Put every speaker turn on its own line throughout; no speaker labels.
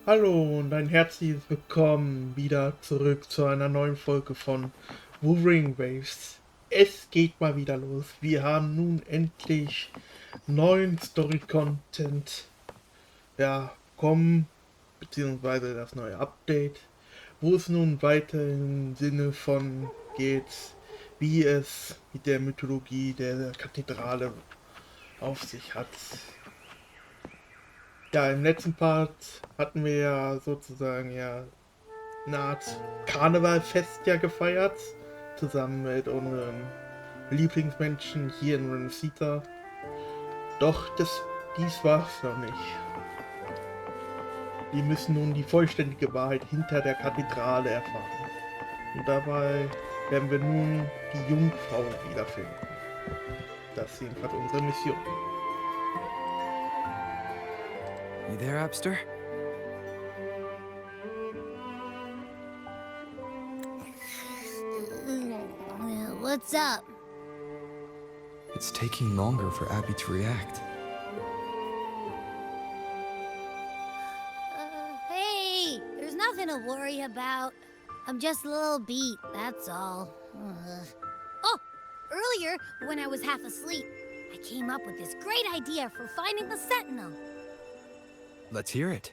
Hallo und ein herzliches Willkommen wieder zurück zu einer neuen Folge von Wuthering Waves. Es geht mal wieder los. Wir haben nun endlich neuen Story-Content bekommen, beziehungsweise das neue Update, wo es nun weiter im Sinne von geht, wie es mit der Mythologie der Kathedrale auf sich hat. Ja, im letzten Part hatten wir ja sozusagen eine Art Karnevalfest gefeiert, zusammen mit unseren Lieblingsmenschen hier in Rem&Ganyu. Doch dies war's noch nicht. Wir müssen nun die vollständige Wahrheit hinter der Kathedrale erfahren. Und dabei werden wir nun die Jungfrau wiederfinden. Das ist jedenfalls unsere Mission.
You there, Abster?
What's up?
It's taking longer for Abby to react.
Hey, there's nothing to worry about. I'm just a little beat, that's all. Oh, earlier, when I was half asleep, I came up with this great idea for finding the Sentinel.
Let's hear it.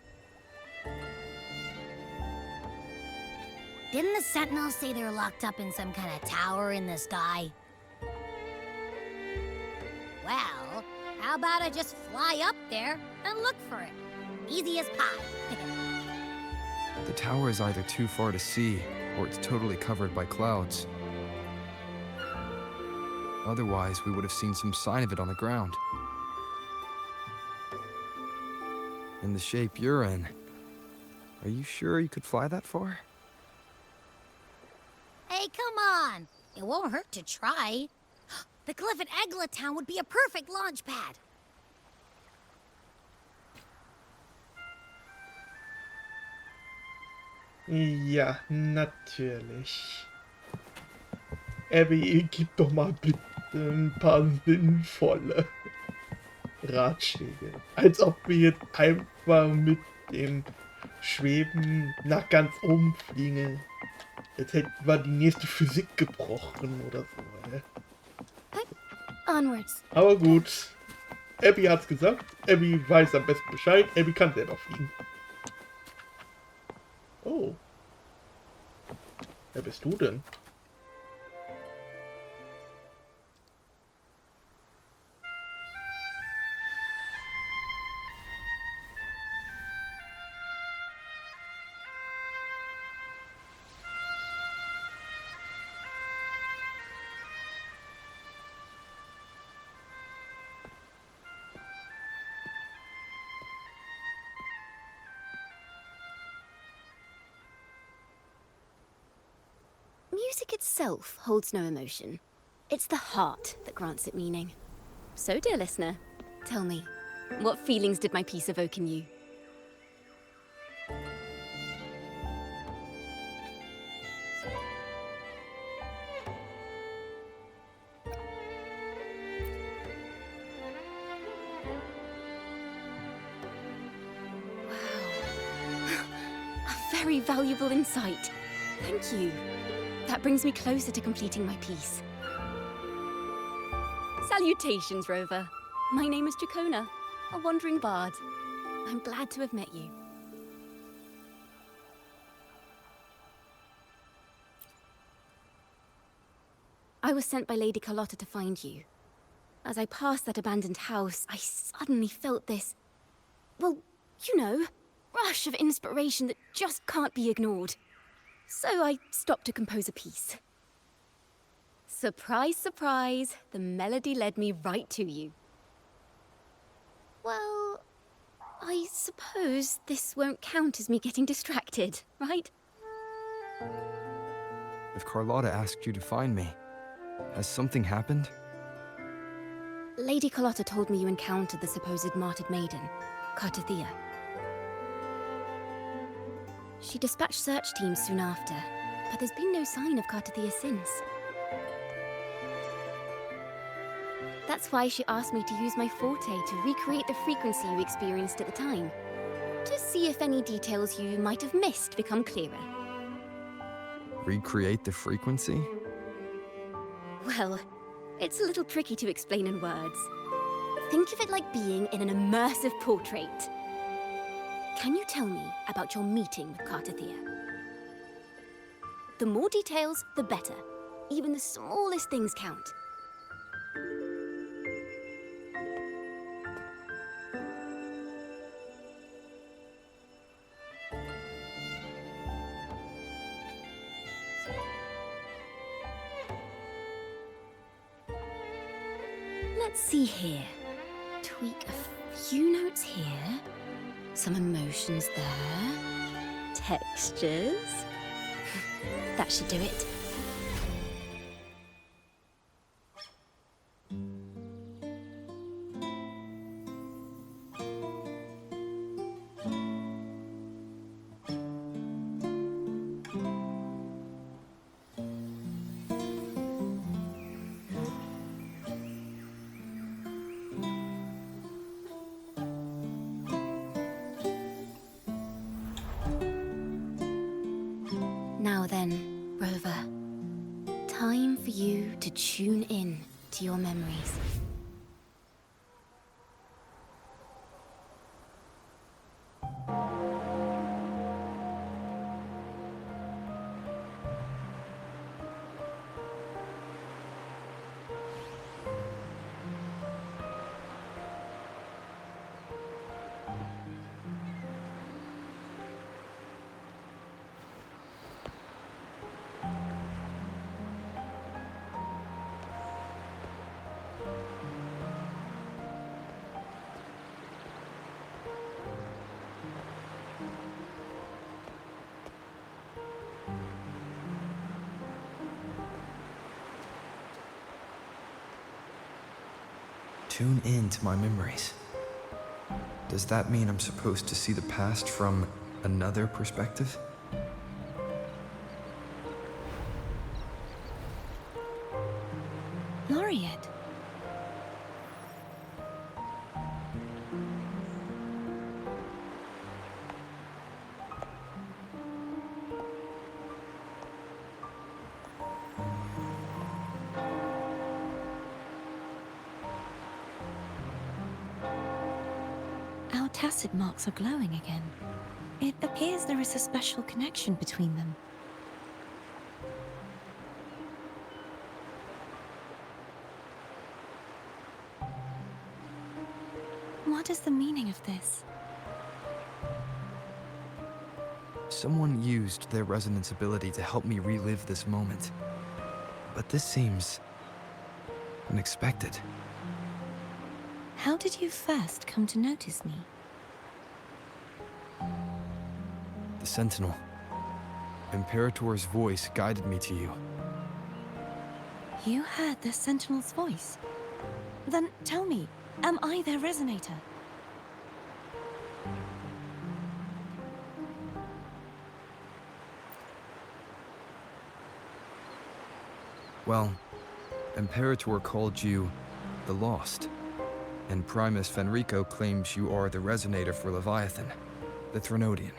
Didn't the Sentinels say they're locked up in some kind of tower in the sky? Well, how about I just fly up there and look for it? Easy as pie.
The tower is either too far to see, or it's totally covered by clouds. Otherwise, we would have seen some sign of it on the ground. In the shape you're in, are you sure you could fly that far?
Hey, come on. It won't hurt to try. The cliff at Eglatown would be a perfect launch pad.
Ja, natürlich. Abby, gib doch mal bitte ein paar sinnvolle Ratschläge. Als ob wir jetzt einfach mit dem Schweben nach ganz oben fliegen. Jetzt hätten wir die nächste Physik gebrochen oder so.
Onwards.
Aber gut. Abby hat's gesagt. Abby weiß am besten Bescheid. Abby kann selber fliegen. Oh. Wer bist du denn?
Music itself holds no emotion. It's the heart that grants it meaning. So, dear listener, tell me, what feelings did my piece evoke in you? Wow. A very valuable insight. Thank you. That brings me closer to completing my piece. Salutations, Rover. My name is Jacona, a wandering bard. I'm glad to have met you. I was sent by Lady Carlotta to find you. As I passed that abandoned house, I suddenly felt this, well, you know, rush of inspiration that just can't be ignored. So I stopped to compose a piece. Surprise, surprise, the melody led me right to you. Well, I suppose this won't count as me getting distracted, right?
If Carlotta asked you to find me, has something happened?
Lady Carlotta told me you encountered the supposed martyred maiden, Cartothea. She dispatched search teams soon after, but there's been no sign of Cartothea since. That's why she asked me to use my forte to recreate the frequency you experienced at the time. to see if any details you might have missed become clearer.
Recreate the frequency?
Well, it's a little tricky to explain in words. Think of it like being in an immersive portrait. Can you tell me about your meeting with Cartathea? The more details, the better. Even the smallest things count. Let's see here. Tweak a few notes here. Some emotions there. Textures. That should do it. Now then, Rover. Time for you to tune in to your memories.
Tune in to my memories. Does that mean I'm supposed to see the past from another perspective?
Laureate. Our tacit marks are glowing again. It appears there is a special connection between them. What is the meaning of this?
Someone used their resonance ability to help me relive this moment. But this seems unexpected.
How did you first come to notice me?
The Sentinel. Imperator's voice guided me to you.
You heard the Sentinel's voice? Then tell me, am I their resonator?
Well, Imperator called you the Lost, and Primus Fenrico claims you are the resonator for Leviathan, the Threnodian.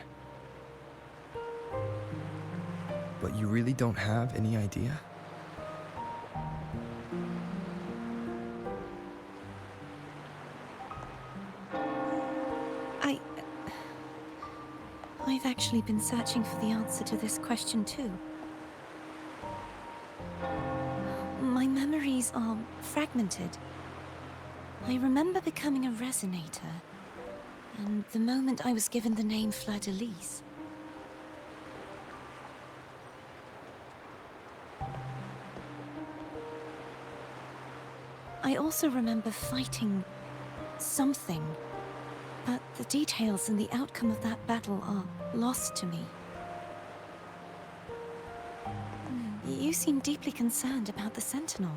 But you really don't have any idea?
I've actually been searching for the answer to this question too. My memories are fragmented. I remember becoming a resonator, and the moment I was given the name Fleur-de-Lis. I also remember fighting something, but the details and the outcome of that battle are lost to me. You seem deeply concerned about the Sentinel.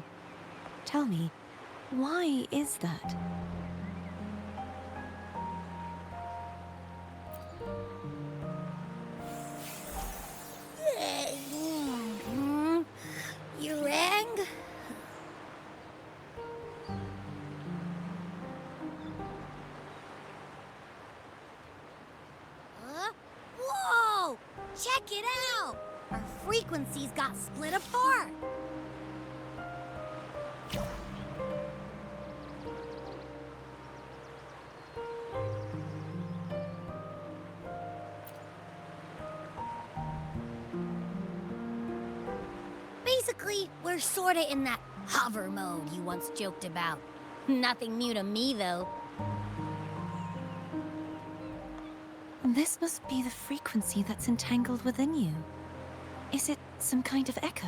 Tell me, why is that?
You rang? Check it out! Our frequencies got split apart. Basically, we're sorta in that hover mode you once joked about. Nothing new to me, though.
This must be the frequency that's entangled within you. Is it some kind of echo?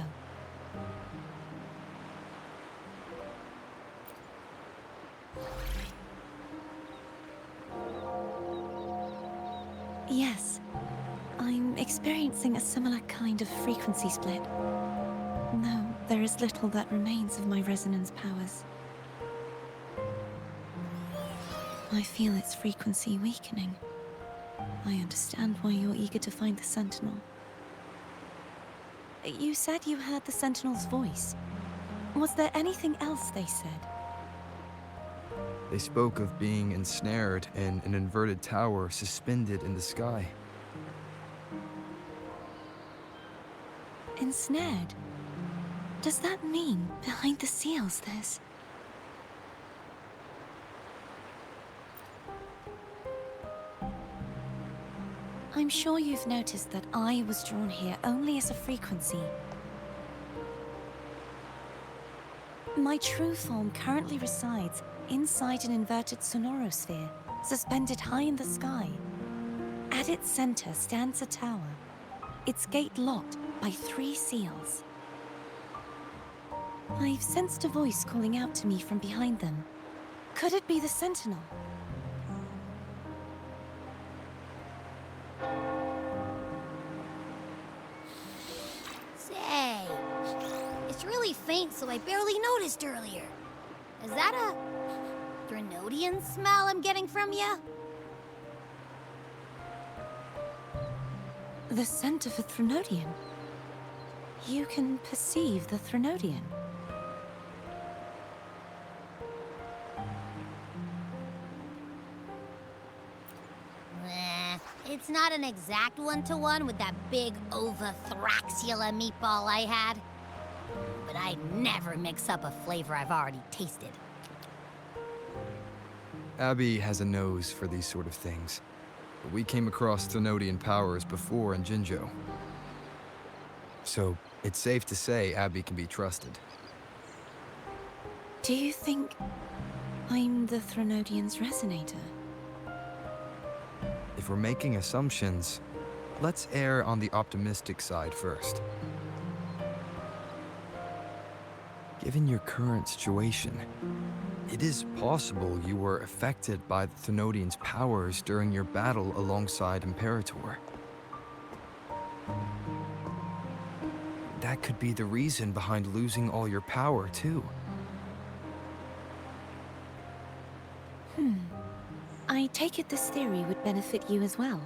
Yes, I'm experiencing a similar kind of frequency split. No, there is little that remains of my resonance powers. I feel its frequency weakening. I understand why you're eager to find the Sentinel. You said you heard the Sentinel's voice. Was there anything else they said?
They spoke of being ensnared in an inverted tower suspended in the sky.
Ensnared? Does that mean behind the seals there's... I'm sure you've noticed that I was drawn here only as a frequency. My true form currently resides inside an inverted sonorosphere, suspended high in the sky. At its center stands a tower, its gate locked by 3 seals. I've sensed a voice calling out to me from behind them. Could it be the Sentinel?
Say, it's really faint, so I barely noticed earlier. Is that a Threnodian smell I'm getting from you?
The scent of a Threnodian? You can perceive the Threnodian?
It's not an exact one-to-one with that big Thraxula meatball I had. But I'd never mix up a flavor I've already tasted.
Abby has a nose for these sort of things. But we came across Threnodian powers before in Jinzhou. So it's safe to say Abby can be trusted.
Do you think I'm the Threnodian's resonator?
If we're making assumptions, let's err on the optimistic side first. Given your current situation, it is possible you were affected by the Threnodian's powers during your battle alongside Imperator. That could be the reason behind losing all your power, too.
I take it this theory would benefit you as well.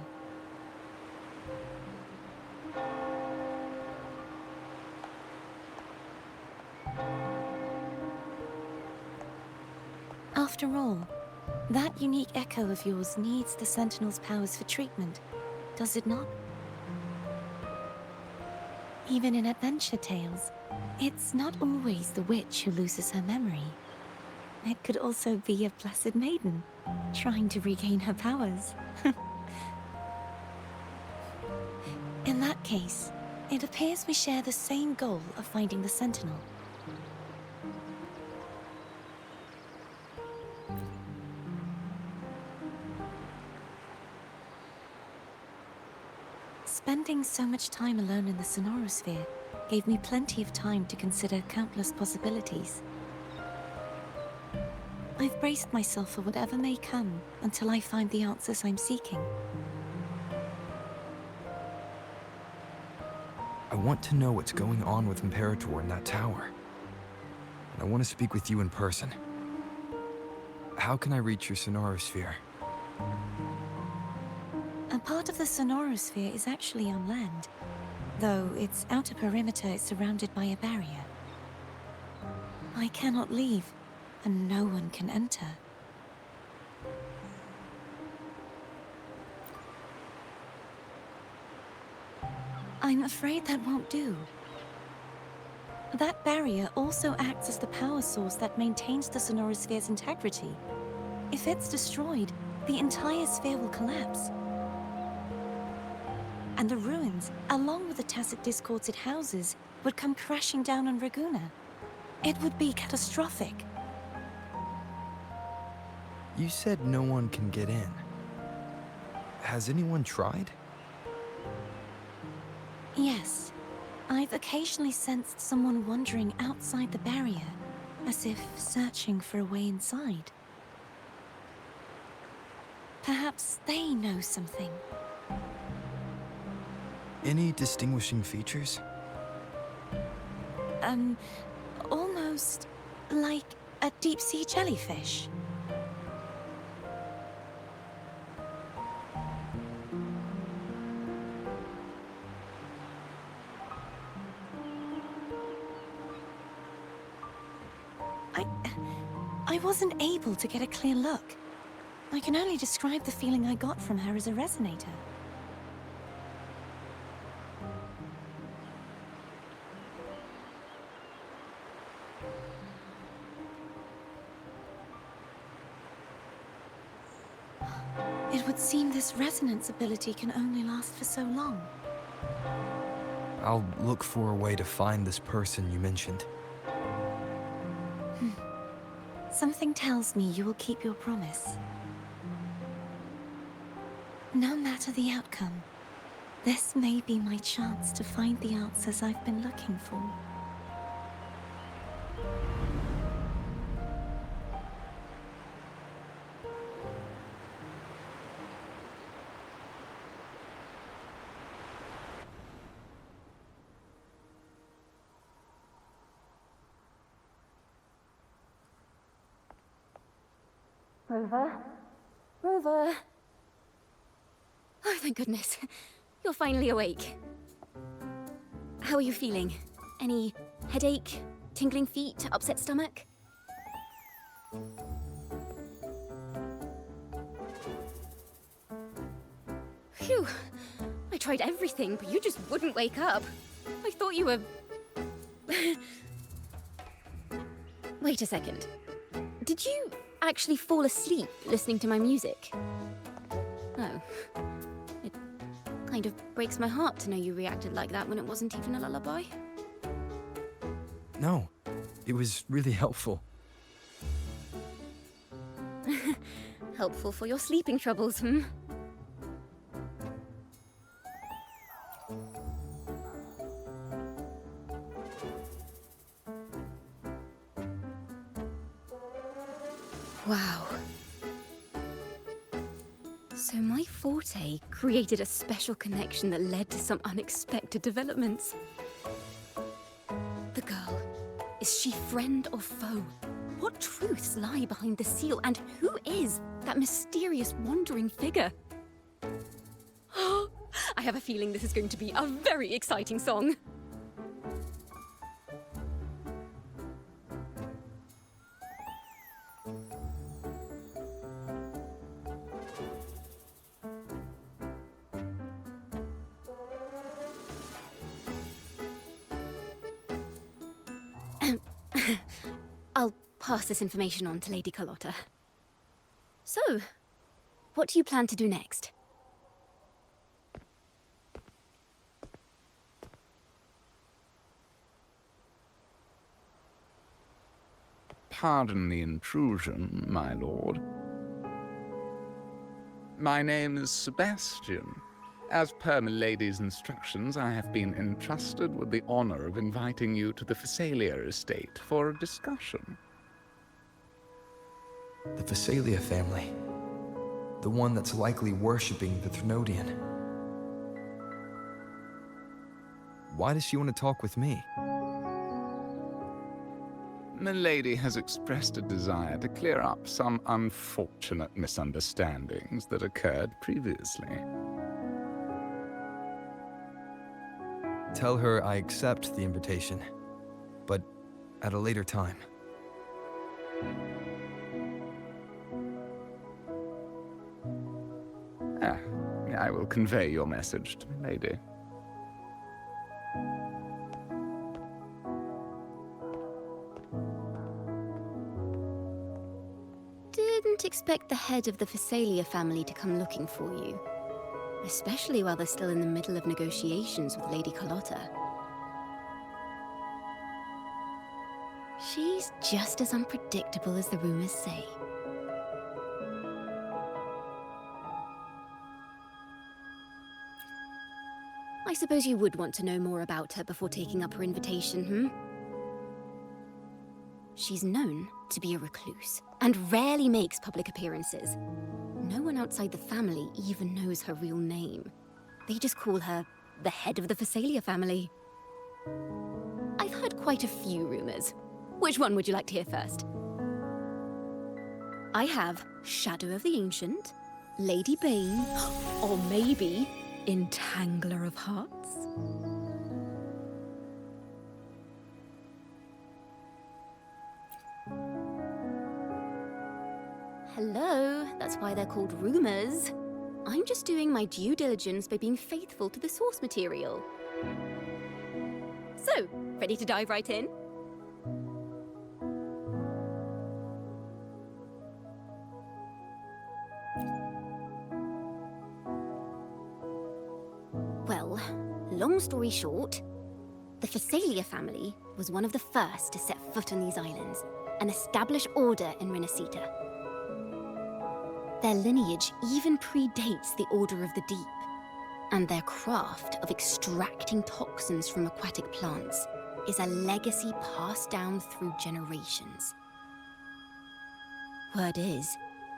After all, that unique echo of yours needs the Sentinel's powers for treatment, does it not? Even in adventure tales, it's not always the witch who loses her memory. It could also be a blessed maiden, trying to regain her powers. In that case, it appears we share the same goal of finding the Sentinel. Spending so much time alone in the sonorosphere gave me plenty of time to consider countless possibilities. I've braced myself for whatever may come until I find the answers I'm seeking.
I want to know what's going on with Imperator in that tower. And I want to speak with you in person. How can I reach your sonorosphere?
A part of the sonorosphere is actually on land, though its outer perimeter is surrounded by a barrier. I cannot leave, and no one can enter. I'm afraid that won't do. That barrier also acts as the power source that maintains the sonorosphere's integrity. If it's destroyed, the entire sphere will collapse. And the ruins, along with the tacit discords it houses, would come crashing down on Raguna. It would be catastrophic.
You said no one can get in. Has anyone tried?
Yes. I've occasionally sensed someone wandering outside the barrier, as if searching for a way inside. Perhaps they know something.
Any distinguishing features?
Almost like a deep-sea jellyfish. I wasn't able to get a clear look. I can only describe the feeling I got from her as a resonator. It would seem this resonance ability can only last for so long.
I'll look for a way to find this person you mentioned.
Something tells me you will keep your promise. No matter the outcome, this may be my chance to find the answers I've been looking for.
Rover? Rover! Oh, thank goodness. You're finally awake. How are you feeling? Any headache, tingling feet, upset stomach? Phew. I tried everything, but you just wouldn't wake up. I thought you were... Wait a second. Did you actually fall asleep listening to my music? Oh. It kind of breaks my heart to know you reacted like that when it wasn't even a lullaby.
No, it was really helpful.
Helpful for your sleeping troubles, hmm? Wow. So my forte created a special connection that led to some unexpected developments. The girl, is she friend or foe? What truths lie behind the seal, and who is that mysterious wandering figure? I have a feeling this is going to be a very exciting song. I'll pass this information on to Lady Carlotta. So, what do you plan to do next?
Pardon the intrusion, my lord. My name is Sebastian. As per milady's instructions, I have been entrusted with the honor of inviting you to the Phasalia estate for a discussion.
The Phasalia family. The one that's likely worshipping the Thrnodian. Why does she want to talk with me?
Milady has expressed a desire to clear up some unfortunate misunderstandings that occurred previously.
Tell her I accept the invitation, but at a later time.
I will convey your message to Milady.
expect the head of the Phasalia family to come looking for you. Especially while they're still in the middle of negotiations with Lady Carlotta. She's just as unpredictable as the rumors say. I suppose you would want to know more about her before taking up her invitation, hmm? She's known to be a recluse, and rarely makes public appearances. No one outside the family even knows her real name. They just call her the head of the Phasalia family. I've heard quite a few rumors. Which one would you like to hear first? I have Shadow of the Ancient, Lady Bane, or maybe Entangler of Hearts. Hello, that's why they're called rumors. I'm just doing my due diligence by being faithful to the source material. So, ready to dive right in? Well, long story short, the Phasalia family was one of the first to set foot on these islands and establish order in Renacita. Their lineage even predates the Order of the Deep, and their craft of extracting toxins from aquatic plants is a legacy passed down through generations. Word is,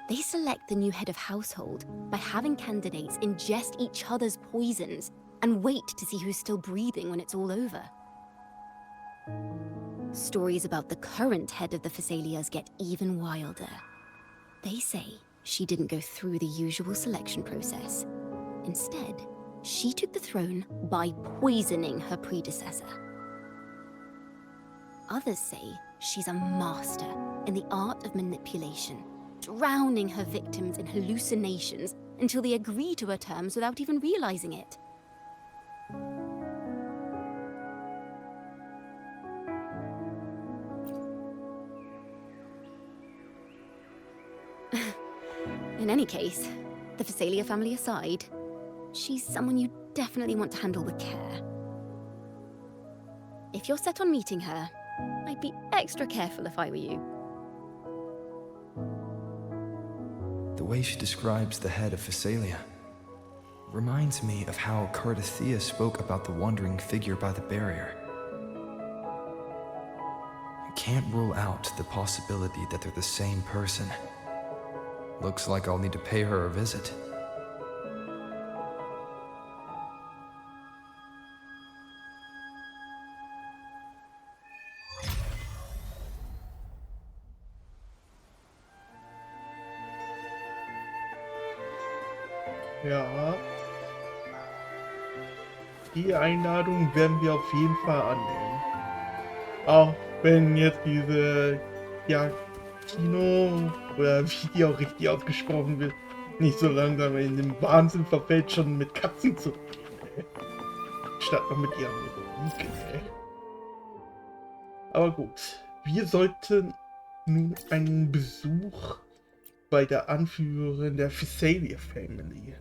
they select the new head of household by having candidates ingest each other's poisons and wait to see who's still breathing when it's all over. Stories about the current head of the Phasalias get even wilder. They say she didn't go through the usual selection process. Instead, she took the throne by poisoning her predecessor. Others say she's a master in the art of manipulation, drowning her victims in hallucinations until they agree to her terms without even realizing it. In any case, the Phasalia family aside, she's someone you definitely want to handle with care. If you're set on meeting her, I'd be extra careful if I were you.
The way she describes the head of Phasalia reminds me of how Cardathea spoke about the wandering figure by the barrier. I can't rule out the possibility that they're the same person. Looks like I'll need to pay her a visit.
Ja. Die Einladung werden wir auf jeden Fall annehmen. Auch wenn jetzt diese, ja, Kino, oder wie die auch richtig ausgesprochen wird, nicht so langsam in den Wahnsinn verfällt, schon mit Katzen zu reden, statt noch mit ihrem Musik, Aber gut, wir sollten nun einen Besuch bei der Anführerin der Phasalia Family.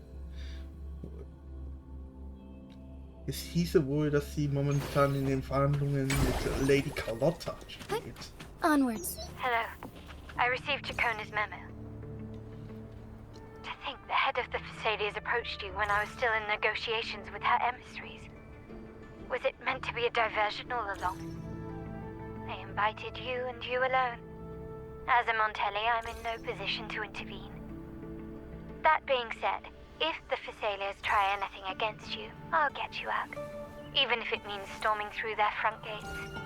Es hieße wohl, dass sie momentan in den Verhandlungen mit Lady Carlotta steht.
Onwards.
Hello. I received Chacona's memo. To think the head of the Phasalias approached you when I was still in negotiations with her emissaries. Was it meant to be a diversion all along? They invited you and you alone. As a Montelli, I'm in no position to intervene. That being said, if the Phasalias try anything against you, I'll get you out. Even if it means storming through their front gates.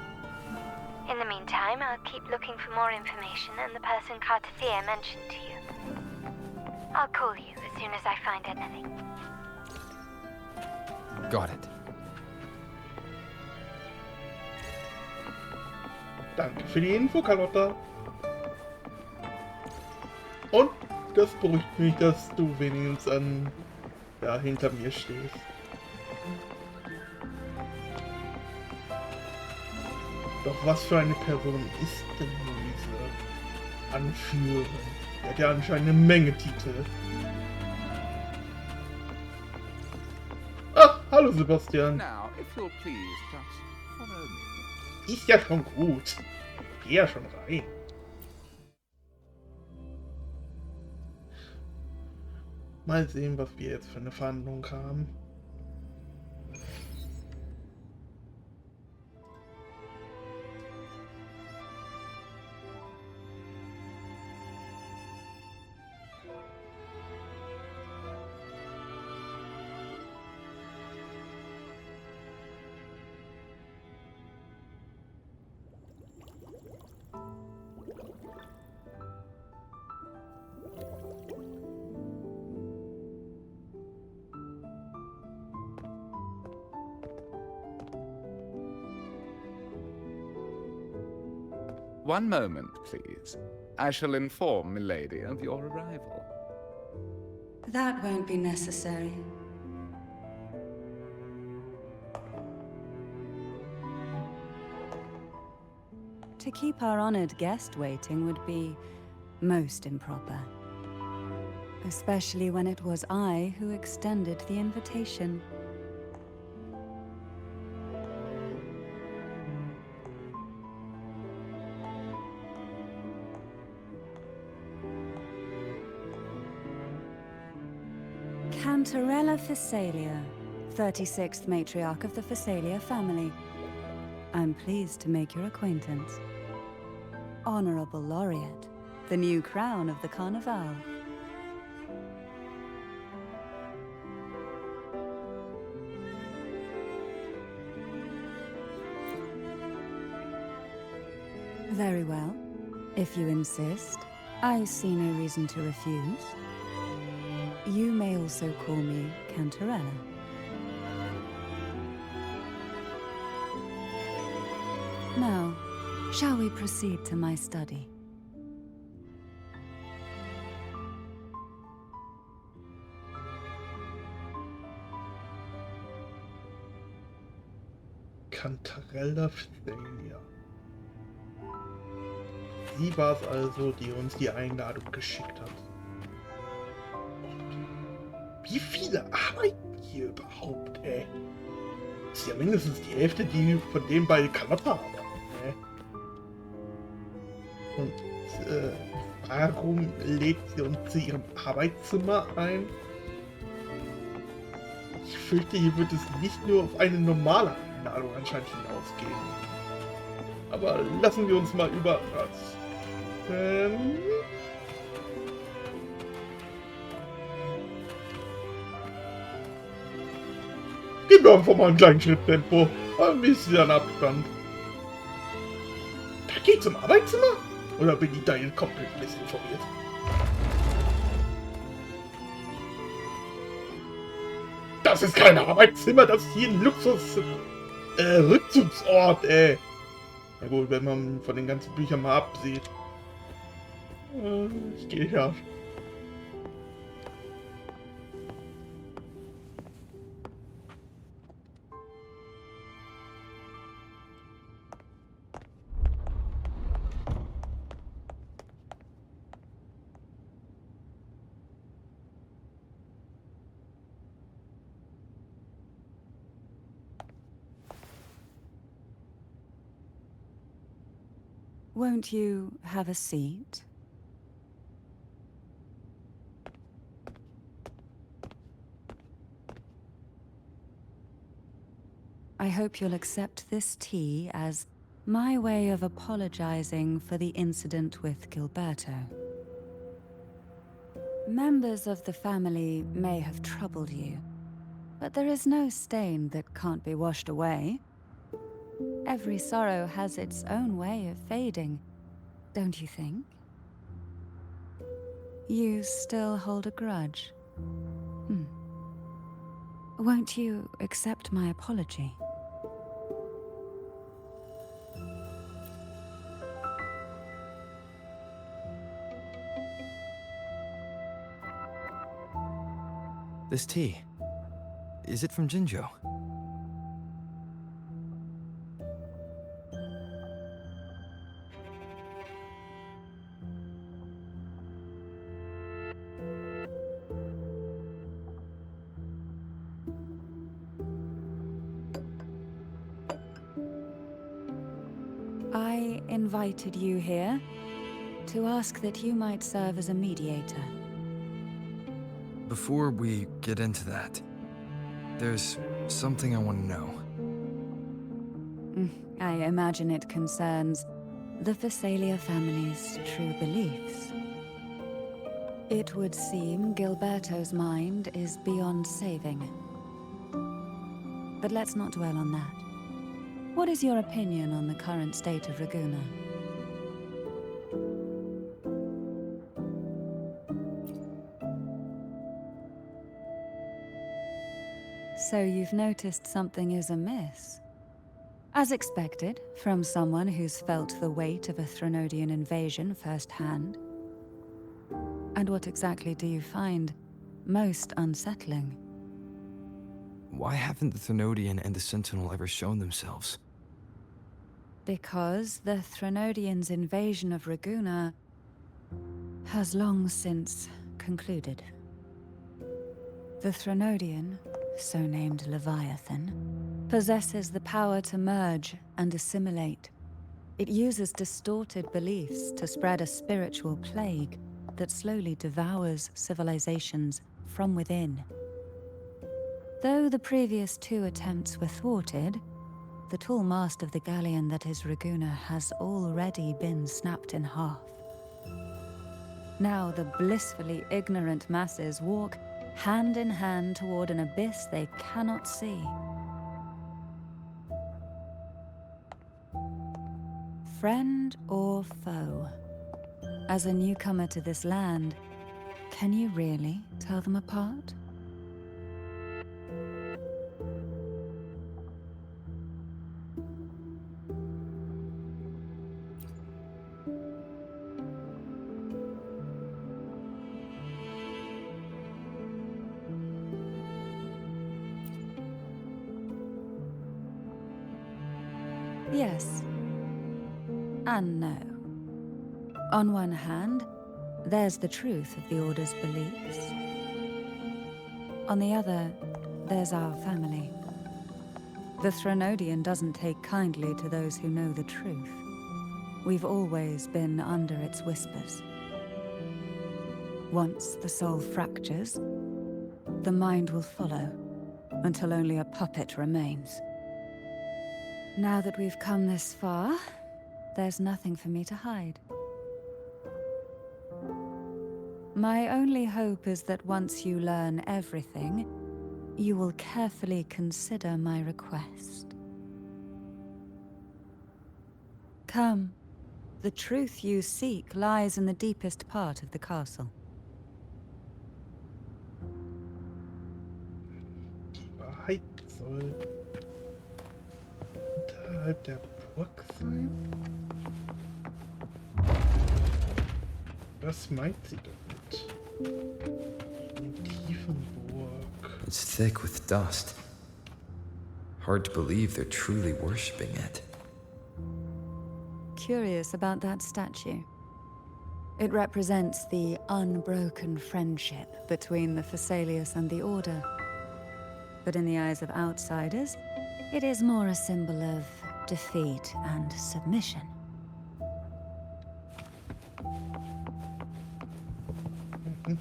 In the meantime, I'll keep looking for more information and the person Cardathea mentioned to you. I'll call you as soon as I find anything.
Got it.
Danke für die Info, Carlotta. Und das beruhigt mich, dass du wenigstens hinter mir stehst. Doch was für eine Person ist denn diese Anführerin Der hat ja anscheinend eine Menge Titel. Ah, hallo Sebastian.
Now, if you'll please just follow me.
Ist ja schon gut. Geh ja schon rein. Mal sehen, was wir jetzt für eine Verhandlung haben.
One moment, please. I shall inform Milady of your arrival.
That won't be necessary. To keep our honored guest waiting would be most improper. Especially when it was I who extended the invitation. Cantarella Phasalia, 36th matriarch of the Phasalia family. I'm pleased to make your acquaintance. Honorable Laureate, the new crown of the Carneval. Very well. If you insist, I see no reason to refuse. You may also call me Cantarella. Now, shall we proceed to my study?
Cantarella Phasalia. Sie war es also, die uns die Einladung geschickt hat. Wie viele arbeiten hier überhaupt, ey? Das ist ja mindestens die Hälfte, die von dem bei Carlotta arbeiten, ey. Und warum lädt sie uns zu ihrem Arbeitszimmer ein? Ich fürchte, hier wird es nicht nur auf eine normale Einladung anscheinend hinausgehen. Aber lassen wir uns mal überraschen. Gehen wir einfach mal einen kleinen Schritttempo. Ein bisschen Abstand. Da geht's zum Arbeitszimmer? Oder bin ich da jetzt komplett missinformiert? Das ist kein Arbeitszimmer, das ist hier ein Rückzugsort, ey. Na gut, wenn man von den ganzen Büchern mal absieht. Ich gehe ja.
Won't you have a seat? I hope you'll accept this tea as my way of apologizing for the incident with Gilberto. Members of the family may have troubled you, but there is no stain that can't be washed away. Every sorrow has its own way of fading, don't you think? You still hold a grudge? Won't you accept my apology?
This tea, is it from Jinjo?
I invited you here to ask that you might serve as a mediator.
Before we get into that, there's something I want to know.
I imagine it concerns the Phasalia family's true beliefs. It would seem Gilberto's mind is beyond saving. But let's not dwell on that. What is your opinion on the current state of Raguna? So you've noticed something is amiss? As expected, from someone who's felt the weight of a Threnodian invasion firsthand. And what exactly do you find most unsettling?
Why haven't the Threnodian and the Sentinel ever shown themselves?
Because the Threnodians' invasion of Raguna has long since concluded. The Threnodian, so named Leviathan, possesses the power to merge and assimilate. It uses distorted beliefs to spread a spiritual plague that slowly devours civilizations from within. Though the previous two attempts were thwarted, the tall mast of the galleon that is Raguna has already been snapped in half. Now the blissfully ignorant masses walk hand in hand toward an abyss they cannot see. Friend or foe? As a newcomer to this land, can you really tell them apart? Yes. And no. On one hand, there's the truth of the Order's beliefs. On the other, there's our family. The Threnodian doesn't take kindly to those who know the truth. We've always been under its whispers. Once the soul fractures, the mind will follow, until only a puppet remains. Now that we've come this far, there's nothing for me to hide. My only hope is that once you learn everything, you will carefully consider my request. Come. The truth you seek lies in the deepest part of the castle.
Die Wahrheit soll unterhalb der Burg sein? Was meint sie damit? Im tiefen Burg.
It's thick with dust. Hard to believe they're truly worshipping it.
Curious about that statue. It represents the unbroken friendship between the Phasaelius and the Order. But in the eyes of outsiders, it is more a symbol of defeat and submission.
Okay.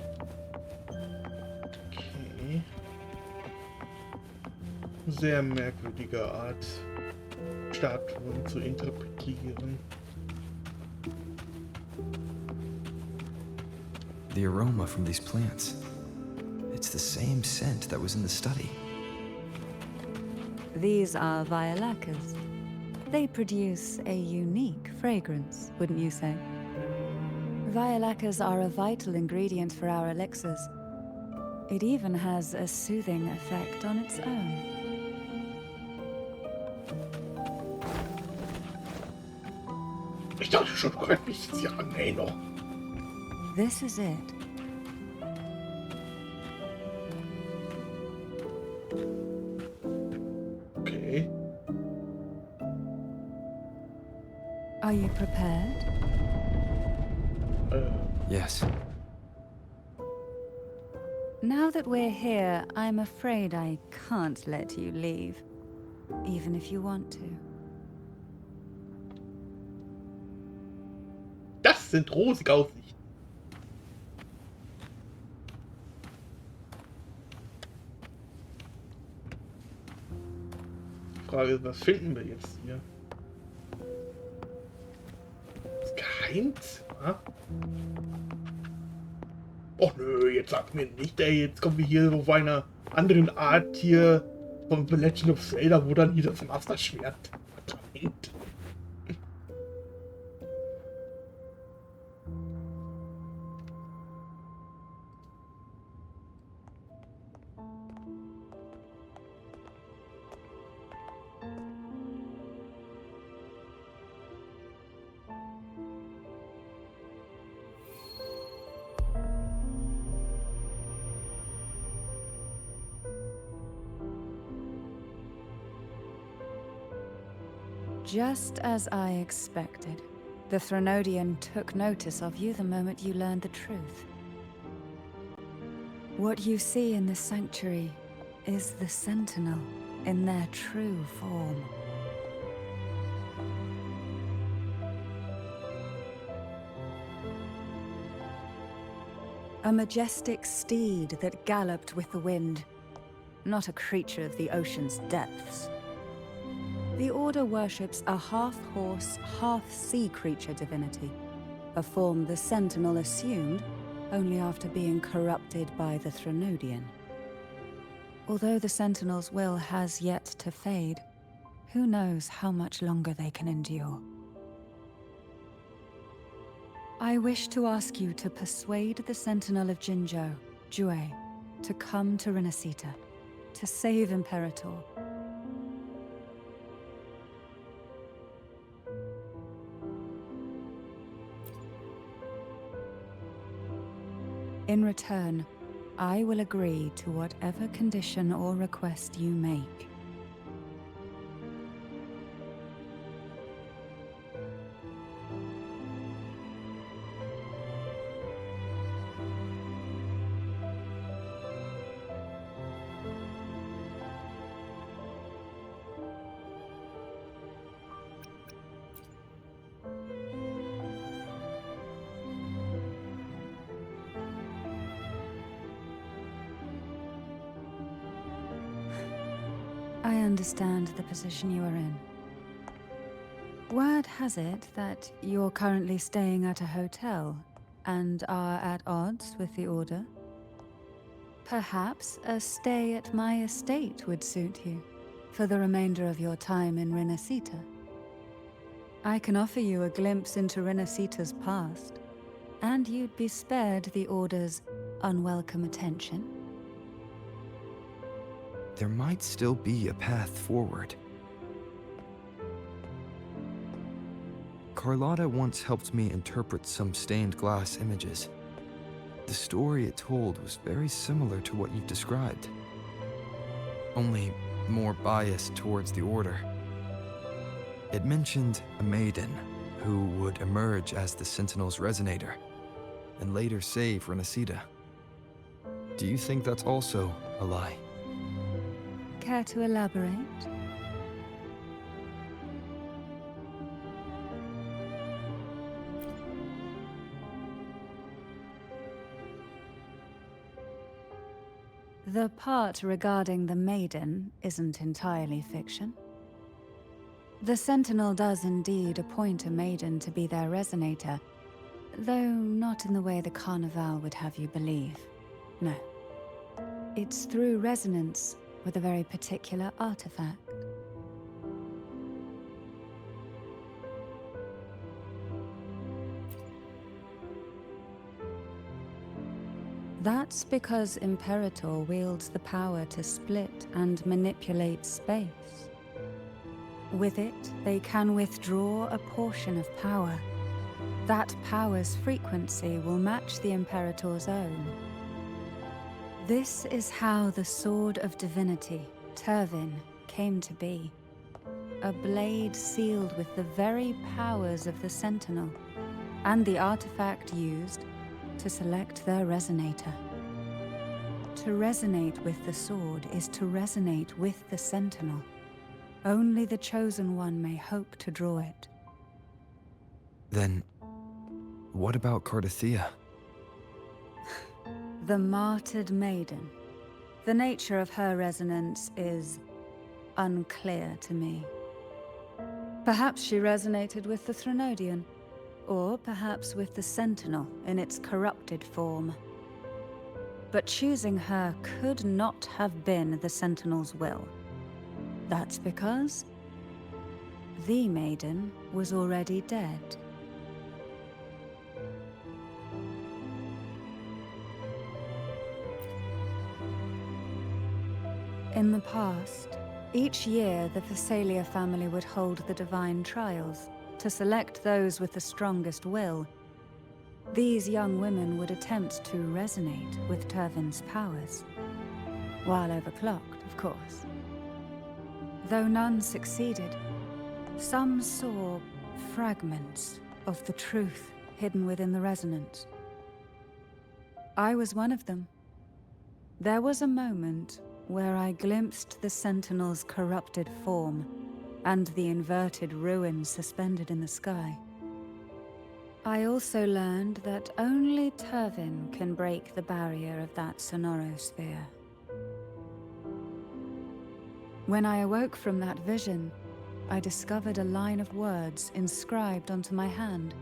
Sehr merkwürdige Art, Statuen zu interpretieren.
The aroma from these plants. It's the same scent that was in the study.
These are violacas. They produce a unique fragrance, wouldn't you say? Violacas are a vital ingredient for our elixirs. It even has a soothing effect on its own.
Ich dachte schon, du könntest sie annehmen.
This is it.
Okay.
Are you prepared?
Yes.
Now that we're here, I'm afraid I can't let you leave, even if you want to.
Das sind rosige Aussichten. Die Frage ist, was finden wir jetzt hier? Das Geheimzimmer? Och nö, jetzt sag mir nicht, ey, jetzt kommen wir hier auf einer anderen Art hier von The Legend of Zelda, wo dann hier das Master-Schwert hängt.
Just as I expected, the Threnodian took notice of you the moment you learned the truth. What you see in the sanctuary is the Sentinel in their true form. A majestic steed that galloped with the wind, not a creature of the ocean's depths. The Order worships a half-horse, half-sea creature divinity, a form the Sentinel assumed only after being corrupted by the Threnodian. Although the Sentinel's will has yet to fade, who knows how much longer they can endure. I wish to ask you to persuade the Sentinel of Jinzhou, Jue, to come to Renacita, to save Imperator. In return, I will agree to whatever condition or request you make. I understand the position you are in. Word has it that you're currently staying at a hotel and are at odds with the Order. Perhaps a stay at my estate would suit you for the remainder of your time in Renacita. I can offer you a glimpse into Renacita's past, and you'd be spared the Order's unwelcome attention.
There might still be a path forward. Carlotta once helped me interpret some stained glass images. The story it told was very similar to what you've described, only more biased towards the Order. It mentioned a maiden who would emerge as the Sentinel's resonator and later save Renacita. Do you think that's also a lie?
Care to elaborate? The part regarding the maiden isn't entirely fiction. The Sentinel does indeed appoint a maiden to be their resonator, though not in the way the Carneval would have you believe. No. It's through resonance with a very particular artifact. That's because Imperator wields the power to split and manipulate space. With it, they can withdraw a portion of power. That power's frequency will match the Imperator's own. This is how the Sword of Divinity, Turvin, came to be. A blade sealed with the very powers of the Sentinel, and the artifact used to select their resonator. To resonate with the sword is to resonate with the Sentinel. Only the Chosen One may hope to draw it.
Then, what about Cardathea?
The martyred maiden. The nature of her resonance is unclear to me. Perhaps she resonated with the Threnodian, or perhaps with the Sentinel in its corrupted form. But choosing her could not have been the Sentinel's will. That's because the maiden was already dead. In the past, each year the Phasalia family would hold the Divine Trials to select those with the strongest will. These young women would attempt to resonate with Turvin's powers, while overclocked, of course. Though none succeeded, some saw fragments of the truth hidden within the resonance. I was one of them. There was a moment where I glimpsed the Sentinel's corrupted form and the inverted ruins suspended in the sky. I also learned that only Turvin can break the barrier of that sonorosphere. When I awoke from that vision, I discovered a line of words inscribed onto my hand.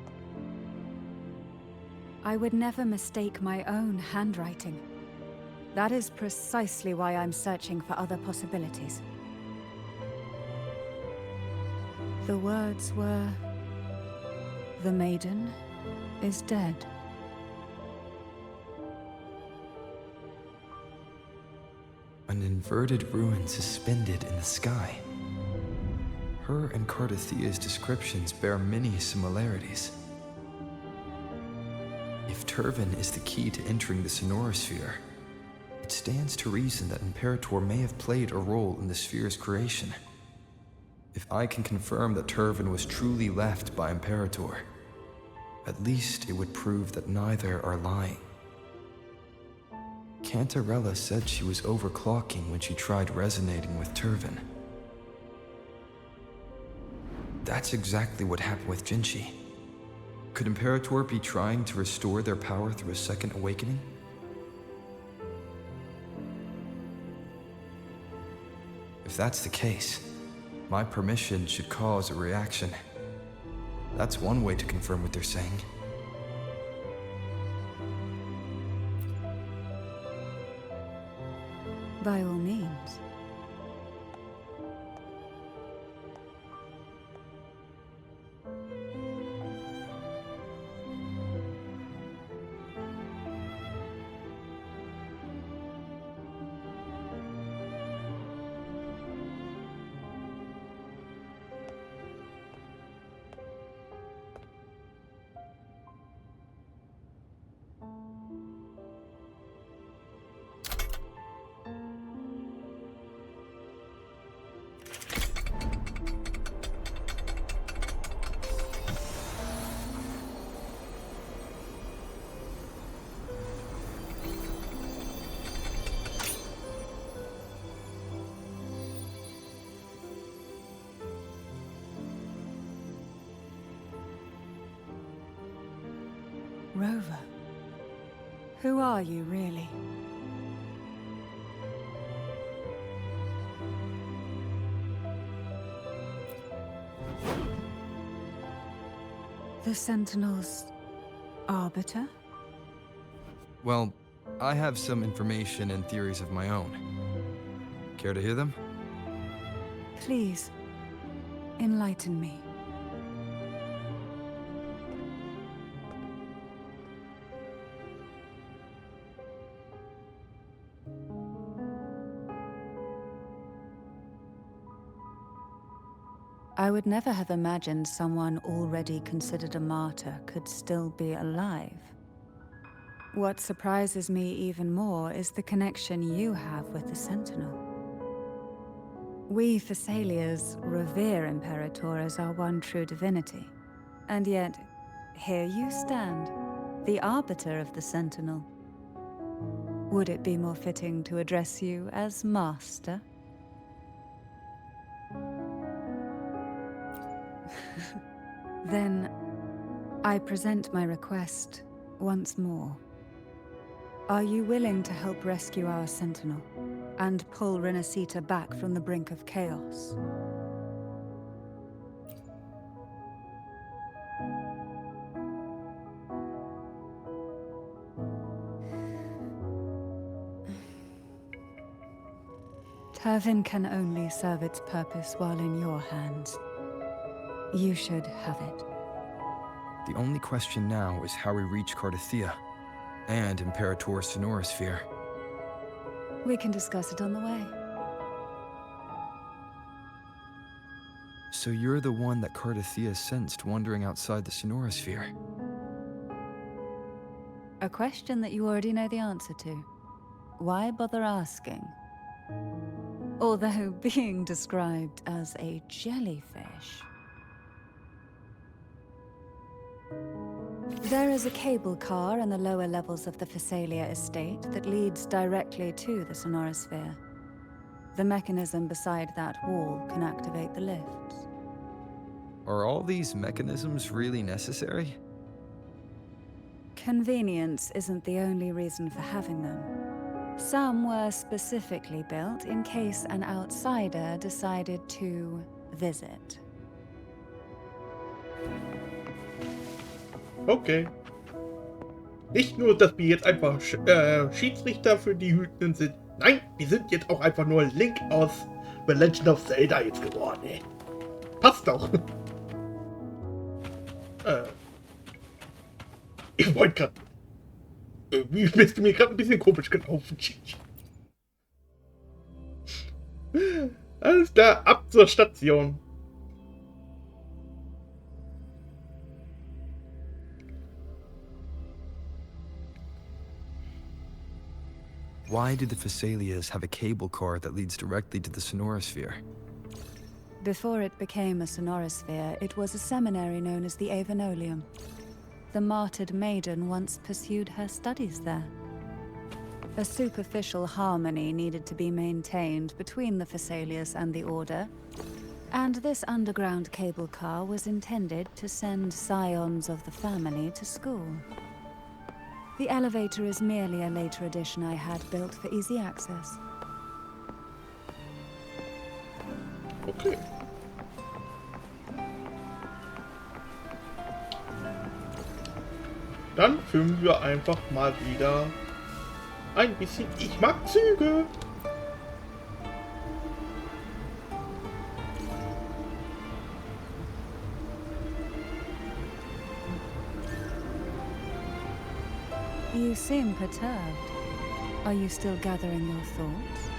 I would never mistake my own handwriting. That is precisely why I'm searching for other possibilities. The words were, "The maiden is dead."
An inverted ruin suspended in the sky. Her and Cardathea's descriptions bear many similarities. If Turvin is the key to entering the sonorosphere, it stands to reason that Imperator may have played a role in the sphere's creation. If I can confirm that Turvin was truly left by Imperator, at least it would prove that neither are lying. Cantarella said she was overclocking when she tried resonating with Turvin. That's exactly what happened with Jinchi. Could Imperator be trying to restore their power through a second awakening? If that's the case, my permission should cause a reaction. That's one way to confirm what they're saying.
By all means. Rover, who are you really? The Sentinel's arbiter?
Well, I have some information and theories of my own. Care to hear them?
Please, enlighten me. I would never have imagined someone already considered a martyr could still be alive. What surprises me even more is the connection you have with the Sentinel. We Thessalians revere Imperator as our one true divinity, and yet, here you stand, the arbiter of the Sentinel. Would it be more fitting to address you as Master? Then, I present my request once more. Are you willing to help rescue our sentinel and pull Renacita back from the brink of chaos? Turvin can only serve its purpose while in your hands. You should have it.
The only question now is how we reach Cardathia and Imperator Sonorosphere.
We can discuss it on the way.
So you're the one that Cardathia sensed wandering outside the Sonorosphere?
A question that you already know the answer to. Why bother asking? Although being described as a jellyfish. There is a cable car in the lower levels of the Phasalia estate that leads directly to the Sonorosphere. The mechanism beside that wall can activate the lifts.
Are all these mechanisms really necessary?
Convenience isn't the only reason for having them. Some were specifically built in case an outsider decided to visit.
Okay. Nicht nur, dass wir jetzt einfach Schiedsrichter für die Hütenden sind. Nein, die sind jetzt auch einfach nur Link aus The Legend of Zelda jetzt geworden, ey. Passt doch. Ich wollte gerade... Irgendwie bist du mir gerade ein bisschen komisch gelaufen. Alles klar, ab zur Station.
Why do the Phasalias have a cable car that leads directly to the Sonorosphere?
Before it became a Sonorosphere, it was a seminary known as the Avenolium. The martyred maiden once pursued her studies there. A superficial harmony needed to be maintained between the Phasalias and the Order, and this underground cable car was intended to send scions of the family to school. The elevator is merely a later addition I had built for easy access.
Okay. Dann filmen wir einfach mal wieder ein bisschen. Ich mag Züge.
You seem perturbed. Are you still gathering your thoughts?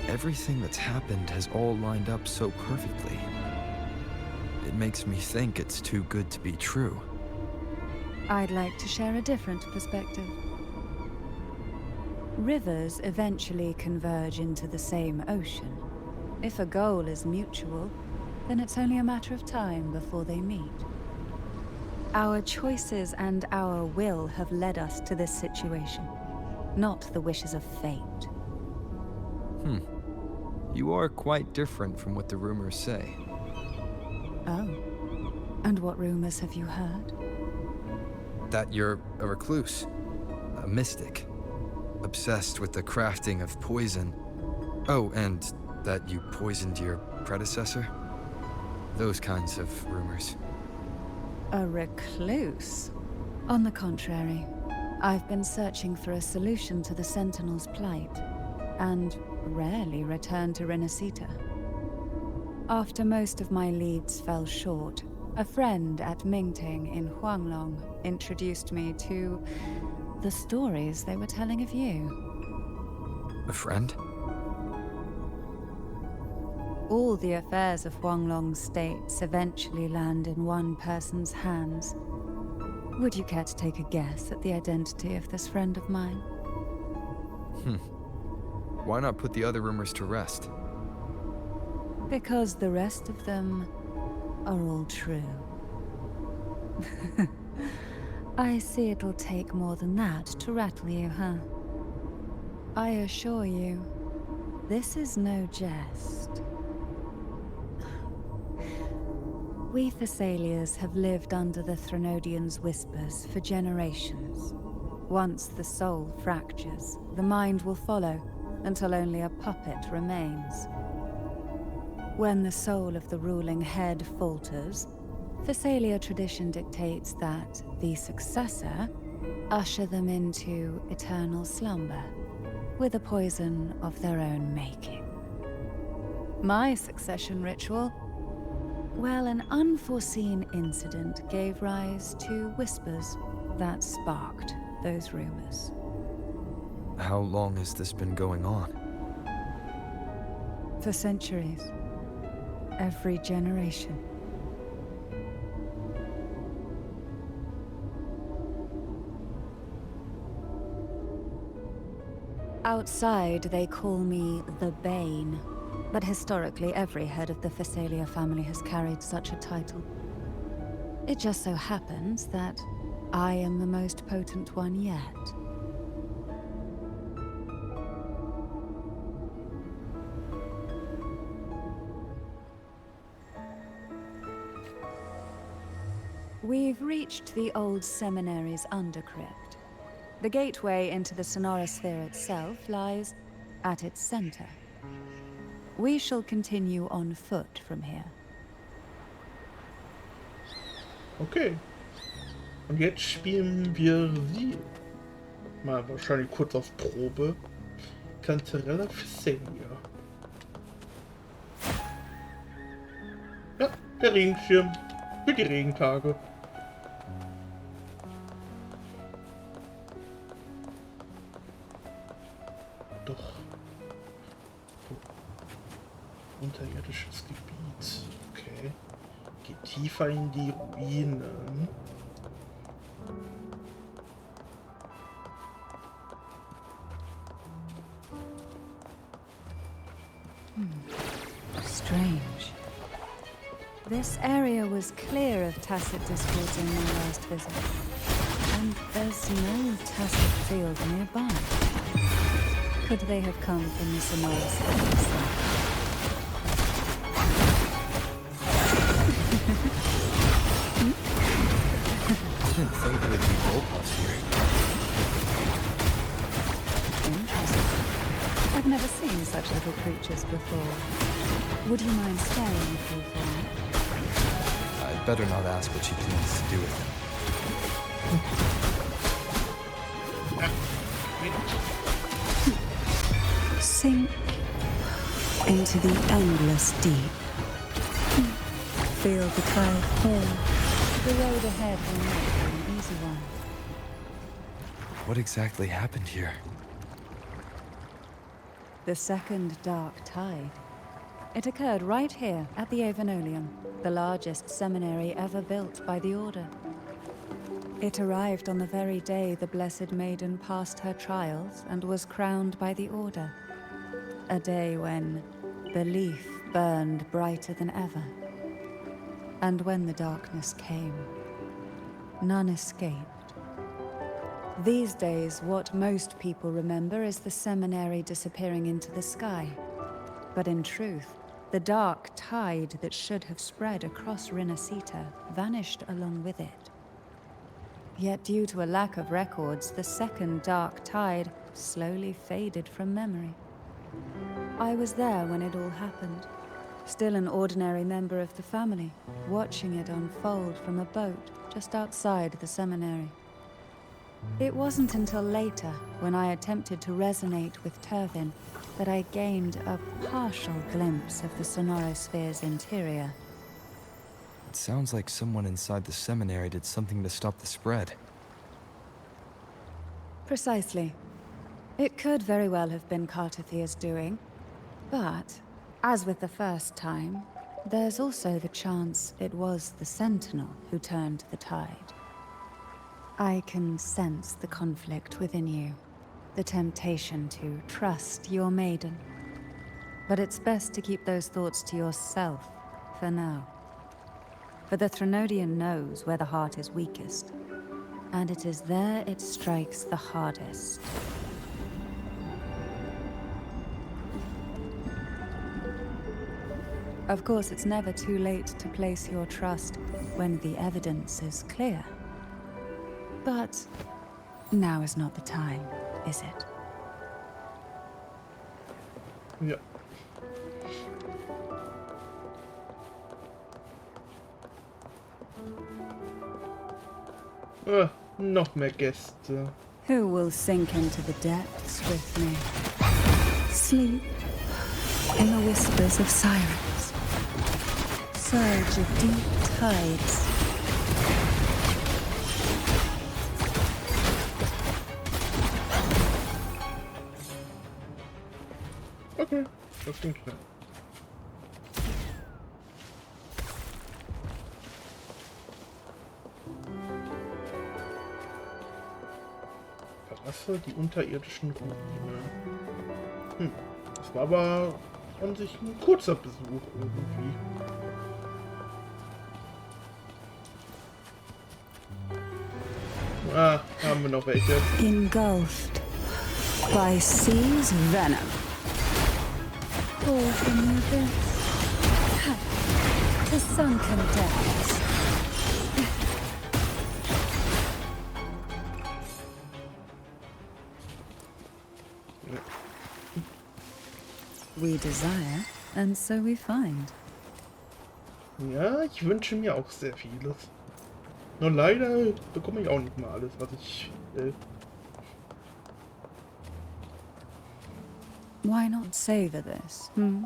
Everything that's happened has all lined up so perfectly. It makes me think it's too good to be true.
I'd like to share a different perspective. Rivers eventually converge into the same ocean. If a goal is mutual, then it's only a matter of time before they meet. Our choices and our will have led us to this situation, not the wishes of fate.
You are quite different from what the rumors say.
Oh. And what rumors have you heard?
That you're a recluse, a mystic, obsessed with the crafting of poison. Oh, and that you poisoned your predecessor? Those kinds of rumors.
A recluse? On the contrary, I've been searching for a solution to the Sentinel's plight, and rarely return to Renacita. After most of my leads fell short, a friend at Mingting in Huanglong introduced me to the stories they were telling of you.
A friend?
All the affairs of Huanglong's states eventually land in one person's hands. Would you care to take a guess at the identity of this friend of mine?
Why not put the other rumors to rest?
Because the rest of them are all true. I see it'll take more than that to rattle you, huh? I assure you, this is no jest. We Thessalians have lived under the Threnodians' whispers for generations. Once the soul fractures, the mind will follow, until only a puppet remains. When the soul of the ruling head falters, Thessalia tradition dictates that the successor usher them into eternal slumber, with a poison of their own making. My succession ritual? Well, an unforeseen incident gave rise to whispers that sparked those rumors.
How long has this been going on?
For centuries. Every generation. Outside, they call me the Bane, but historically every head of the Thessalia family has carried such a title. It just so happens that I am the most potent one yet. We've reached the old seminary's undercrypt. The gateway into the sonorosphere itself lies at its center. We shall continue on foot from here.
Okay. Und jetzt spielen wir sie. Mal wahrscheinlich kurz auf Probe. Cantarella Thessalia. Ja, der Regenschirm. Für die Regentage. Doch. Unterirdisches Gebiet. Okay. Geht tiefer in die Ruinen.
Strange. This area was clear of tacit discords in my last visit. And there's no tacit field nearby. Could they have come from the sonorosphere itself?
I didn't think there would be robots here.
Interesting. I've never seen such little creatures before. Would you mind staring a few for me?
I'd better not ask what she plans to do with them.
Sink into the endless deep. Feel the tide fall. The road ahead will not be an easy one.
What exactly happened here?
The second dark tide. It occurred right here at the Avenolium, the largest seminary ever built by the Order. It arrived on the very day the Blessed Maiden passed her trials and was crowned by the Order. A day when belief burned brighter than ever. And when the darkness came, none escaped. These days, what most people remember is the seminary disappearing into the sky. But in truth, the dark tide that should have spread across Rinascita vanished along with it. Yet due to a lack of records, the second dark tide slowly faded from memory. I was there when it all happened, still an ordinary member of the family, watching it unfold from a boat just outside the seminary. It wasn't until later, when I attempted to resonate with Turvin, that I gained a partial glimpse of the sonorosphere's interior.
It sounds like someone inside the seminary did something to stop the spread.
Precisely. It could very well have been Cartathia's doing, but, as with the first time, there's also the chance it was the Sentinel who turned the tide. I can sense the conflict within you, the temptation to trust your maiden. But it's best to keep those thoughts to yourself for now. For the Threnodian knows where the heart is weakest, and it is there it strikes the hardest. Of course, it's never too late to place your trust when the evidence is clear. But now is not the time, is it?
Ja. Noch mehr Gäste.
Who will sink into the depths with me? Sleep in the whispers of sirens. Surge of deep tides.
Okay, das ging klar. Verlasse die unterirdischen Ruinen. Das war aber an sich ein kurzer Besuch irgendwie. Ah, haben wir noch welche.
Engulfed by sea's venom. Fall from the abyss. The sunken depths. We desire, and so we find.
Ja, ich wünsche mir auch sehr vieles. Nur leider bekomme ich auch nicht mal alles, was ich will.
Why not savor this, hmm?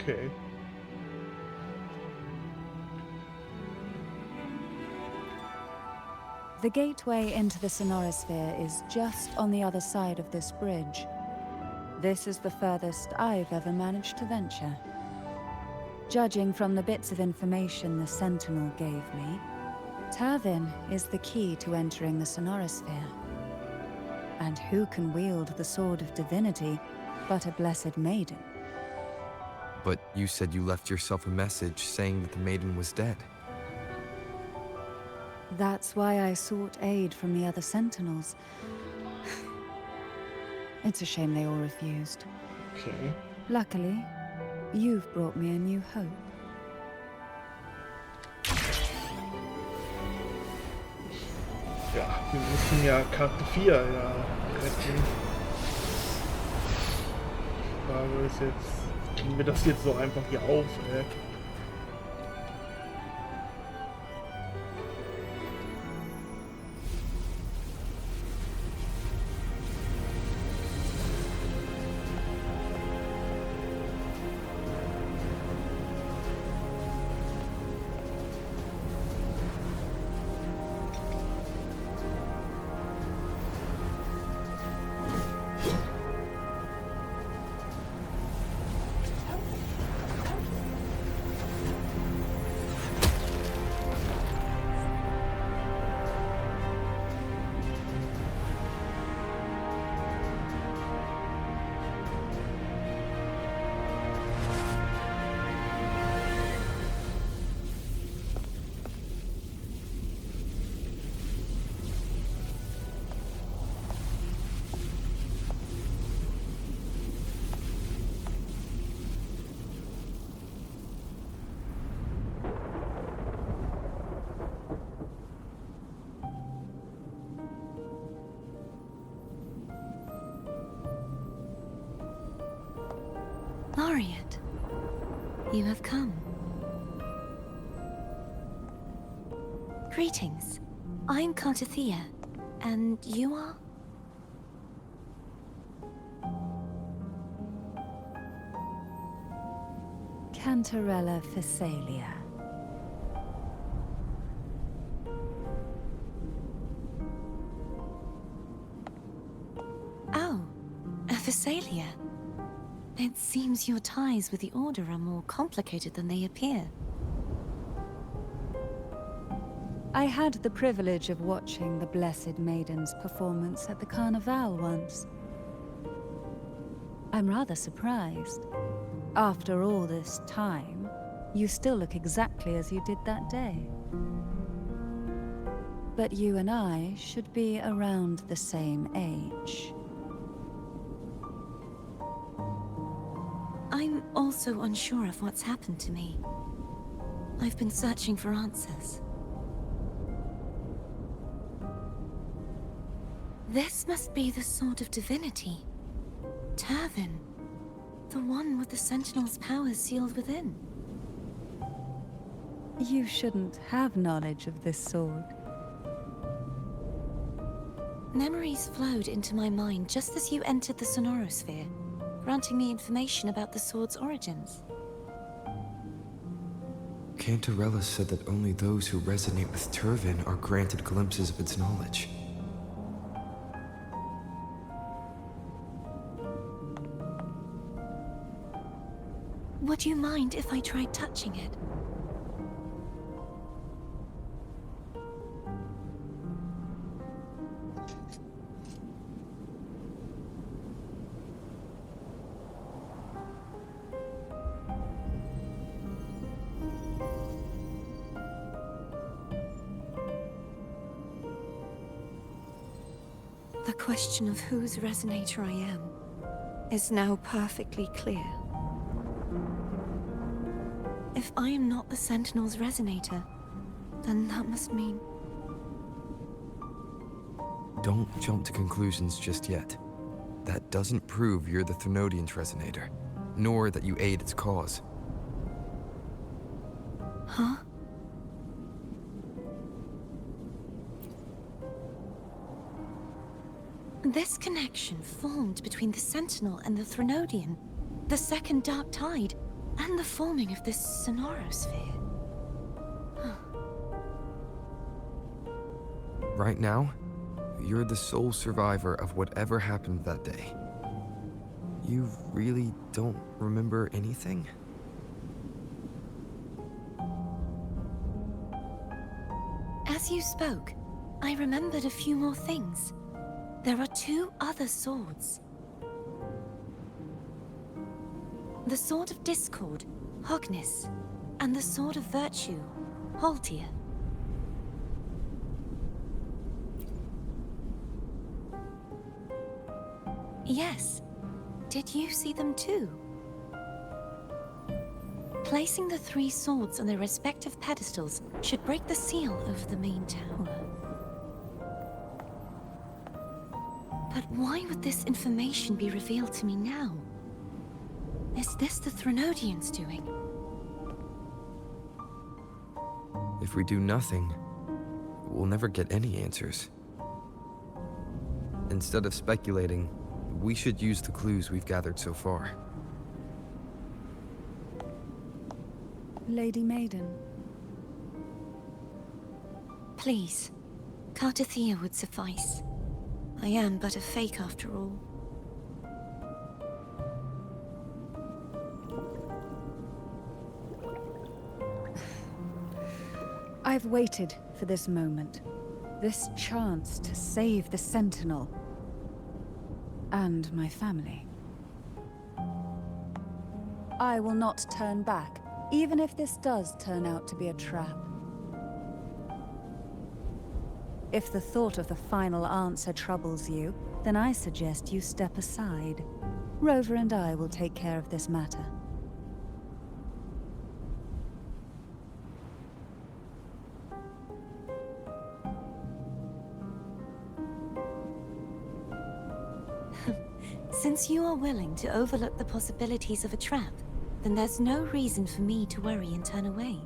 Okay.
The gateway into the Sonorosphere is just on the other side of this bridge. This is the furthest I've ever managed to venture. Judging from the bits of information the Sentinel gave me, Tavin is the key to entering the Sonorosphere. And who can wield the Sword of Divinity but a blessed maiden?
But you said you left yourself a message saying that the maiden was dead.
That's why I sought aid from the other Sentinels. It's a shame they all refused.
Okay.
Luckily, you've brought me a new hope.
Ja, wir müssen ja Karte 4 ja retten. Die Frage ist jetzt, kriegen wir das jetzt so einfach hier auf, ey?
Laureate, you have come. Greetings. I'm Cartathea, and you are?
Cantarella Phasalia.
Oh, a Phasalia. It seems your ties with the Order are more complicated than they appear.
I had the privilege of watching the Blessed Maiden's performance at the Carneval once. I'm rather surprised. After all this time, you still look exactly as you did that day. But you and I should be around the same age.
I'm also unsure of what's happened to me. I've been searching for answers. This must be the sword of divinity. Turvin. The one with the Sentinel's powers sealed within.
You shouldn't have knowledge of this sword.
Memories flowed into my mind just as you entered the Sonorosphere, granting me information about the sword's origins.
Cantarella said that only those who resonate with Turvin are granted glimpses of its knowledge.
Would you mind if I tried touching it? The question of whose resonator I am is now perfectly clear. If I am not the Sentinel's resonator, then that must mean...
Don't jump to conclusions just yet. That doesn't prove you're the Thenodian's resonator, nor that you aid its cause.
Huh? This connection formed between the Sentinel and the Thenodian, the second Dark Tide, and the forming of this Sonorosphere.
Right now, you're the sole survivor of whatever happened that day. You really don't remember anything?
As you spoke, I remembered a few more things. There are two other swords. The Sword of Discord, Hognis, and the Sword of Virtue, Haltir. Yes. Did you see them too? Placing the three swords on their respective pedestals should break the seal over the main tower. But why would this information be revealed to me now? Is this the Thenodian's doing?
If we do nothing, we'll never get any answers. Instead of speculating, we should use the clues we've gathered so far.
Lady Maiden.
Please, Cartathea would suffice. I am but a fake after all.
I've waited for this moment. This chance to save the Sentinel. And my family. I will not turn back, even if this does turn out to be a trap. If the thought of the final answer troubles you, then I suggest you step aside. Rover and I will take care of this matter.
Since you are willing to overlook the possibilities of a trap, then there's no reason for me to worry and turn away.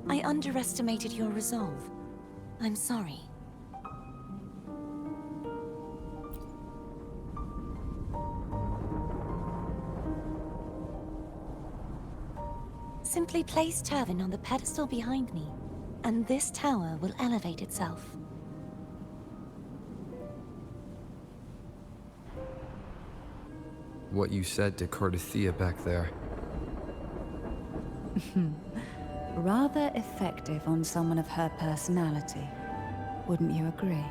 I underestimated your resolve. I'm sorry. Simply place Turvin on the pedestal behind me, and this tower will elevate itself.
What you said to Cartathea back there.
Rather effective on someone of her personality. Wouldn't you agree?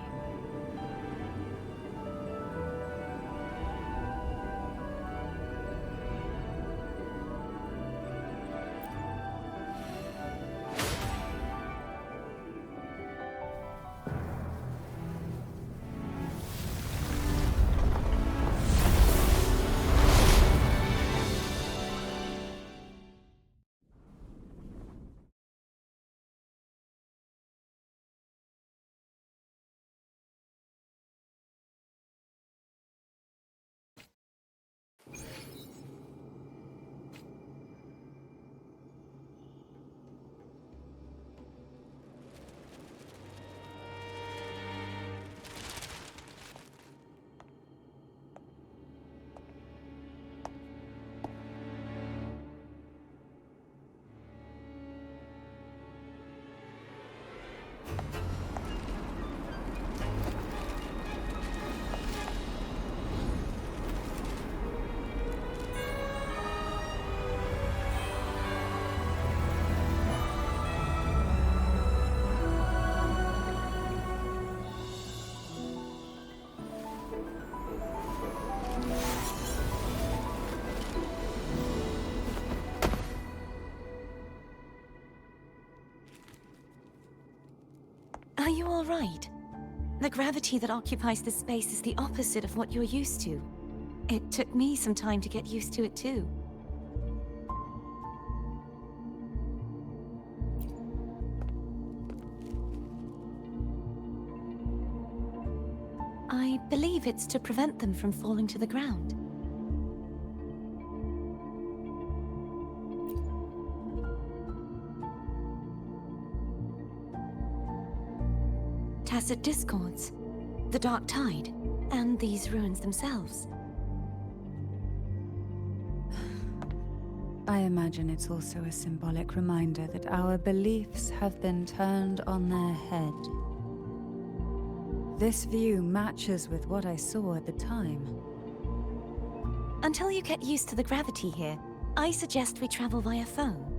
Are you all right? The gravity that occupies this space is the opposite of what you're used to. It took me some time to get used to it too. I believe it's to prevent them from falling to the ground. Tacit discords, the dark tide, and these ruins themselves.
I imagine it's also a symbolic reminder that our beliefs have been turned on their head. This view matches with what I saw at the time.
Until you get used to the gravity here, I suggest we travel via phone.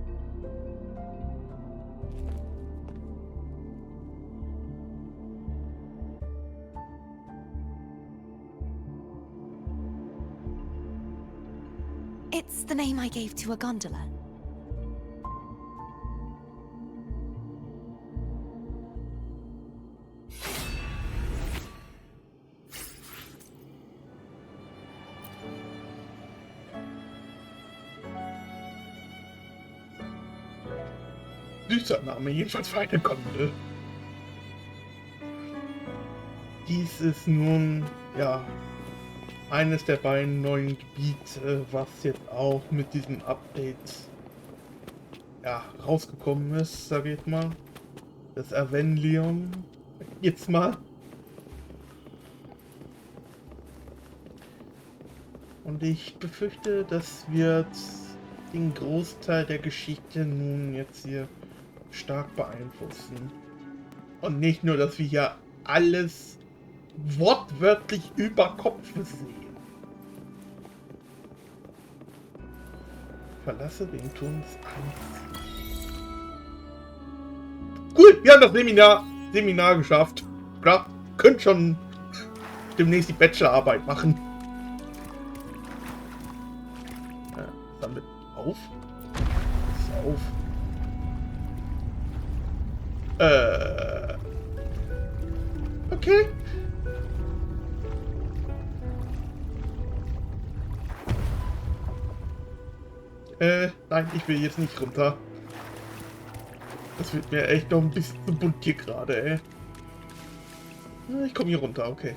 It's the name I gave to a gondola.
Süßer Name, jedenfalls für eine Gondel. Dies ist nun, ja, eines der beiden neuen Gebiete, was jetzt auch mit diesem Update, ja, rausgekommen ist, sage ich mal. Das Erwähnen jetzt mal. Und ich befürchte, das wird den Großteil der Geschichte nun jetzt hier stark beeinflussen. Und nicht nur, dass wir hier alles wortwörtlich über Kopf sehen. Verlasse den Turm des Eins. Cool, wir haben das Seminar geschafft. Klar, könnt schon demnächst die Bachelorarbeit machen. Damit auf. Ist auf. Okay. Nein, ich will jetzt nicht runter. Das wird mir echt noch ein bisschen zu bunt hier gerade, ey. Ich komme hier runter, okay.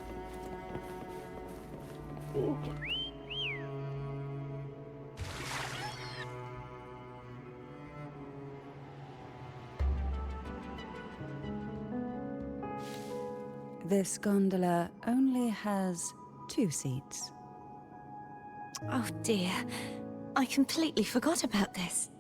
Oh.
This gondola only has 2 seats.
Oh dear, I completely forgot about this.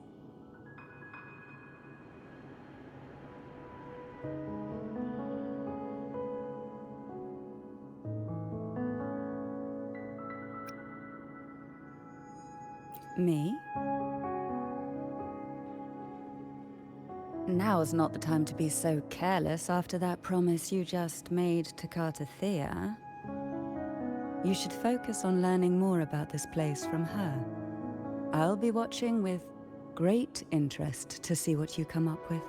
Me? Now's not the time to be so careless after that promise you just made to Thea. You should focus on learning more about this place from her. I'll be watching with great interest to see what you come up with.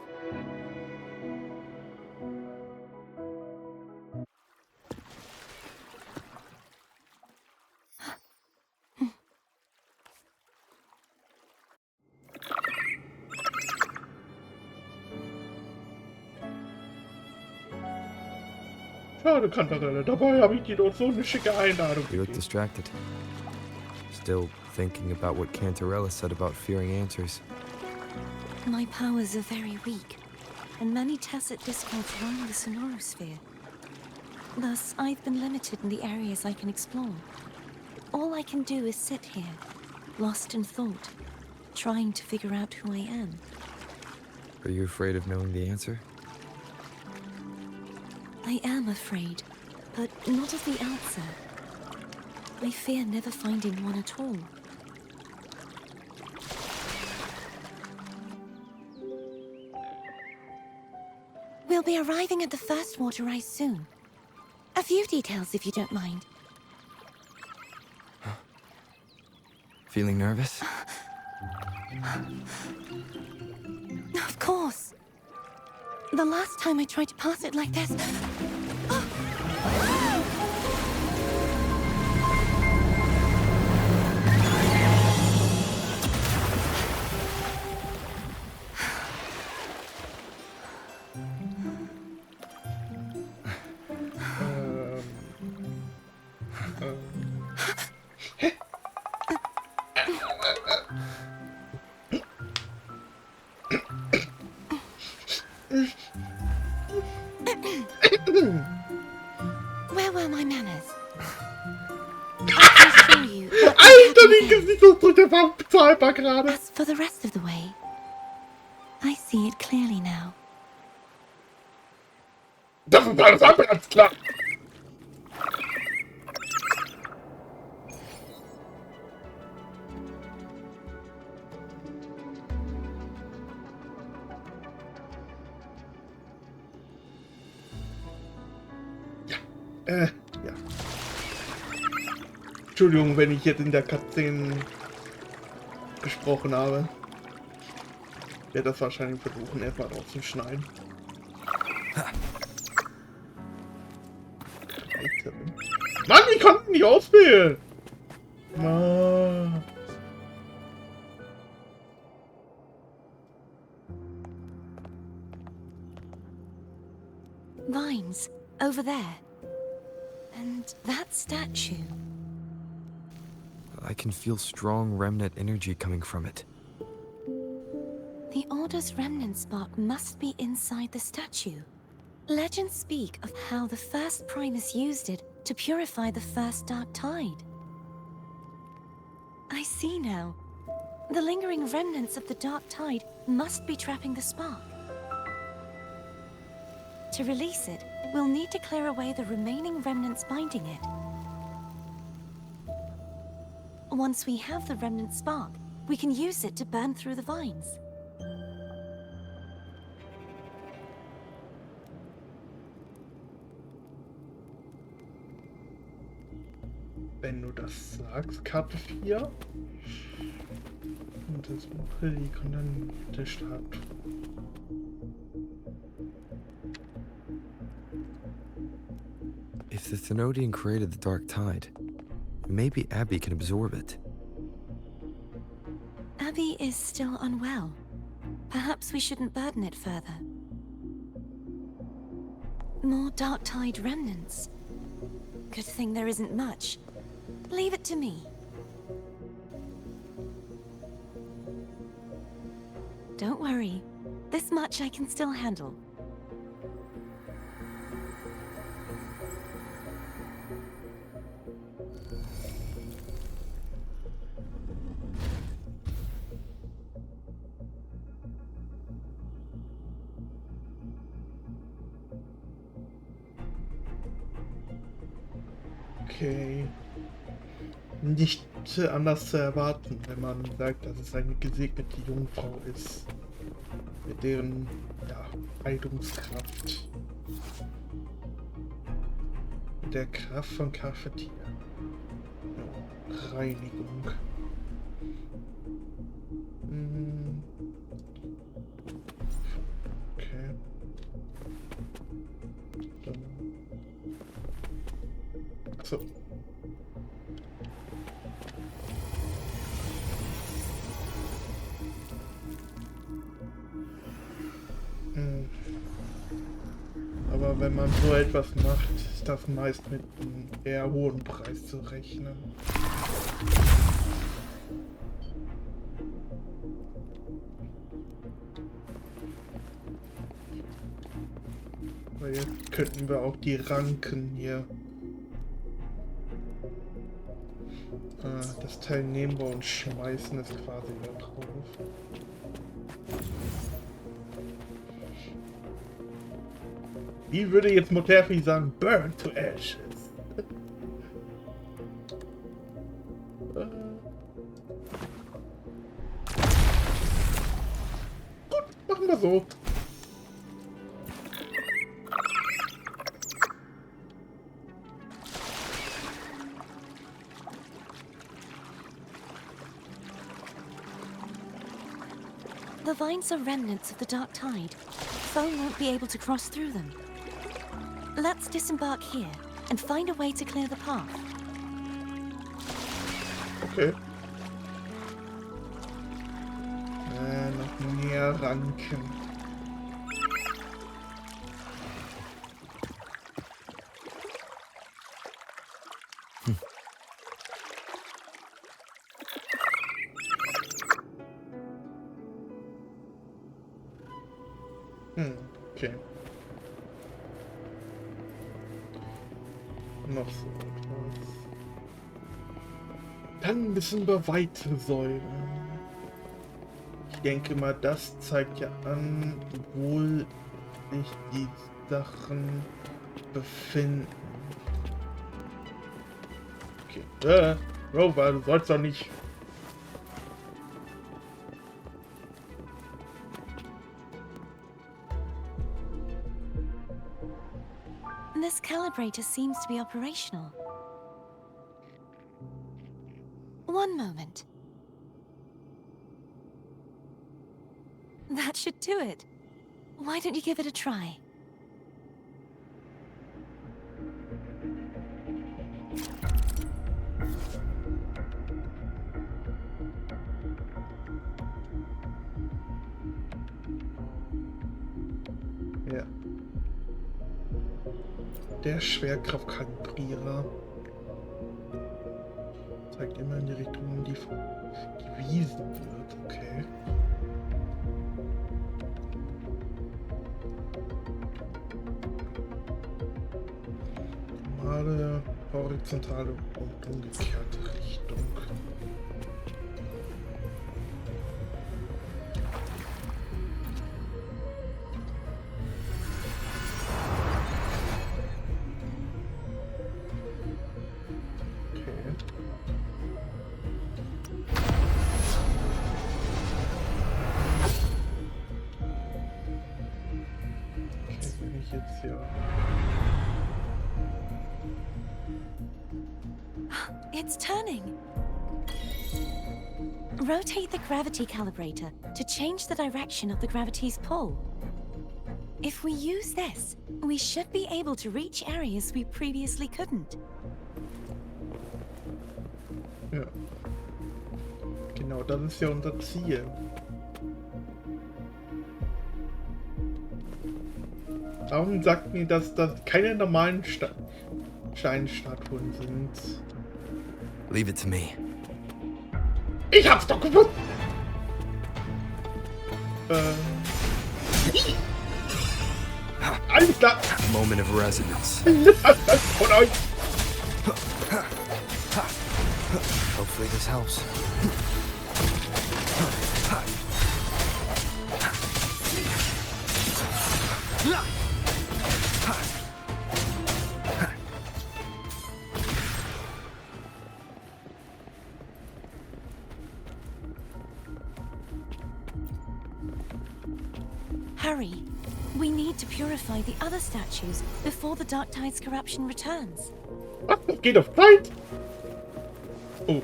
Schade, Kantarelle. Dabei habe ich dir doch so eine schicke Einladung
You look
gegeben.
distracted. Still thinking about what Cantarella said about fearing answers.
My powers are very weak, and many tacit discords roam the sonorosphere. Thus, I've been limited in the areas I can explore. All I can do is sit here, lost in thought, trying to figure out who I am.
Are you afraid of knowing the answer?
I am afraid, but not of the answer. I fear never finding one at all. We'll be arriving at the first water rise soon. A few details, if you don't mind.
Feeling nervous?
Of course. The last time I tried to pass it like this... Where were my manners? I can show you.
Alter, die Gesichtsausdruck, der war bezahlbar gerade.
As for the rest of the way, I see it clearly now.
Das ist alles andere als klar. Ja. Entschuldigung, wenn ich jetzt in der Cutscene gesprochen habe. Ich werde das wahrscheinlich versuchen, erstmal rauszuschneiden. Mann, ich konnte nicht auswählen! Mann.
Vines, over there. And that statue.
I can feel strong remnant energy coming from it.
The Order's remnant spark must be inside the statue. Legends speak of how the first Primus used it to purify the first dark tide. I see now. The lingering remnants of the dark tide must be trapping the spark. To release it, we'll need to clear away the remaining remnants binding it. Once we have the remnant spark, we can use it to burn through the vines.
Wenn du das sagst, Karte 4. Und das Reliquien und dann der Stadt.
If the Thenodian created the dark tide, maybe Abby can absorb it.
Abby is still unwell. Perhaps we shouldn't burden it further. More dark tide remnants. Good thing there isn't much. Leave it to me. Don't worry. This much I can still handle.
Okay. Nicht anders zu erwarten, wenn man sagt, dass es eine gesegnete Jungfrau ist. Mit deren, ja, Heilungskraft. Mit der Kraft von Kaffeetier. Ja, Reinigung. Okay. Achso. Aber wenn man so etwas macht, ist das meist mit einem eher hohen Preis zu rechnen. Aber jetzt könnten wir auch die Ranken hier. Das Teil nehmen wir und schmeißen es quasi da drauf. Wie würde jetzt Moterfi sagen? Burn to ashes. Gut, machen wir so.
The vines are remnants of the dark tide. Foam won't be able to cross through them. Let's disembark here and find a way to clear the path.
Okay. Noch näher ranken. Okay. Noch so etwas. Dann müssen wir weitere Säulen. Ich denke mal, das zeigt ja an, wo sich die Sachen befinden. Okay. Rover, du sollst doch nicht.
This calibrator seems to be operational. One moment. That should do it. Why don't you give it a try?
Ja. Der Schwerkraftkalibrierer zeigt immer in die Richtung, in die gewiesen wird. Okay. Normale, horizontale und umgekehrte Richtung. Jetzt hier.
It's turning. Rotate the gravity calibrator to change the direction of the gravity's pull. If we use this, we should be able to reach areas we previously couldn't.
Ja. Genau, das ist ja unser Ziel. Warum sagt mir, dass das keine normalen Steinstatuen sind?
Leave it to me.
Ich hab's doch gewusst! Alles klar!
Moment of resonance.
Von euch!
Hopefully this helps.
Hurry. We need to purify the other statues before the Dark Tide's corruption returns.
Was? Das geht auf Zeit? Oh,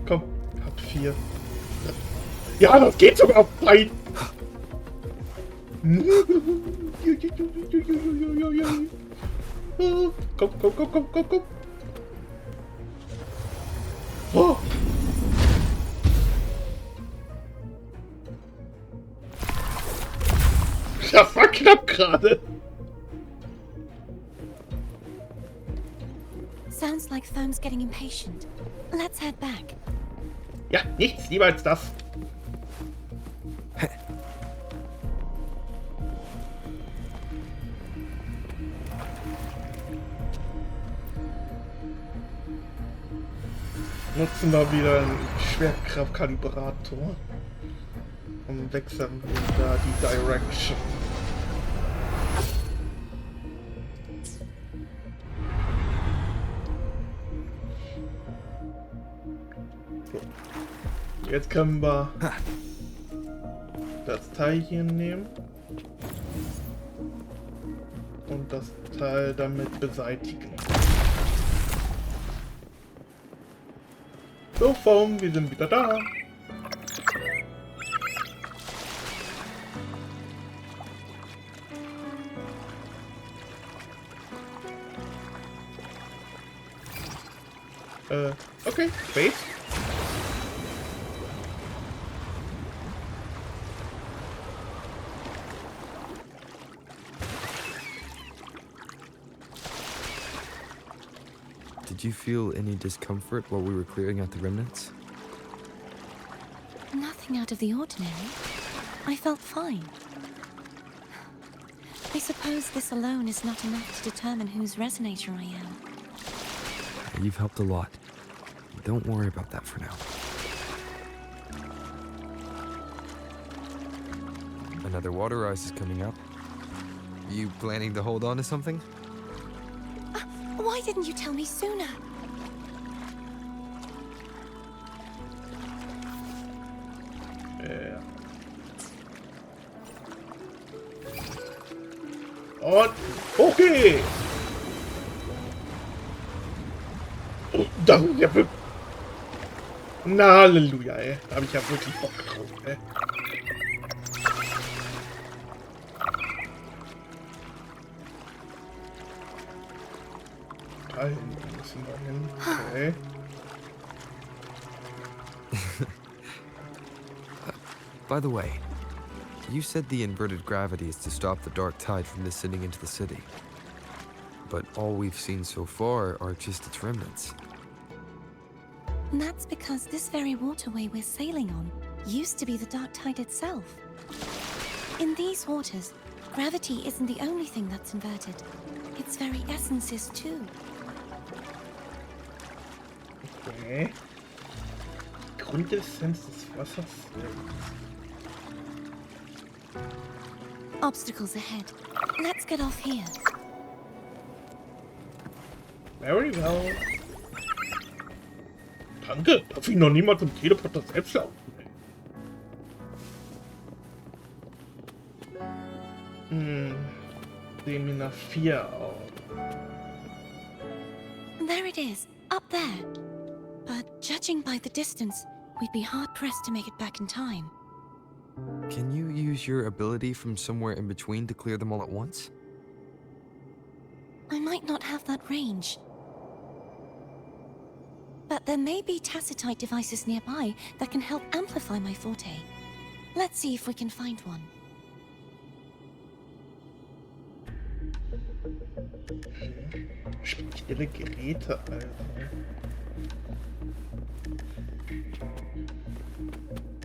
Komm, hab 4. Ja, das geht sogar auf Zeit! Komm. Oh. Das war knapp gerade.
Sounds like Foam's getting impatient. Let's head back.
Ja, nichts lieber als das. Nutzen wir wieder einen Schwerkraftkalibrator und wechseln wieder die Direction. So. Jetzt können wir das Teil hier nehmen und das Teil damit beseitigen. So, Form, wir sind wieder da. Okay, wait.
Did you feel any discomfort while we were clearing out the remnants?
Nothing out of the ordinary. I felt fine. I suppose this alone is not enough to determine whose resonator I am.
You've helped a lot. Don't worry about that for now. Another water rise is coming up. You planning to hold on to something?
Why didn't you tell me sooner?
Und okay. Oh, das ist ja wirklich... Na, Halleluja, ey. Da habe ich ja wirklich Bock drauf, ey. Da hinten müssen wir hin. Okay.
By the way, you said the inverted gravity is to stop the dark tide from descending into the city. But all we've seen so far are just its remnants.
And that's because this very waterway we're sailing on used to be the dark tide itself. In these waters, gravity isn't the only thing that's inverted. Its very essence is too.
Okay. Grundessenz des Wassers.
Obstacles ahead. Let's get off here.
Very well. Danke, darf ich noch niemals zum Teleporter selbst laufen. Sehen wir nach 4 aus.
There it is, up there. But judging by the distance, we'd be hard-pressed to make it back in time.
Can you use your ability from somewhere in between to clear them all at once?
I might not have that range. But there may be tacitite devices nearby that can help amplify my forte. Let's see if we can find one.
Spezielle Geräte, also.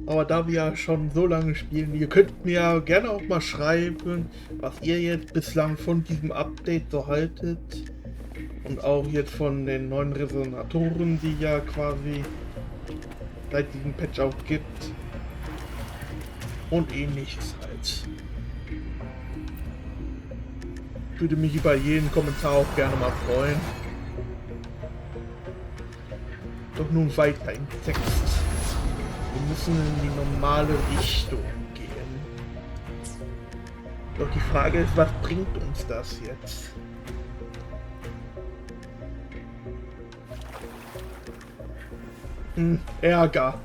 Aber da wir ja schon so lange spielen, ihr könnt mir ja gerne auch mal schreiben, was ihr jetzt bislang von diesem Update so haltet. Und auch jetzt von den neuen Resonatoren, die ja quasi seit diesem Patch auch gibt. Und ähnliches halt. Würde mich über jeden Kommentar auch gerne mal freuen. Doch nun weiter im Text. Wir müssen in die normale Richtung gehen. Doch die Frage ist, was bringt uns das jetzt? Ärger.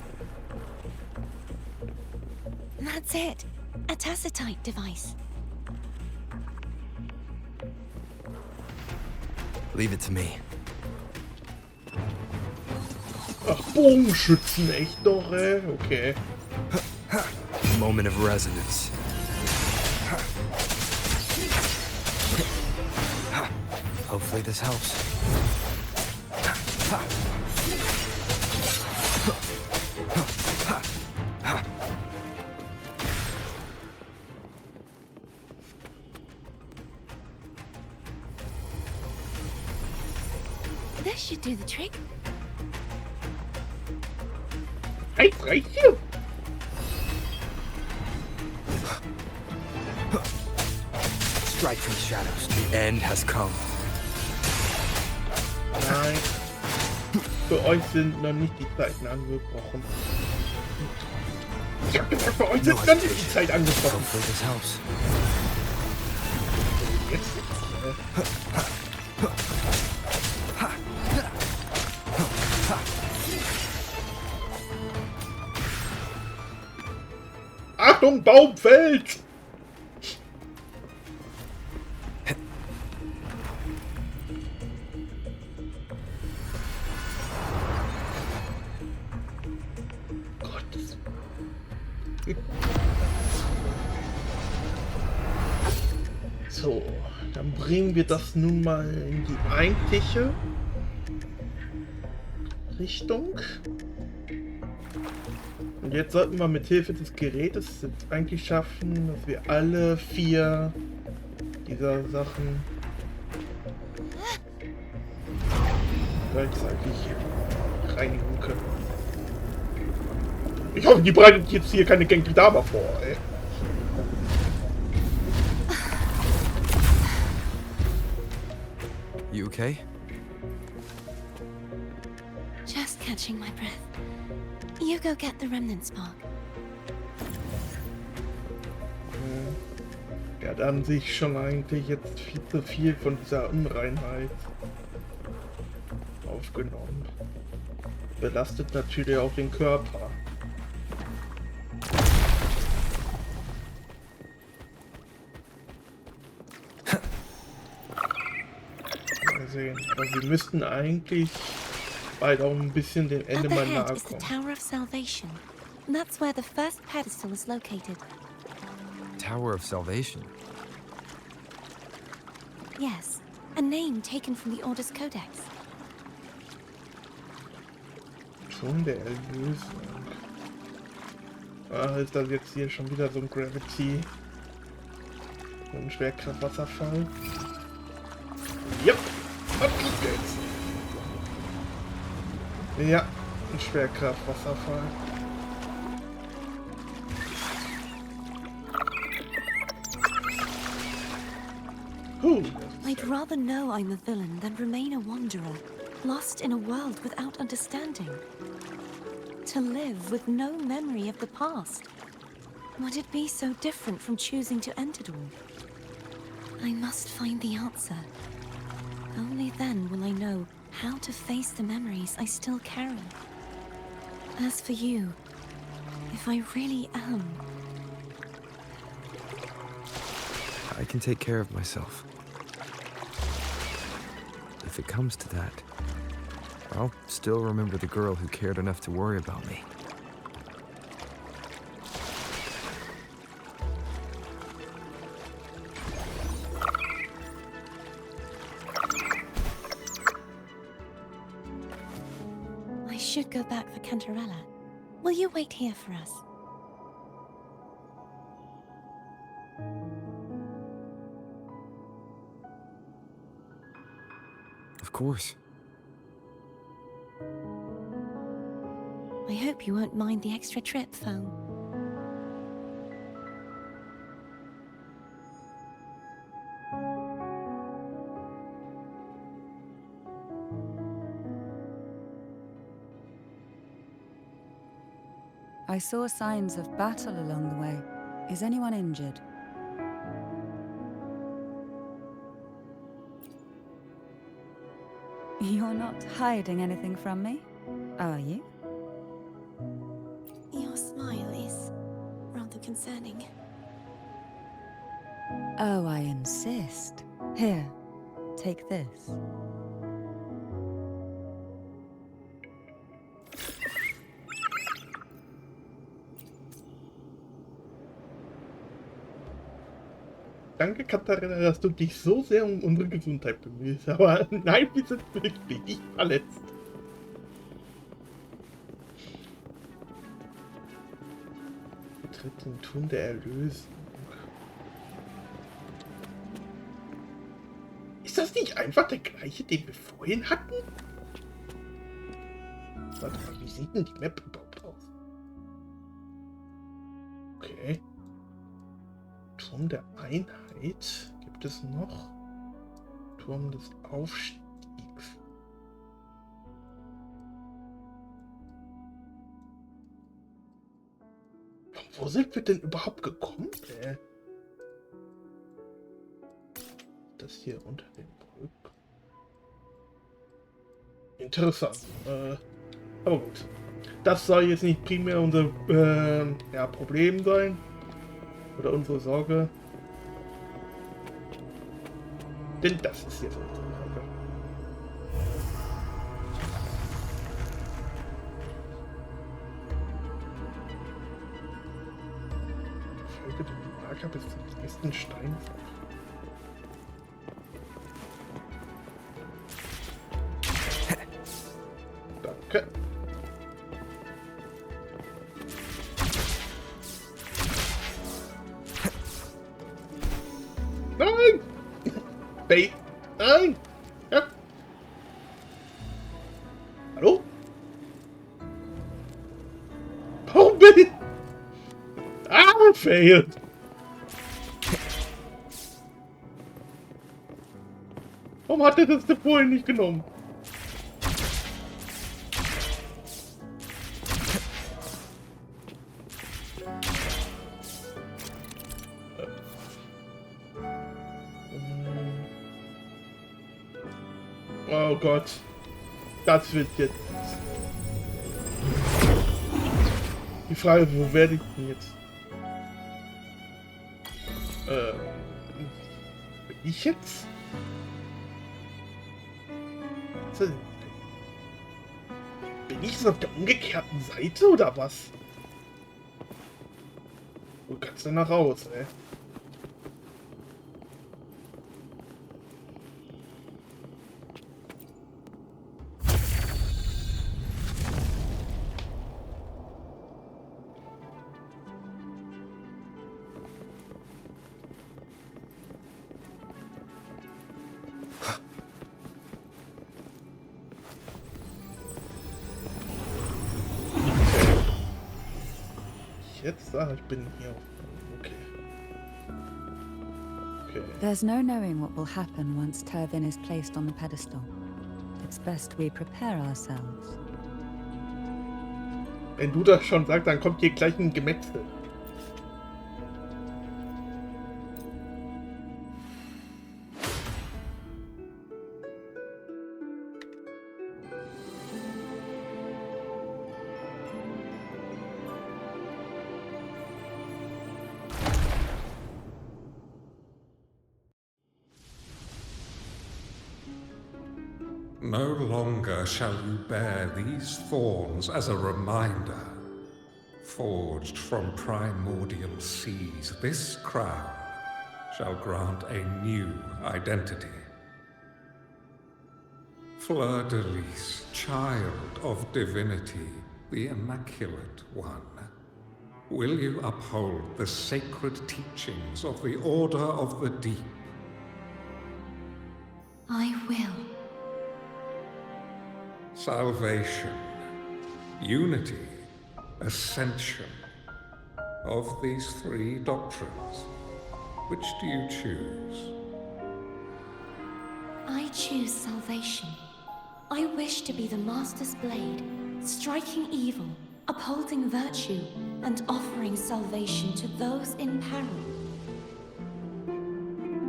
That's it. A tacitite device.
Leave it to me.
Ach, Bogenschützen, echt doch, ey? Okay.
Moment of resonance. Hopefully this helps.
This should do the trick.
Right here.
Strike from the shadows. The end has come.
Nein. Für euch sind noch nicht die Zeiten angebrochen. Ich hab gesagt, für euch sind noch nicht die Zeit angebrochen.
Hopefully this helps.
Jetzt. Achtung, Baum fällt! Gottes. So, dann bringen wir das nun mal in die eigentliche Richtung. Und jetzt sollten wir mit Hilfe des Gerätes jetzt eigentlich schaffen, dass wir alle 4 dieser Sachen gleichzeitig reinigen können. Ich hoffe, die bereitet jetzt hier keine Genki-Dama vor, ey.
You okay?
Just catching my breath. You go get the remnant spark.
Der hat an sich schon eigentlich jetzt viel zu viel von dieser Unreinheit aufgenommen. Belastet natürlich auch den Körper. Mal sehen. Aber wir müssten eigentlich bald auch ein bisschen dem Ende
Up
mal
ahead
nahe
is the
kommen.
Tower of Salvation. That's where the first pedestal is located.
Tower of Salvation.
Yes, a name taken from the Order's Codex.
Schon der Erlösung. Ah, ist das jetzt hier schon wieder so ein Gravity? So ein Schwerkraftwasserfall? Ja, was geht jetzt? Ja, ein Schwerkraftwasserfall.
I'd rather know I'm a villain than remain a wanderer, lost in a world without understanding. To live with no memory of the past. Would it be so different from choosing to end it all? I must find the answer. Only then will I know how to face the memories I still carry. As for you, if I really am...
I can take care of myself. If it comes to that, I'll still remember the girl who cared enough to worry about me.
I should go back for Cantarella. Will you wait here for us?
Of course.
I hope you won't mind the extra trip, Foam.
I saw signs of battle along the way. Is anyone injured? You're not hiding anything from me, are you?
Your smile is rather concerning.
Oh, I insist. Here, take this.
Danke, Katharina, dass du dich so sehr um unsere Gesundheit bemühst. Aber nein, wir sind wirklich nicht verletzt. Tritt den Turm der Erlösung. Ist das nicht einfach der gleiche, den wir vorhin hatten? Warte mal, wie sieht denn die Map überhaupt aus? Okay. Turm der Einheit gibt es noch. Turm des Aufstiegs. Wo sind wir denn überhaupt gekommen? Das hier unter dem Brück. Interessant. Aber gut. Das soll jetzt nicht primär unser Problem sein. Oder unsere Sorge. Denn das ist jetzt unsere Sorge. Folge dem Lager bis zum nächsten Steinbruch. Danke. Nein! Bait! Nein! Ja. Hallo? Warum bin ich? Ah, fail! Warum hat er das denn vorhin nicht genommen? Oh Gott. Das wird jetzt... Die Frage, wo werde ich denn jetzt? Bin ich jetzt? Bin ich jetzt auf der umgekehrten Seite oder was? Wo kannst du denn nach raus, ey? Jetzt? Ah, ich bin hier. Okay. Okay.
There's no knowing what will happen once Turvin is placed on the pedestal. It's best we prepare ourselves.
Wenn du das schon sagst, dann kommt hier gleich ein Gemetzel.
No longer shall you bear these thorns as a reminder. Forged from primordial seas, this crown shall grant a new identity. Fleur-de-lis, child of divinity, the Immaculate One, will you uphold the sacred teachings of the Order of the Deep?
I will.
Salvation, unity, ascension. Of these three doctrines, which do you choose?
I choose salvation. I wish to be the Master's blade, striking evil, upholding virtue, and offering salvation to those in peril.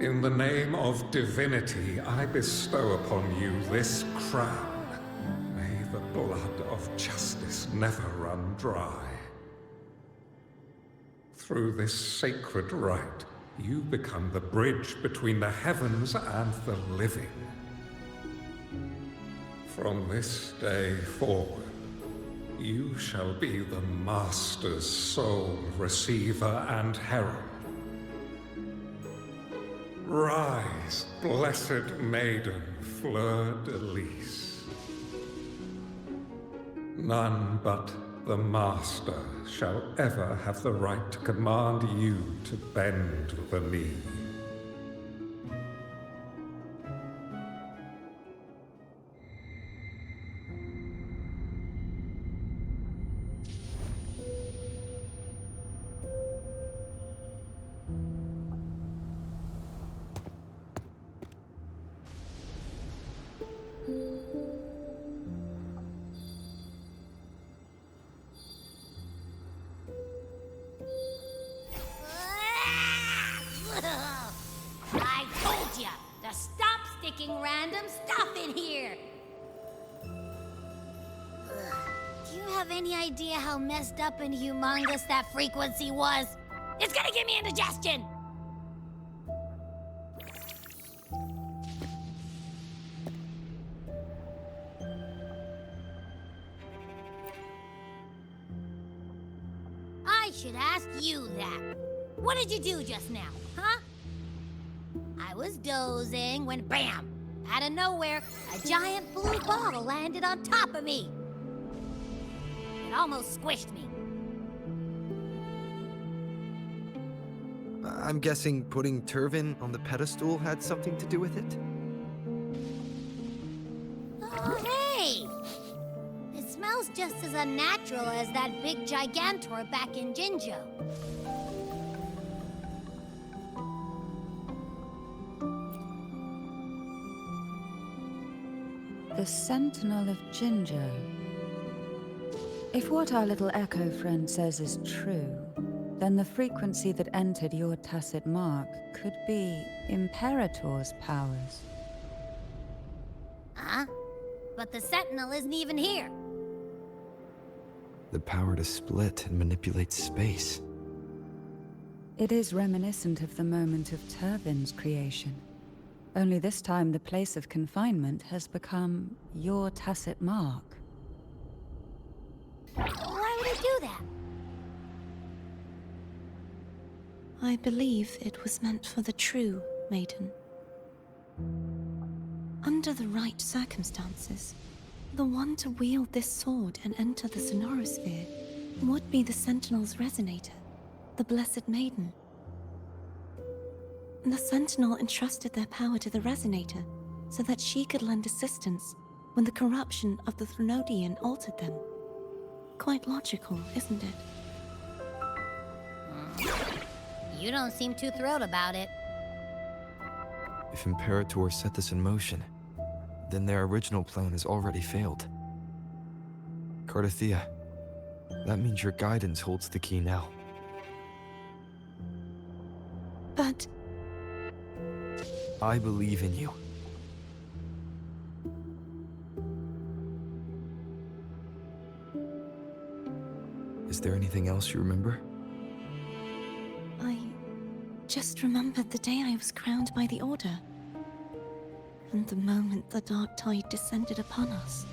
In the name of divinity, I bestow upon you this crown. May the blood of justice never run dry. Through this sacred rite, you become the bridge between the heavens and the living. From this day forward, you shall be the Master's sole receiver and herald. Rise, blessed maiden, Fleur-de-lis. None but the Master shall ever have the right to command you to bend the knee.
I told ya to stop sticking random stuff in here. Do you have any idea how messed up and humongous that frequency was? It's gonna give me indigestion! I should ask you that. What did you do just now, huh? I was dozing when bam! Out of nowhere, a giant blue ball landed on top of me. It almost squished me.
I'm guessing putting Turvin on the pedestal had something to do with it?
Oh, hey! It smells just as unnatural as that big gigantor back in Jinjo.
The Sentinel of Jinjo. If what our little echo friend says is true, then the frequency that entered your tacit mark could be Imperator's powers.
Huh? But the Sentinel isn't even here.
The power to split and manipulate space.
It is reminiscent of the moment of Turvin's creation. Only this time the place of confinement has become your tacit mark.
Why would it do that?
I believe it was meant for the true maiden. Under the right circumstances, the one to wield this sword and enter the sonorosphere would be the Sentinel's resonator, the Blessed Maiden. The Sentinel entrusted their power to the resonator so that she could lend assistance when the corruption of the Threnodian altered them. Quite logical, isn't it?
You don't seem too thrilled about it.
If Imperator set this in motion, then their original plan has already failed. Cardathea, that means your guidance holds the key now.
But
I believe in you. Is there anything else you remember?
I just remembered the day I was crowned by the Order, and the moment the dark tide descended upon us.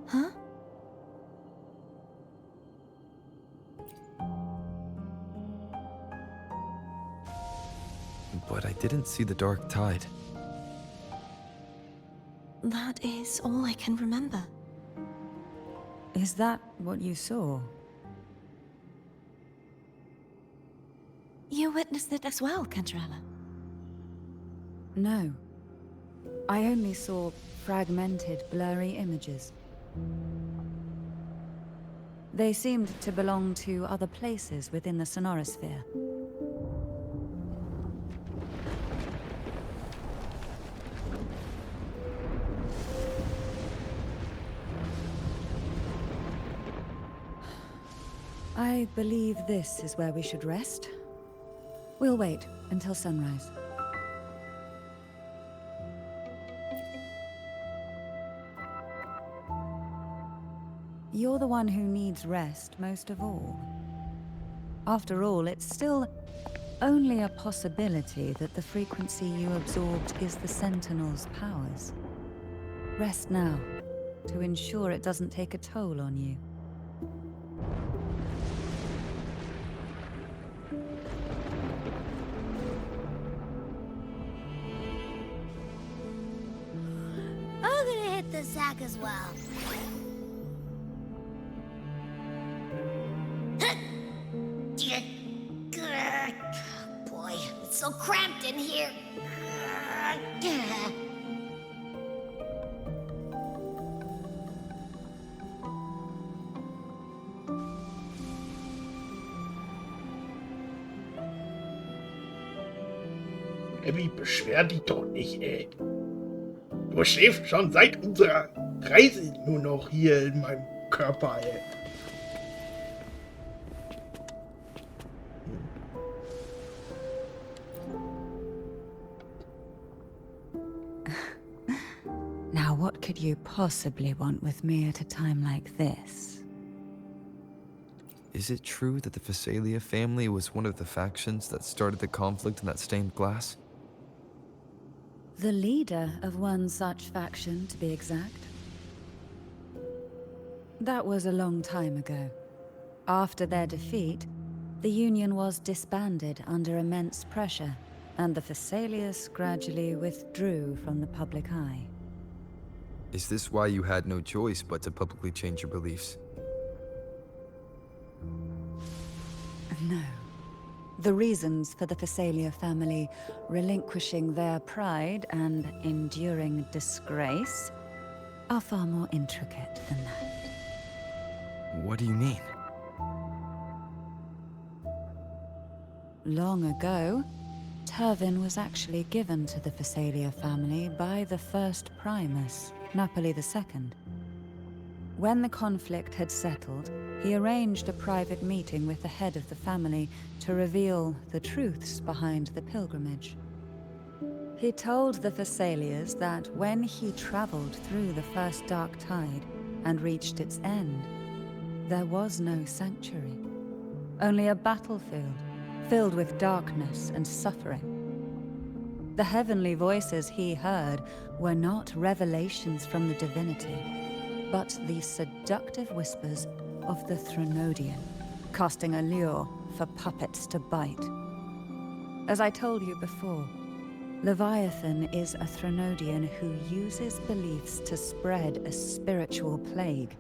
Huh?
But I didn't see the dark tide.
That is all I can remember.
Is that what you saw?
You witnessed it as well, Cantarella.
No. I only saw fragmented, blurry images. They seemed to belong to other places within the sonorosphere. I believe this is where we should rest. We'll wait until sunrise. You're the one who needs rest most of all. After all, it's still only a possibility that the frequency you absorbed is the Sentinel's powers. Rest now, to ensure it doesn't take a toll on you.
I'm gonna hit the sack as well. Boy, it's so cramped in here.
Abby, beschwer dich doch nicht, ey. Du schläfst schon seit unserer Reise nur noch hier in meinem Körper, ey.
Now, what could you possibly want with me at a time like this?
Is it true that the Phasalia family was one of the factions that started the conflict in that stained glass?
The leader of one such faction, to be exact. That was a long time ago. After their defeat, the Union was disbanded under immense pressure, and the Phasalias gradually withdrew from the public eye.
Is this why you had no choice but to publicly change your beliefs?
No. The reasons for the Phasalia family relinquishing their pride and enduring disgrace are far more intricate than that.
What do you mean?
Long ago, Turvin was actually given to the Phasalia family by the first Primus, Napoli II. When the conflict had settled, he arranged a private meeting with the head of the family to reveal the truths behind the pilgrimage. He told the Phasalias that when he traveled through the first dark tide and reached its end, there was no sanctuary, only a battlefield filled with darkness and suffering. The heavenly voices he heard were not revelations from the divinity, but the seductive whispers of the Threnodian, casting a lure for puppets to bite. As I told you before, Leviathan is a Threnodian who uses beliefs to spread a spiritual plague.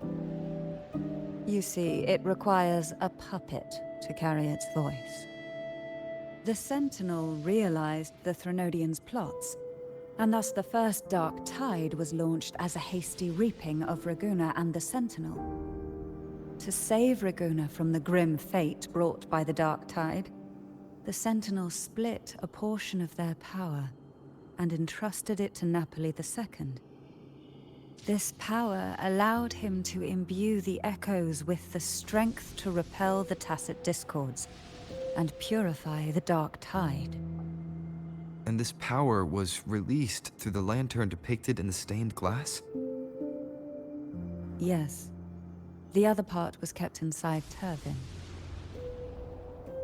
You see, it requires a puppet to carry its voice. The Sentinel realized the Threnodian's plots, and thus the first Dark Tide was launched as a hasty reaping of Raguna and the Sentinel. To save Raguna from the grim fate brought by the Dark Tide, the Sentinel split a portion of their power and entrusted it to Napoli II. This power allowed him to imbue the echoes with the strength to repel the tacit discords and purify the Dark Tide.
And this power was released through the lantern depicted in the stained glass?
Yes. The other part was kept inside Turvin.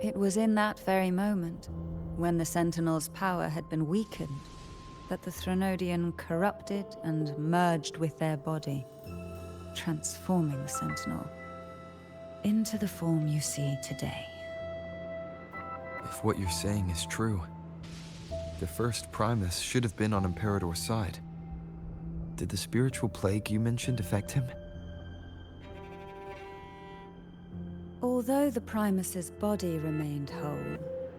It was in that very moment, when the Sentinel's power had been weakened, that the Threnodian corrupted and merged with their body, transforming the Sentinel into the form you see today.
If what you're saying is true, the first Primus should have been on Imperator's side. Did the spiritual plague you mentioned affect him?
Although the Primus's body remained whole,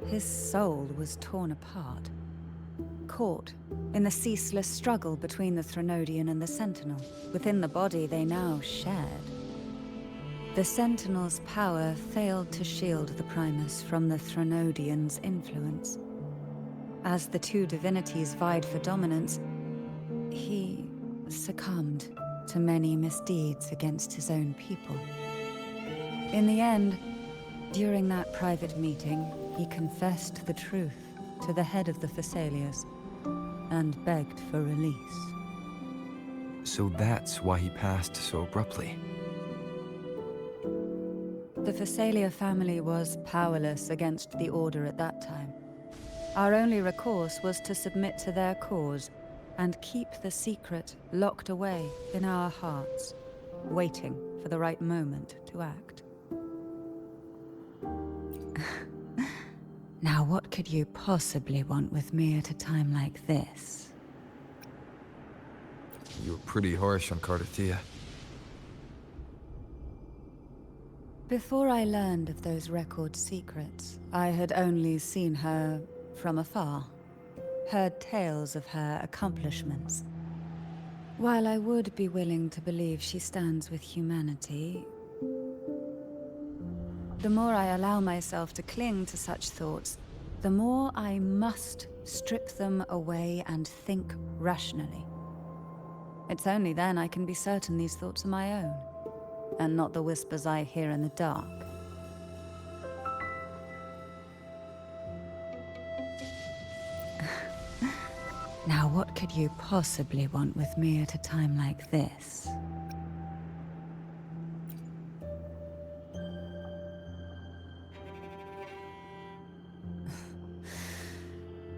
his soul was torn apart. Caught in the ceaseless struggle between the Threnodian and the Sentinel, within the body they now shared. The Sentinel's power failed to shield the Primus from the Threnodian's influence. As the two divinities vied for dominance, he succumbed to many misdeeds against his own people. In the end, during that private meeting, he confessed the truth to the head of the Phasalias and begged for release.
So that's why he passed so abruptly.
The Phasalia family was powerless against the Order at that time. Our only recourse was to submit to their cause and keep the secret locked away in our hearts, waiting for the right moment to act. Now, what could you possibly want with me at a time like this?
You were pretty harsh on Cardathia.
Before I learned of those record secrets, I had only seen her from afar, heard tales of her accomplishments. While I would be willing to believe she stands with humanity, the more I allow myself to cling to such thoughts, the more I must strip them away and think rationally. It's only then I can be certain these thoughts are my own, and not the whispers I hear in the dark. Now, what could you possibly want with me at a time like this?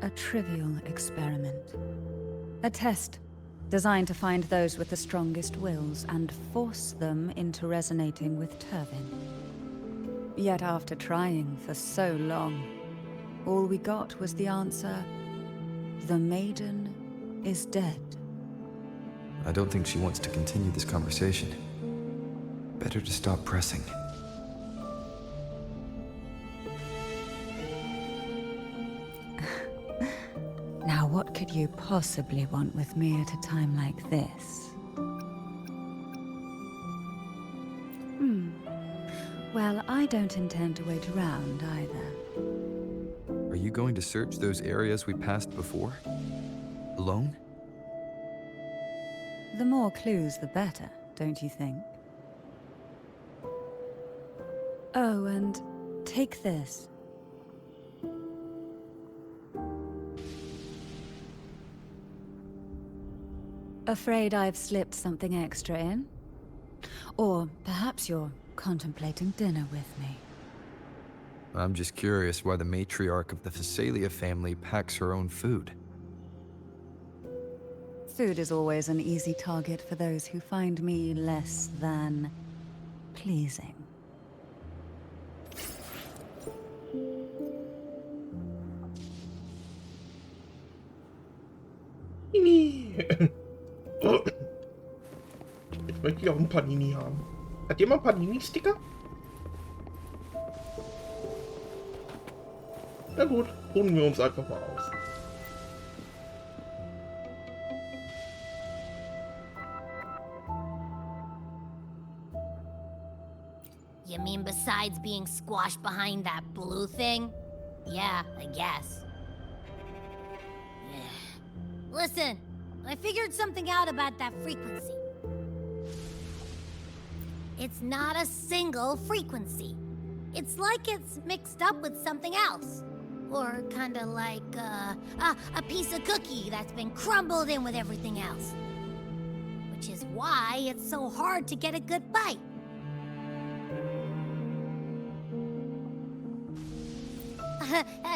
A trivial experiment. A test designed to find those with the strongest wills and force them into resonating with Turvin. Yet after trying for so long, all we got was the answer, the maiden is dead.
I don't think she wants to continue this conversation. Better to stop pressing.
Now, what could you possibly want with me at a time like this? Well, I don't intend to wait around either.
Are you going to search those areas we passed before? Alone?
The more clues, the better, don't you think? Oh, and take this. Afraid I've slipped something extra in? Or perhaps you're contemplating dinner with me.
I'm just curious why the matriarch of the Phasalia family packs her own food.
Food is always an easy target for those who find me less than pleasing.
Jetzt möchte ich auch ein Panini haben. Hat jemand Panini-Sticker? Na gut, holen wir uns einfach mal aus.
You mean besides being squashed behind that blue thing? Yeah, I guess. Listen, I figured something out about that frequency. It's not a single frequency. It's like it's mixed up with something else. Or kinda like, a piece of cookie that's been crumbled in with everything else. Which is why it's so hard to get a good bite.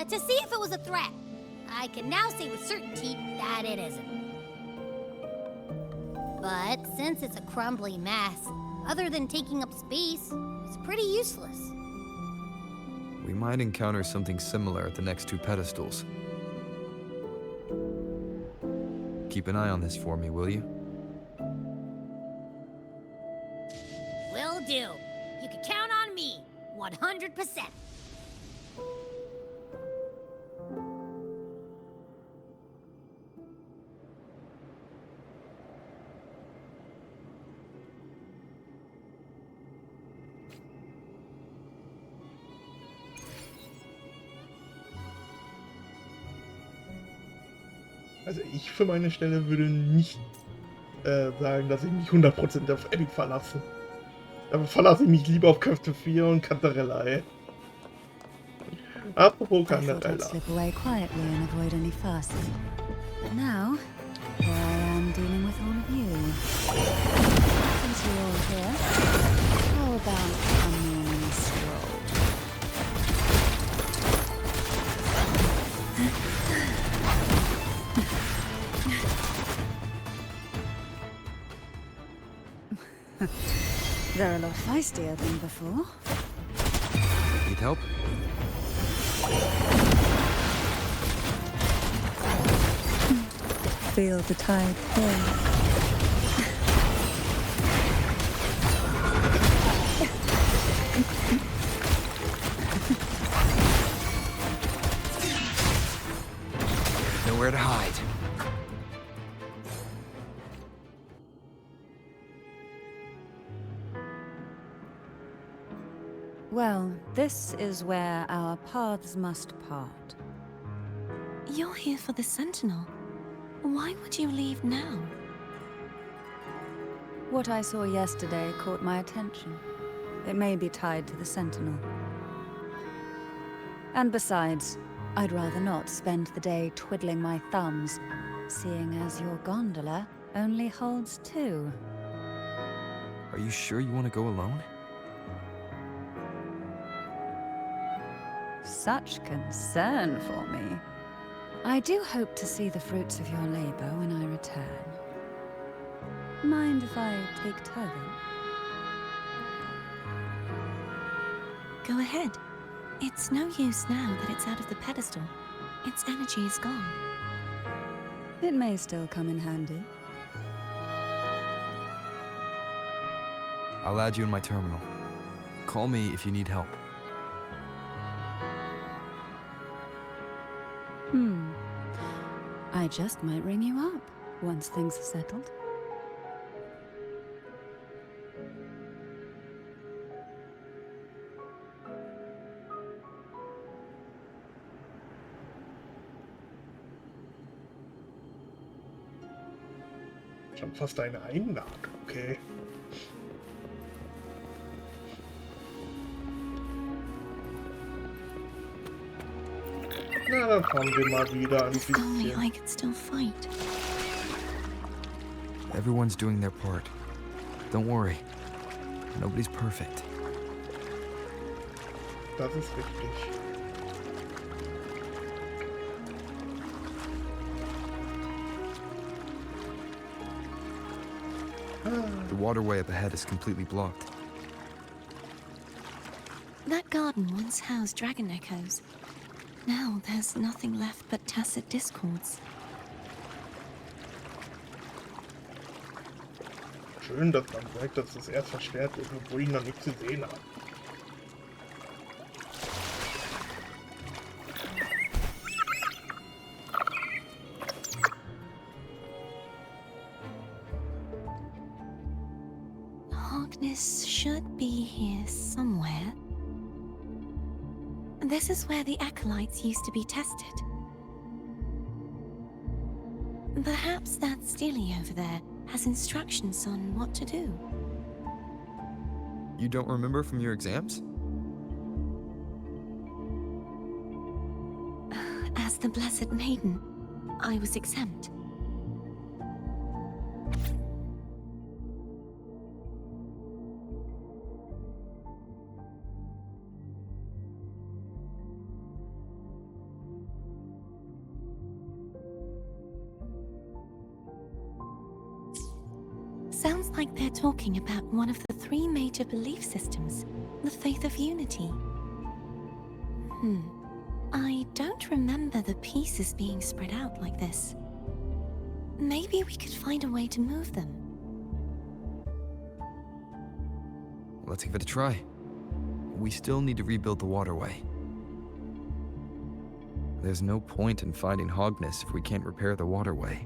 To see if it was a threat. I can now say with certainty that it isn't. But since it's a crumbly mess, other than taking up space, it's pretty useless.
We might encounter something similar at the next two pedestals. Keep an eye on this for me, will you?
Will do. You can count on me, 100%.
Also ich für meine Stelle würde nicht sagen, dass ich mich 100% auf Eddie verlasse. Aber verlasse ich mich lieber auf Kräfte 4 und Kantarella, ey. Apropos
I thought I'd
Kantarella.
slip away quietly and avoid any fuss. But now, here I am dealing with all of you. Since you're all here, how about coming on a stroll? They're a lot feistier than before.
Need help?
Feel the tide pull.
Nowhere to hide.
Well, this is where our paths must part.
You're here for the Sentinel. Why would you leave now?
What I saw yesterday caught my attention. It may be tied to the Sentinel. And besides, I'd rather not spend the day twiddling my thumbs seeing as your gondola only holds 2.
Are you sure you want to go alone?
Such concern for me. I do hope to see the fruits of your labor when I return. Mind if I take Turvin?
Go ahead. It's no use now that it's out of the pedestal. Its energy is gone.
It may still come in handy.
I'll add you in my terminal. Call me if you need help.
I just might ring you up once things are settled.
Schon fast eine Einladung, okay. Na, dann fahren wir mal wieder ein
If only
bisschen.
I could still fight.
Everyone's doing their part. Don't worry. Nobody's perfect.
Das ist richtig.
The waterway up ahead is completely blocked.
That garden once housed dragon echoes. Now there's nothing left but tacit discords.
Schön, dass man sagt, dass es erst versperrt ist, obwohl ich noch nichts gesehen habe.
Darkness should be here somewhere. This is where the acolytes used to be tested. Perhaps that Steely over there has instructions on what to do.
You don't remember from your exams?
As the Blessed Maiden, I was exempt. Sounds like they're talking about one of the 3 major belief systems, the faith of unity. I don't remember the pieces being spread out like this. Maybe we could find a way to move them.
Let's give it a try. We still need to rebuild the waterway. There's no point in fighting Hogness if we can't repair the waterway.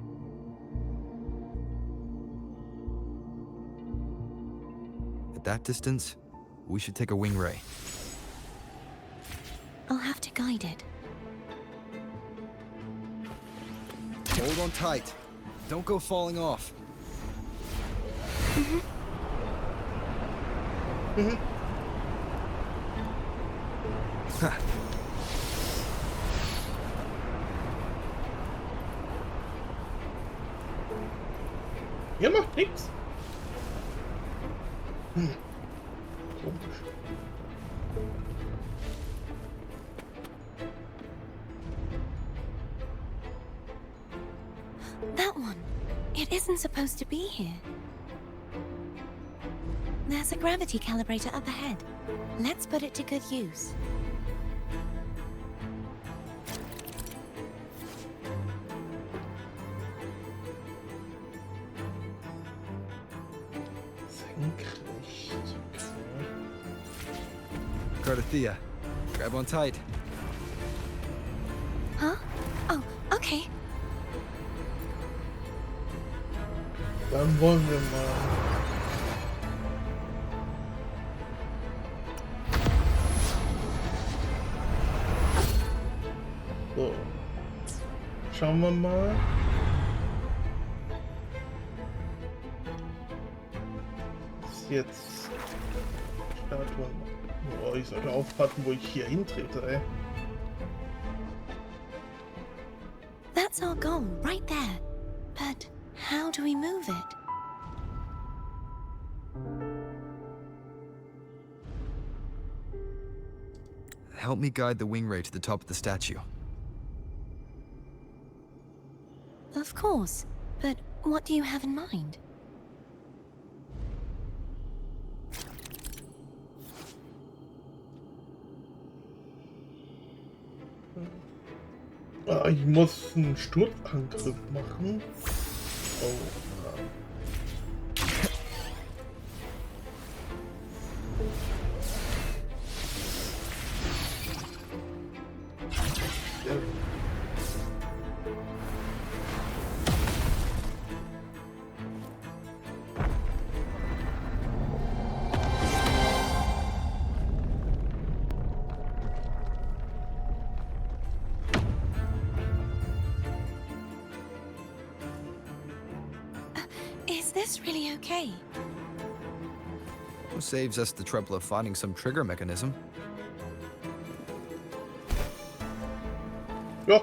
At that distance, we should take a wing ray.
I'll have to guide it.
Hold on tight. Don't go falling off.
Ihr macht nichts. Komisch.
That one. It isn't supposed to be here. There's a gravity calibrator up ahead. Let's put it to good use.
Senkrecht.
Cardathea, grab on tight.
Huh? Oh, okay.
Dann wollen wir mal. So. Schauen wir mal. Ist jetzt Statue. Oh, ich sollte aufpassen, wo ich hier hintrete, ey.
That's our goal, right there. do we move it?
Help me guide the wing ray to the top of the statue.
Of course, but what do you have in mind?
Ich muss einen Sturzangriff machen. Oh. Ja.
Is this really okay?
Saves us the trouble of finding some trigger mechanism.
Ja,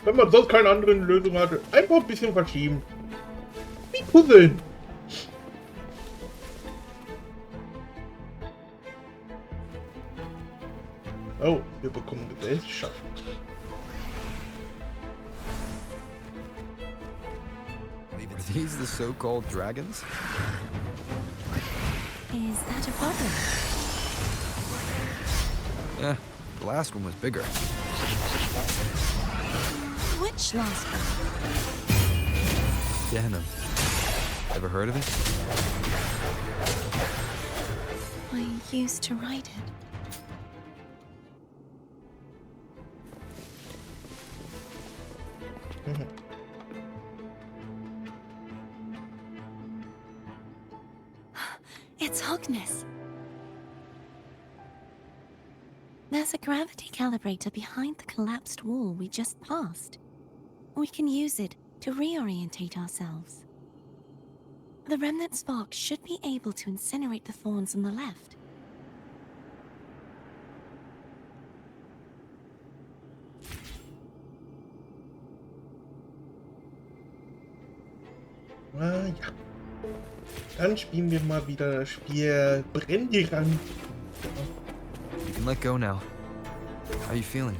wenn man sonst keine anderen Lösung hatte, einfach ein bisschen verschieben. Wie puzzeln. Oh, wir bekommen Gesellschaft.
Are these the so-called dragons?
Is that a problem?
Yeah, the last one was bigger.
Which last one?
Himmel. Ever heard of it?
I used to ride it. It's Hogness. There's a gravity calibrator behind the collapsed wall we just passed. We can use it to reorientate ourselves. The remnant spark should be able to incinerate the thorns on the left.
Ah, ja. Dann spielen wir mal wieder das Spiel Bändigen.
You can let go now. How are you feeling?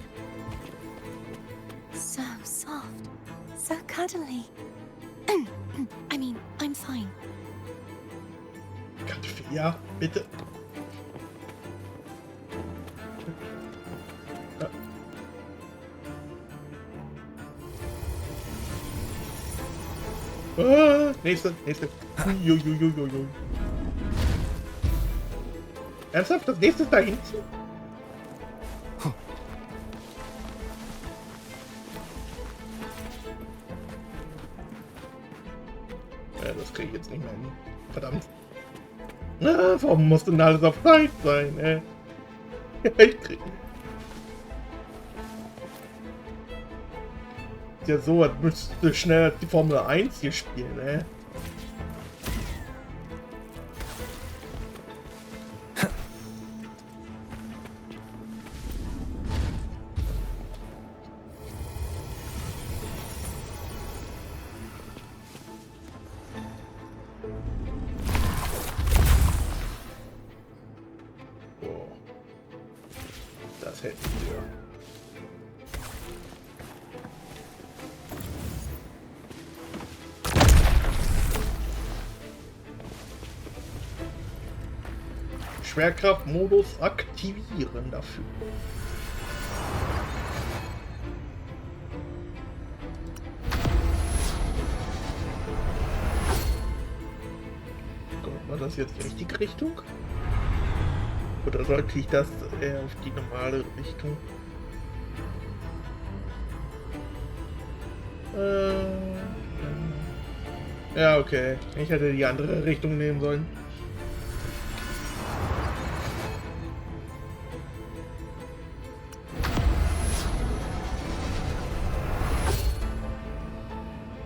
So soft, so cuddly. I mean, I'm fine.
Ja, bitte. Nächste. Jujujujuju. Ernsthaft? Das nächste ist da hinten? Ja, das kriege ich jetzt nicht mehr hin. Verdammt. Warum muss denn alles auf Zeit sein, ey? Ich krieg... Ja, so, als müsste schnell die Formel 1 hier spielen, ey. Boah. Das hätten wir. Schwerkraftmodus aktivieren dafür. War das jetzt die richtige Richtung? Oder sollte ich das eher auf die normale Richtung? Ja, okay. Ich hätte die andere Richtung nehmen sollen.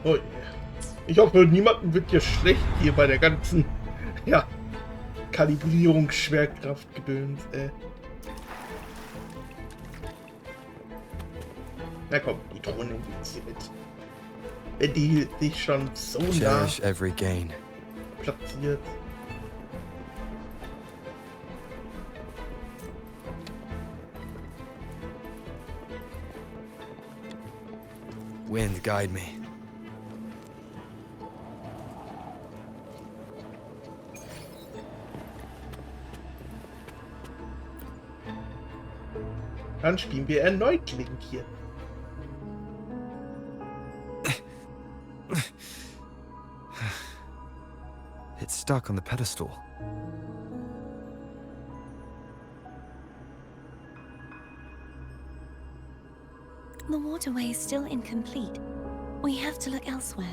Oh, ich hoffe, niemandem wird hier schlecht hier bei der ganzen, ja, Kalibrierung, Schwerkraft, Gedöns, Na komm, die Drohne geht's hier mit. wenn die sich schon so nah
Cherish every gain.
platziert.
Wind, guide me.
Dann spielen wir erneut Link hier.
It's stuck on the pedestal.
The waterway is still incomplete. We have to look elsewhere.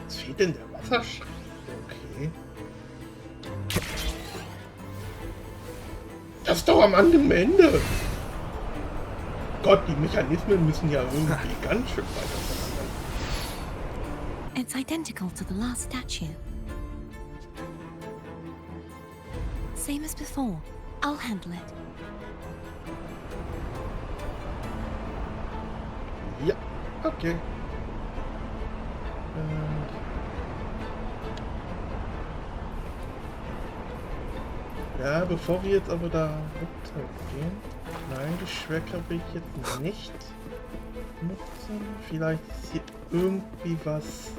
Was fehlt denn der Wasserschrank? Okay. Das ist doch am anderen Ende. Gott, die Mechanismen müssen ja irgendwie ganz schön weit auseinander.
It's identical to the last statue. Same as before. I'll handle it.
Ja, okay. Ja, bevor wir jetzt aber da runtergehen. Nein, die Schwerkraft will ich jetzt nicht nutzen. Vielleicht ist hier irgendwie was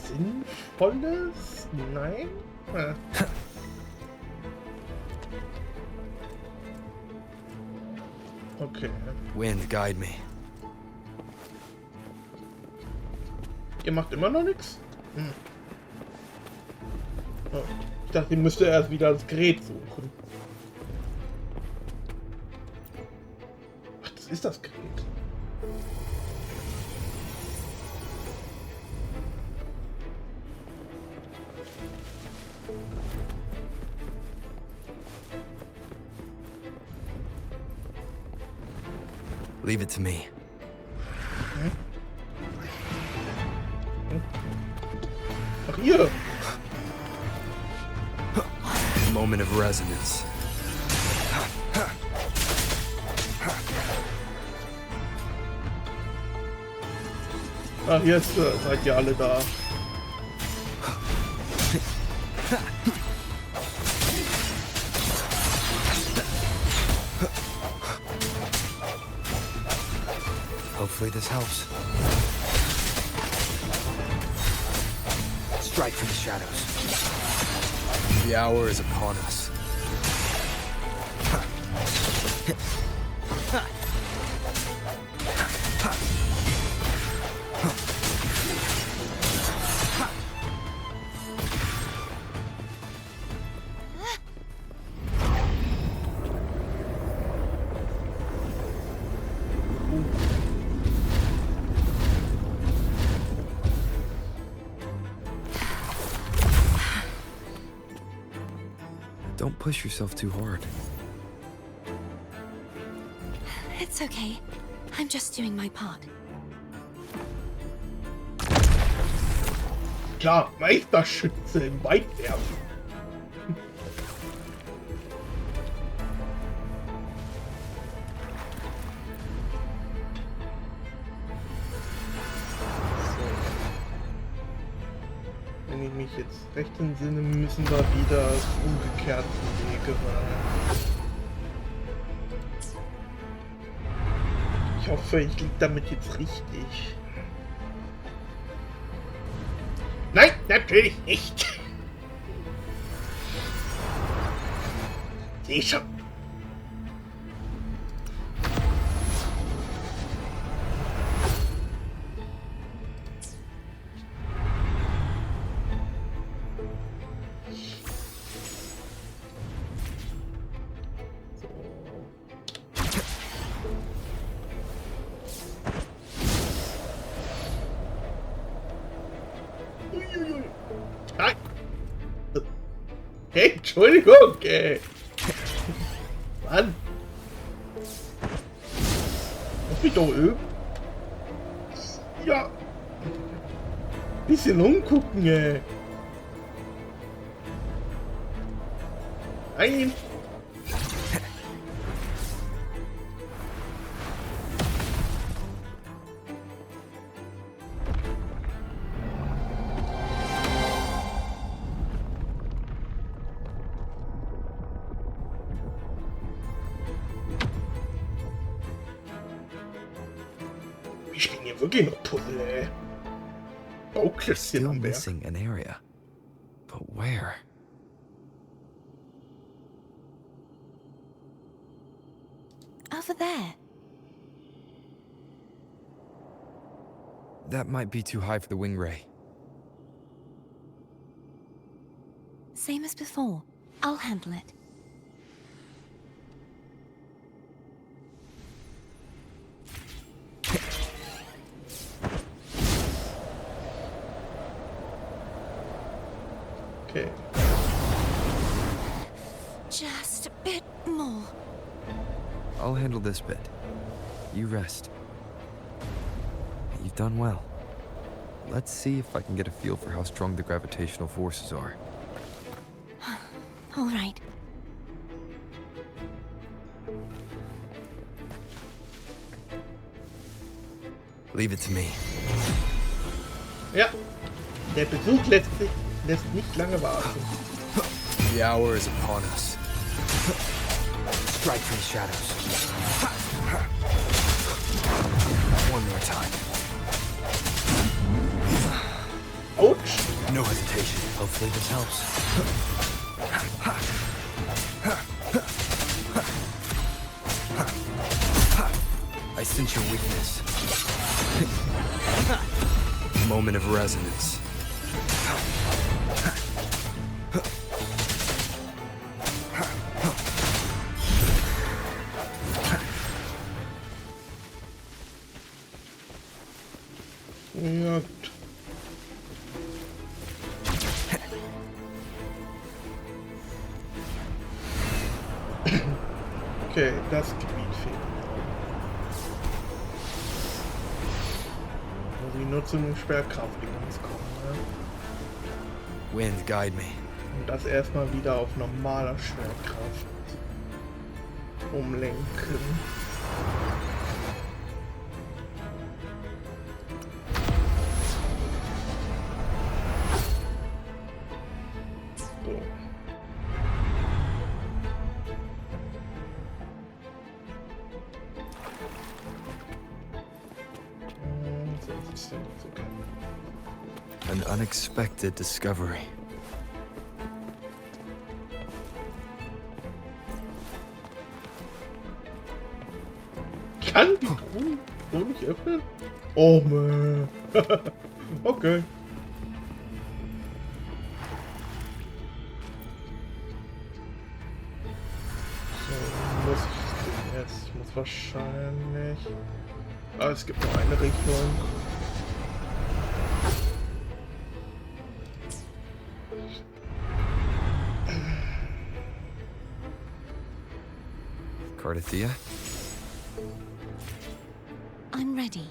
Sinnvolles? Nein? Okay.
Wind, guide me.
Ihr macht immer noch nichts? Oh, ich dachte, ihr müsst erst wieder das Gerät suchen. Ach, das ist das Gerät.
Leave it to me.
Ach, ihr!
Moment of resonance.
Ach, jetzt seid ihr alle da.
Hopefully this helps. Strike for the shadows. The hour is upon us. Don't push yourself too hard.
It's okay. I'm just doing my part.
Klar, Meisterschütze im Weitwerfen. Wenn ich mich jetzt recht entsinne, müssen wir wieder umgekehrten Wege rein. Ich hoffe, ich liege damit jetzt richtig. Nein, natürlich nicht. Seh schon. Nein. Hey, Entschuldigung, ey. Mann. Lass mich doch üben. Ja. Bisschen umgucken, ey. Nein! Wir spielen hier wirklich noch Puzzle, ey. Bauklötzchen
Still
am Berg.
missing an area. But where?
Over there.
That might be too high for the wing ray.
Same as before. I'll handle it.
Okay.
Just a bit more.
I'll handle this bit. You rest. You've done well. Let's see if I can get a feel for how strong the gravitational forces are.
All right.
Leave it to me.
Ja, der Besuch lässt nicht lange warten.
The hour is upon us. Strike from the shadows. One more time.
Ouch!
No hesitation. Hopefully this helps. I sense your weakness. Moment of resonance.
Ja. Okay, das Gebiet fehlt. Also die Nutzung Sperrkraft kommen, ne?
Wind, guide me.
Und das erstmal wieder auf normaler Schwerkraft umlenken. So. So ist es ja nicht so geil.
An unexpected discovery.
Kann die Truhe so nicht öffnen? Oh man. Okay. So, muss ich jetzt? Ich muss wahrscheinlich. Ah, es gibt nur eine Richtung.
Cardathea?
I'm ready.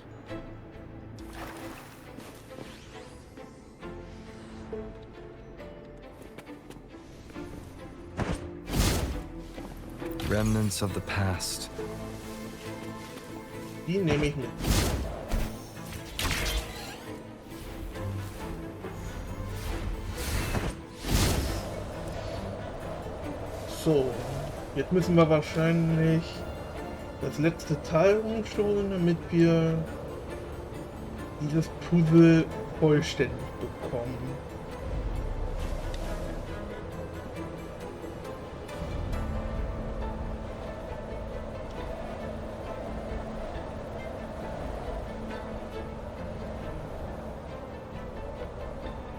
Remnants of the past.
Die nehme ich mit. So, jetzt müssen wir wahrscheinlich das letzte Teil umstoßen, damit wir dieses Puzzle vollständig bekommen.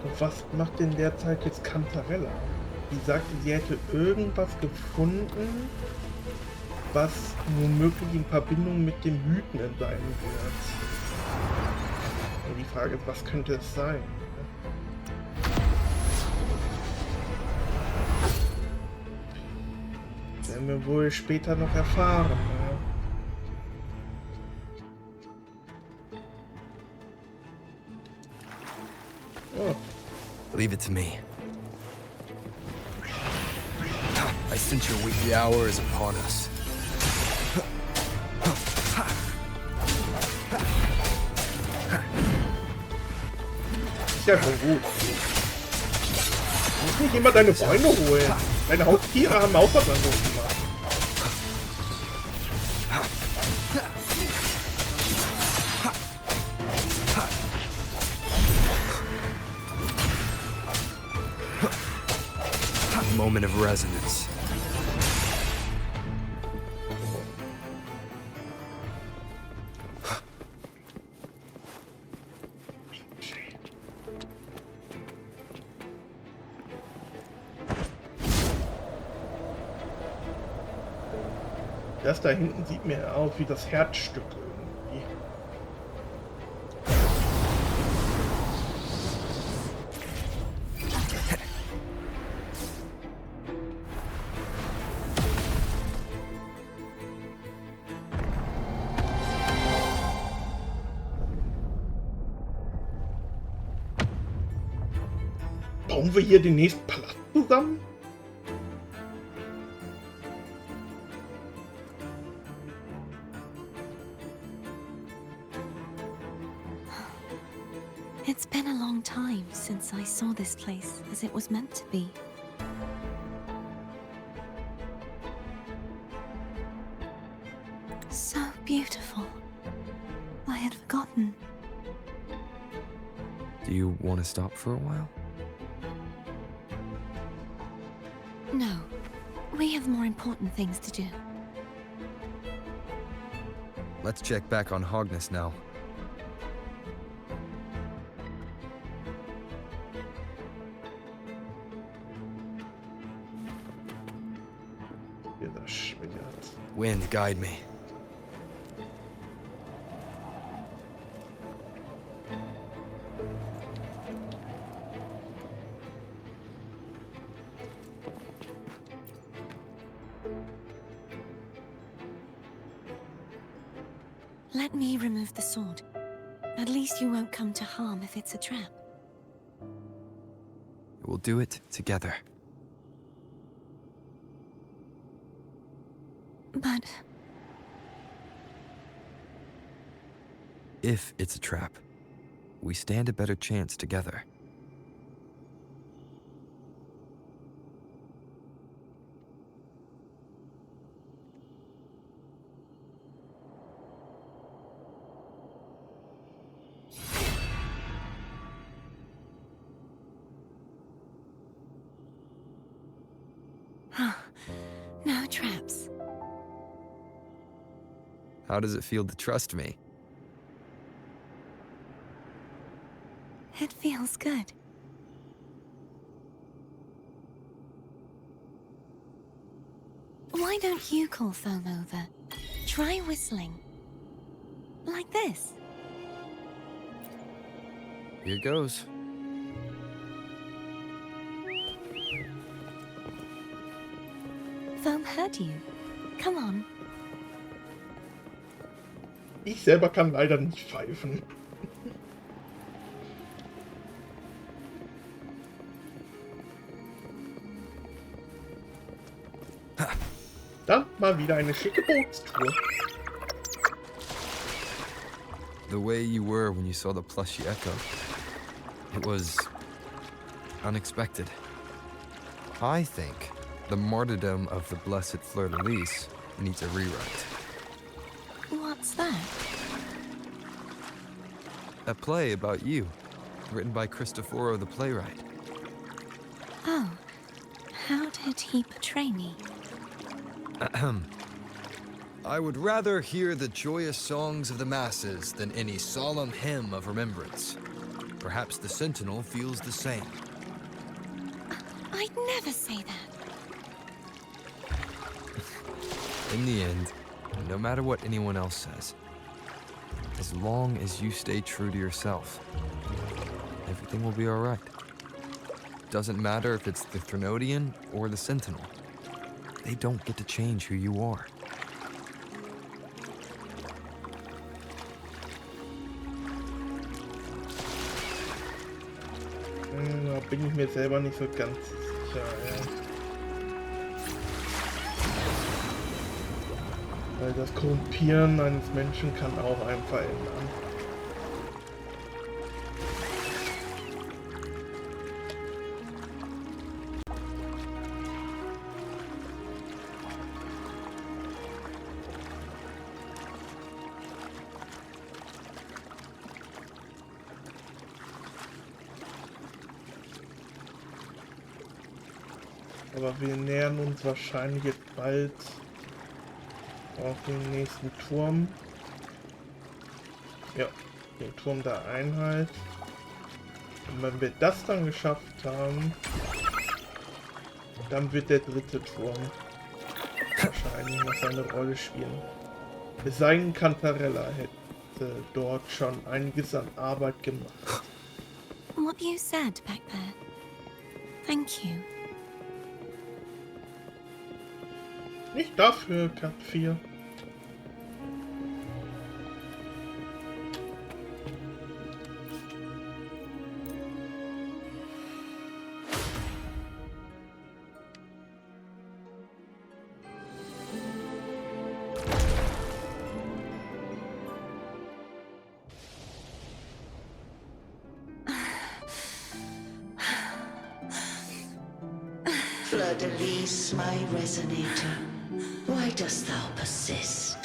Und was macht in der Zeit jetzt Cantarella? Die sagte, sie hätte irgendwas gefunden, was womöglich in Verbindung mit dem Wütenden sein wird. Und die Frage ist, was könnte es sein? Das werden wir wohl später noch erfahren. Ne? Oh.
Leave it to me. I I sense your weekly hour is upon us.
Ist ja schon gut. Muss nicht immer deine Freunde holen. Deine Haustiere haben auch was anderes gemacht.
Moment of resonance.
Das da hinten sieht mir aus wie das Herzstück irgendwie. Bauen wir hier den nächsten Palast zusammen?
It's been a long time since I saw this place as it was meant to be. So beautiful. I had forgotten.
Do you want to stop for a while?
No. We have more important things to do.
Let's check back on Hogness now. Wind, guide me.
Let me remove the sword. At least you won't come to harm if it's a trap.
We'll do it together.
But
if it's a trap, we stand a better chance together.
no traps.
How does it feel to trust me?
It feels good. Why don't you call Foam over? Try whistling. Like this.
Here goes.
Foam heard you. Come on.
Ich selber kann leider nicht pfeifen. Dann mal wieder eine schicke Bootstour.
The way you were when you saw the plushy echo. It was unexpected. I think the martyrdom of the blessed fleur-de-lis needs a rewrite.
What's that?
A play about you, written by Cristoforo the playwright.
Oh, how did he portray me?
Ahem. I would rather hear the joyous songs of the masses than any solemn hymn of remembrance. Perhaps the Sentinel feels the same.
I'd never say that.
In the end, no matter what anyone else says, as long as you stay true to yourself, everything will be all right. Doesn't matter if it's the Threnodian or the Sentinel. They don't get to change who you are.
Da bin ich mir selber nicht so ganz sicher. Ja. Weil das Korrumpieren eines Menschen kann auch einen verändern. Aber wir nähern uns wahrscheinlich jetzt bald auf den nächsten Turm. Ja, den Turm der Einheit. Und wenn wir das dann geschafft haben, dann wird der dritte Turm wahrscheinlich noch seine Rolle spielen. Es sei denn, Cantarella hätte dort schon einiges an Arbeit gemacht.
What you said back there. Thank you.
Nicht dafür, Cut 4.
Fleur-de-lis, my resonator, why dost thou persist?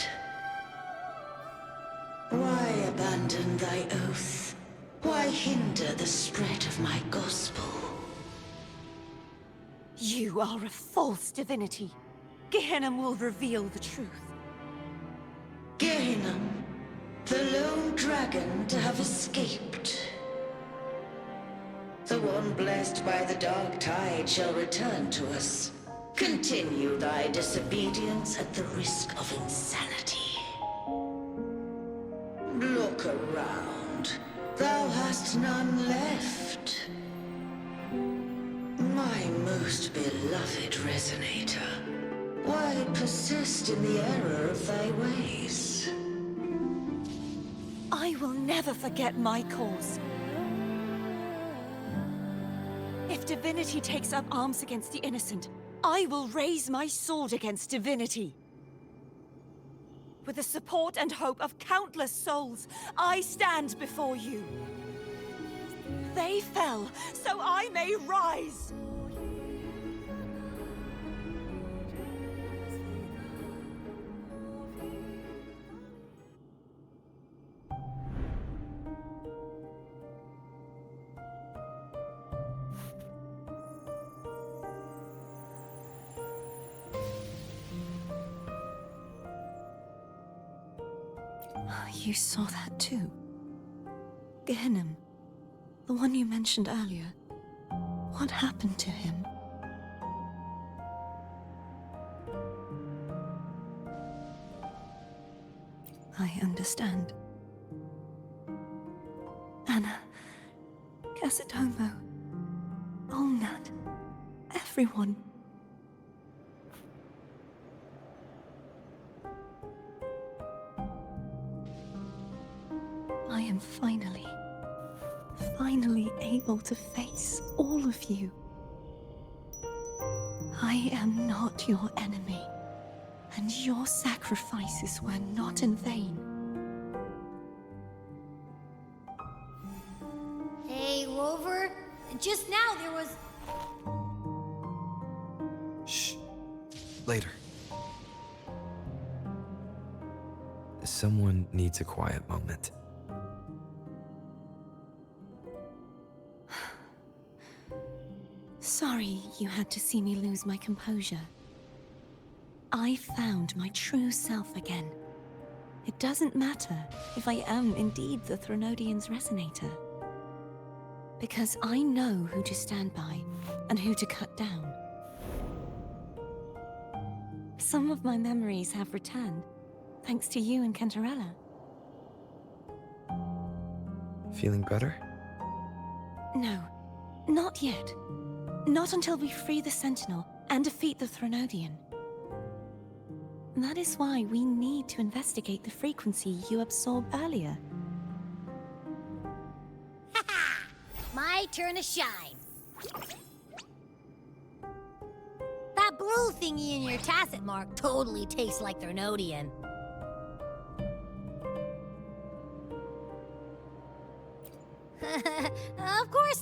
Why abandon thy oath? Why hinder the spread of my gospel?
You are a false divinity. Gehenna will reveal the truth.
Gehenna, the lone dragon to have escaped. The one blessed by the dark tide shall return to us. Continue thy disobedience at the risk of insanity. Look around. Thou hast none left. My most beloved resonator, why persist in the error of thy ways?
I will never forget my cause. If divinity takes up arms against the innocent, I will raise my sword against divinity. With the support and hope of countless souls, I stand before you. They fell, so I may rise! You saw that too. Gehenna, the one you mentioned earlier. What happened to him? I understand. Anna, Casatomo, Olnat, everyone. I am finally able to face all of you. I am not your enemy, and your sacrifices were not in vain.
Hey, Rover. Just now there was...
Shh. Later. Someone needs a quiet moment.
Sorry you had to see me lose my composure. I found my true self again. It doesn't matter if I am indeed the Threnodian's resonator. Because I know who to stand by and who to cut down. Some of my memories have returned, thanks to you and Cantarella.
Feeling better?
No, not yet. Not until we free the Sentinel and defeat the Threnodian. That is why we need to investigate the frequency you absorbed earlier.
My turn to shine. That blue thingy in your tacit mark totally tastes like Threnodian.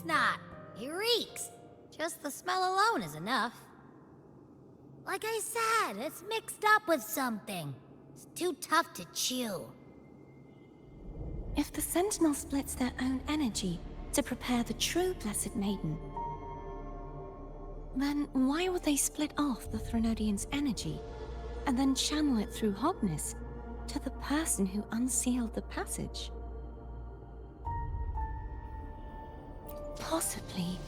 not. He reeks. Just the smell alone is enough. Like I said, it's mixed up with something. It's too tough to chew.
If the Sentinel splits their own energy to prepare the true Blessed Maiden, then why would they split off the Threnodian's energy and then channel it through Hognis to the person who unsealed the passage? Possibly,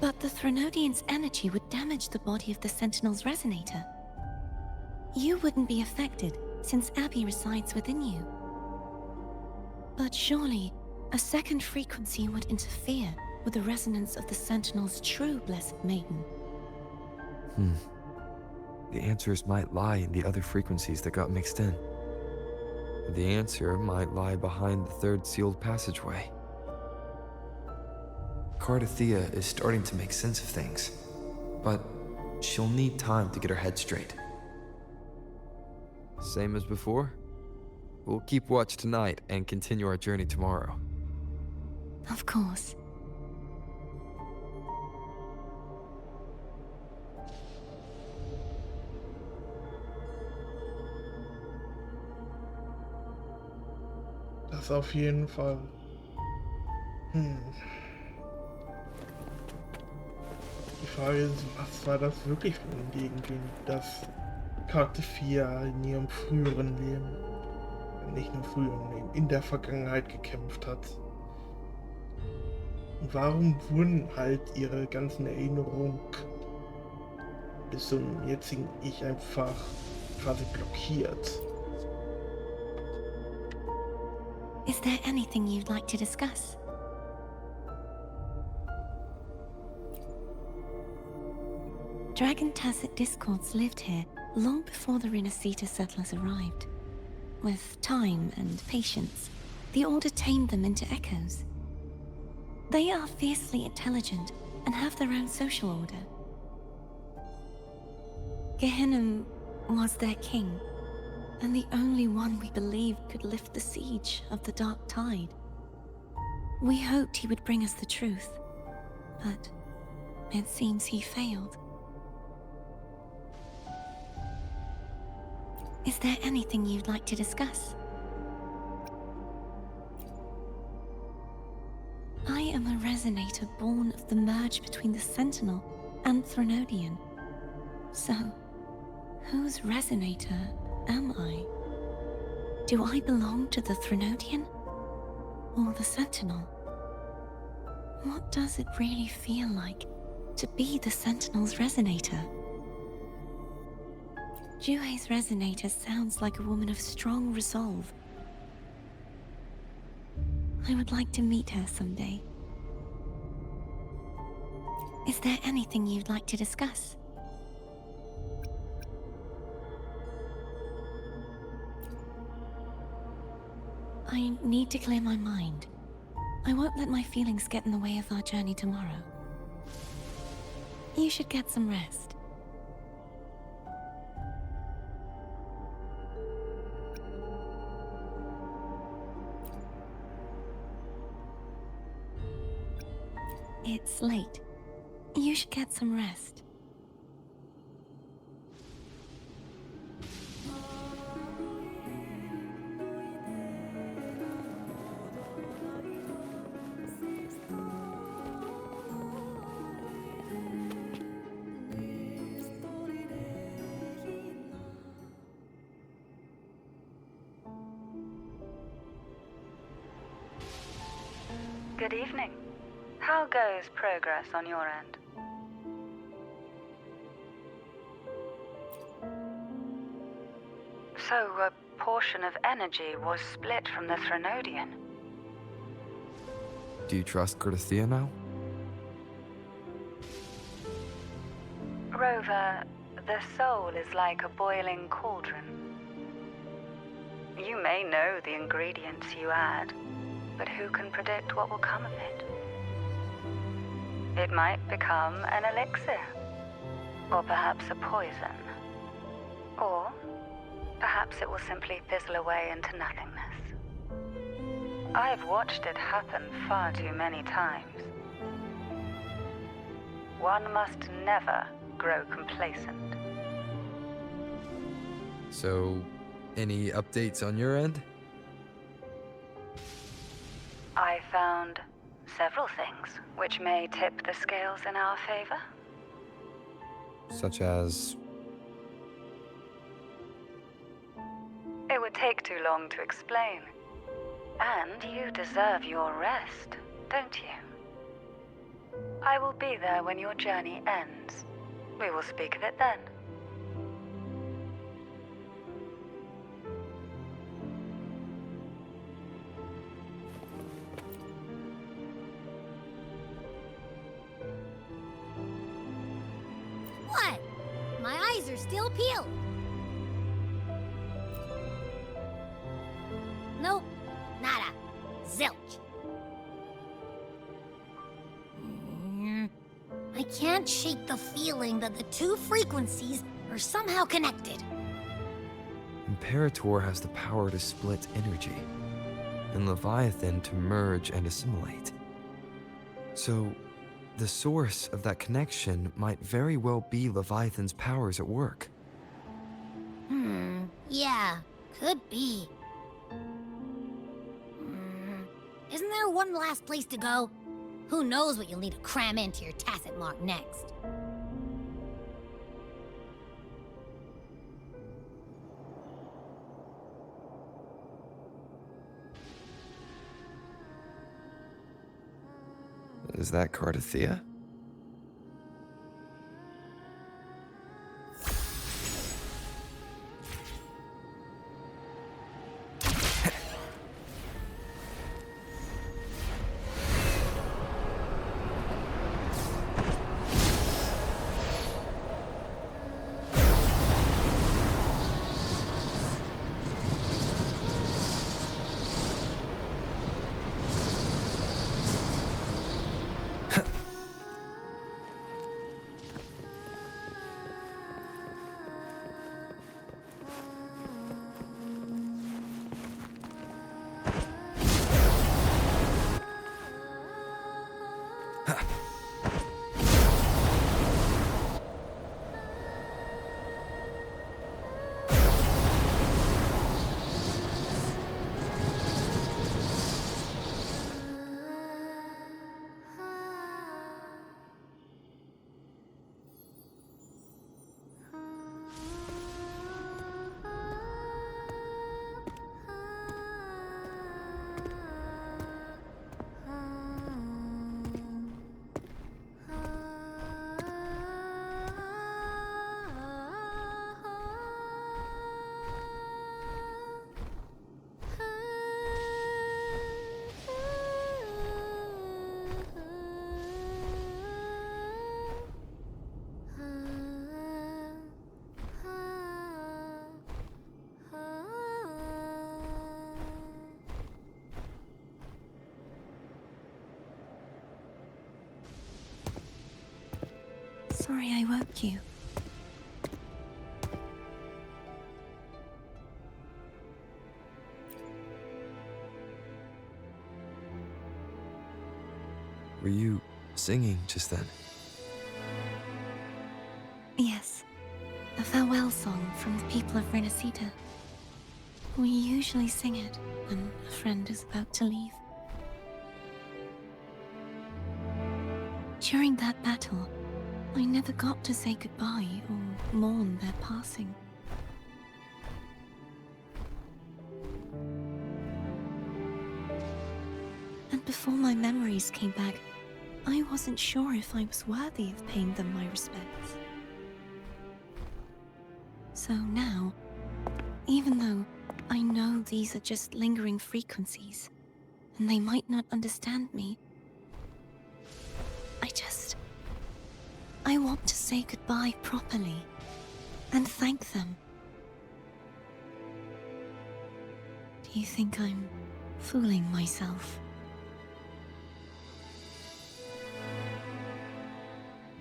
but the Threnodian's energy would damage the body of the Sentinel's resonator. You wouldn't be affected, since Abby resides within you. But surely, a second frequency would interfere with the resonance of the Sentinel's true Blessed Maiden.
The answers might lie in the other frequencies that got mixed in. The answer might lie behind the third sealed passageway. Cardathea is starting to make sense of things, but she'll need time to get her head straight. Same as before? We'll keep watch tonight and continue our journey tomorrow.
Of course.
Das auf jeden Fall. Die Frage ist, was war das wirklich für ein Gegengehen, das Cardathea in ihrem früheren Leben, nicht nur früheren Leben, in der Vergangenheit gekämpft hat? Und warum wurden halt ihre ganzen Erinnerungen bis zum jetzigen Ich einfach quasi blockiert?
Is there anything you'd like to discuss? Dragon Tacet discords lived here long before the Renacita settlers arrived. With time and patience, the Order tamed them into echoes. They are fiercely intelligent and have their own social order. Gehilfin was their king, and the only one we believed could lift the siege of the Dark Tide. We hoped he would bring us the truth, but it seems he failed. Is there anything you'd like to discuss? I am a resonator born of the merge between the Sentinel and Threnodian. So, whose resonator am I? Do I belong to the Threnodian or the Sentinel? What does it really feel like to be the Sentinel's resonator? Juhe's resonator sounds like a woman of strong resolve. I would like to meet her someday. Is there anything you'd like to discuss? I need to clear my mind. I won't let my feelings get in the way of our journey tomorrow. You should get some rest. It's late. You should get some rest.
Good evening. How goes progress on your end? So, a portion of energy was split from the Threnodian.
Do you trust Cardathea now?
Rover, the soul is like a boiling cauldron. You may know the ingredients you add, but who can predict what will come of it? It might become an elixir, or perhaps a poison, or perhaps it will simply fizzle away into nothingness. I've watched it happen far too many times. one must never grow complacent.
So, any updates on your end?
I found several things which may tip the scales in our favor.
Such as...
It would take too long to explain. And you deserve your rest, don't you? I will be there when your journey ends. We will speak of it then.
What? My eyes are still peeled. Nope. Nada. Zilch. I can't shake the feeling that the two frequencies are somehow connected.
Imperator has the power to split energy, and Leviathan to merge and assimilate. So, the source of that connection might very well be Leviathan's powers at work.
Yeah, could be. Isn't there one last place to go? Who knows what you'll need to cram into your tacit mark next?
Is that Cardathea?
Sorry I woke you.
Were you singing just then?
Yes, a farewell song from the people of Renacita. We usually sing it when a friend is about to leave. During that battle, I never got to say goodbye or mourn their passing. And before my memories came back, I wasn't sure if I was worthy of paying them my respects. So now, even though I know these are just lingering frequencies, and they might not understand me, I want to say goodbye properly, and thank them. Do you think I'm fooling myself?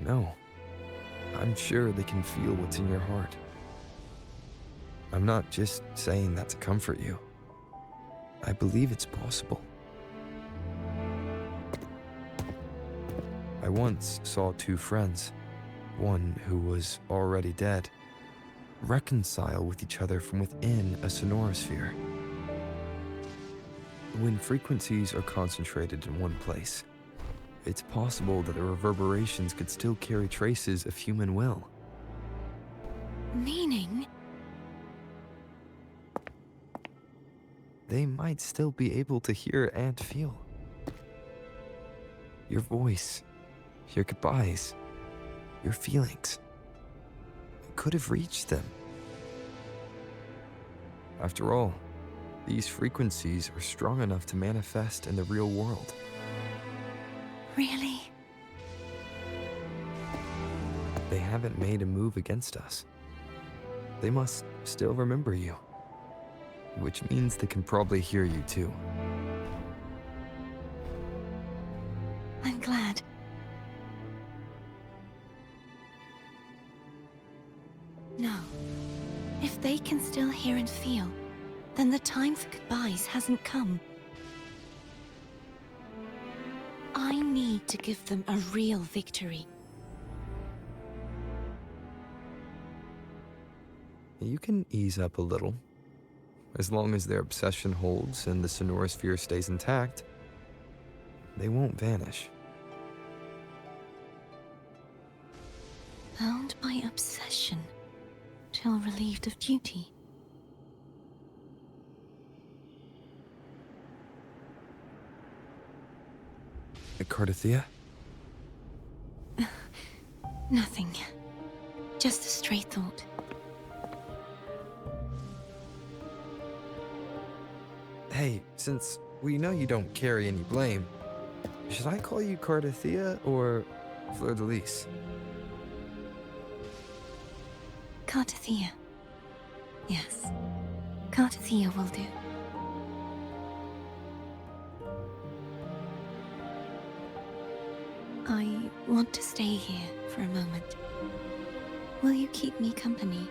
No. I'm sure they can feel what's in your heart. I'm not just saying that to comfort you. I believe it's possible. I I once saw two friends, one who was already dead, reconcile with each other from within a sonorosphere. When frequencies are concentrated in one place, it's possible that the reverberations could still carry traces of human will.
Meaning?
They might still be able to hear and feel. Your voice, your goodbyes, your feelings could have reached them. After all, these frequencies are strong enough to manifest in the real world.
Really?
They haven't made a move against us. They must still remember you, which means they can probably hear you too.
I'm glad. No. If they can still hear and feel, then the time for goodbyes hasn't come. I need to give them a real victory.
You can ease up a little. As long as their obsession holds and the sonorosphere stays intact, they won't vanish.
Bound by obsession, till relieved of duty.
Cardathea?
Nothing. Just a stray thought.
Hey, since we know you don't carry any blame, should I call you Cardathea or Fleur-de-Lis?
Cardathea. Yes. Cardathea will do. I want to stay here for a moment. Will you keep me company?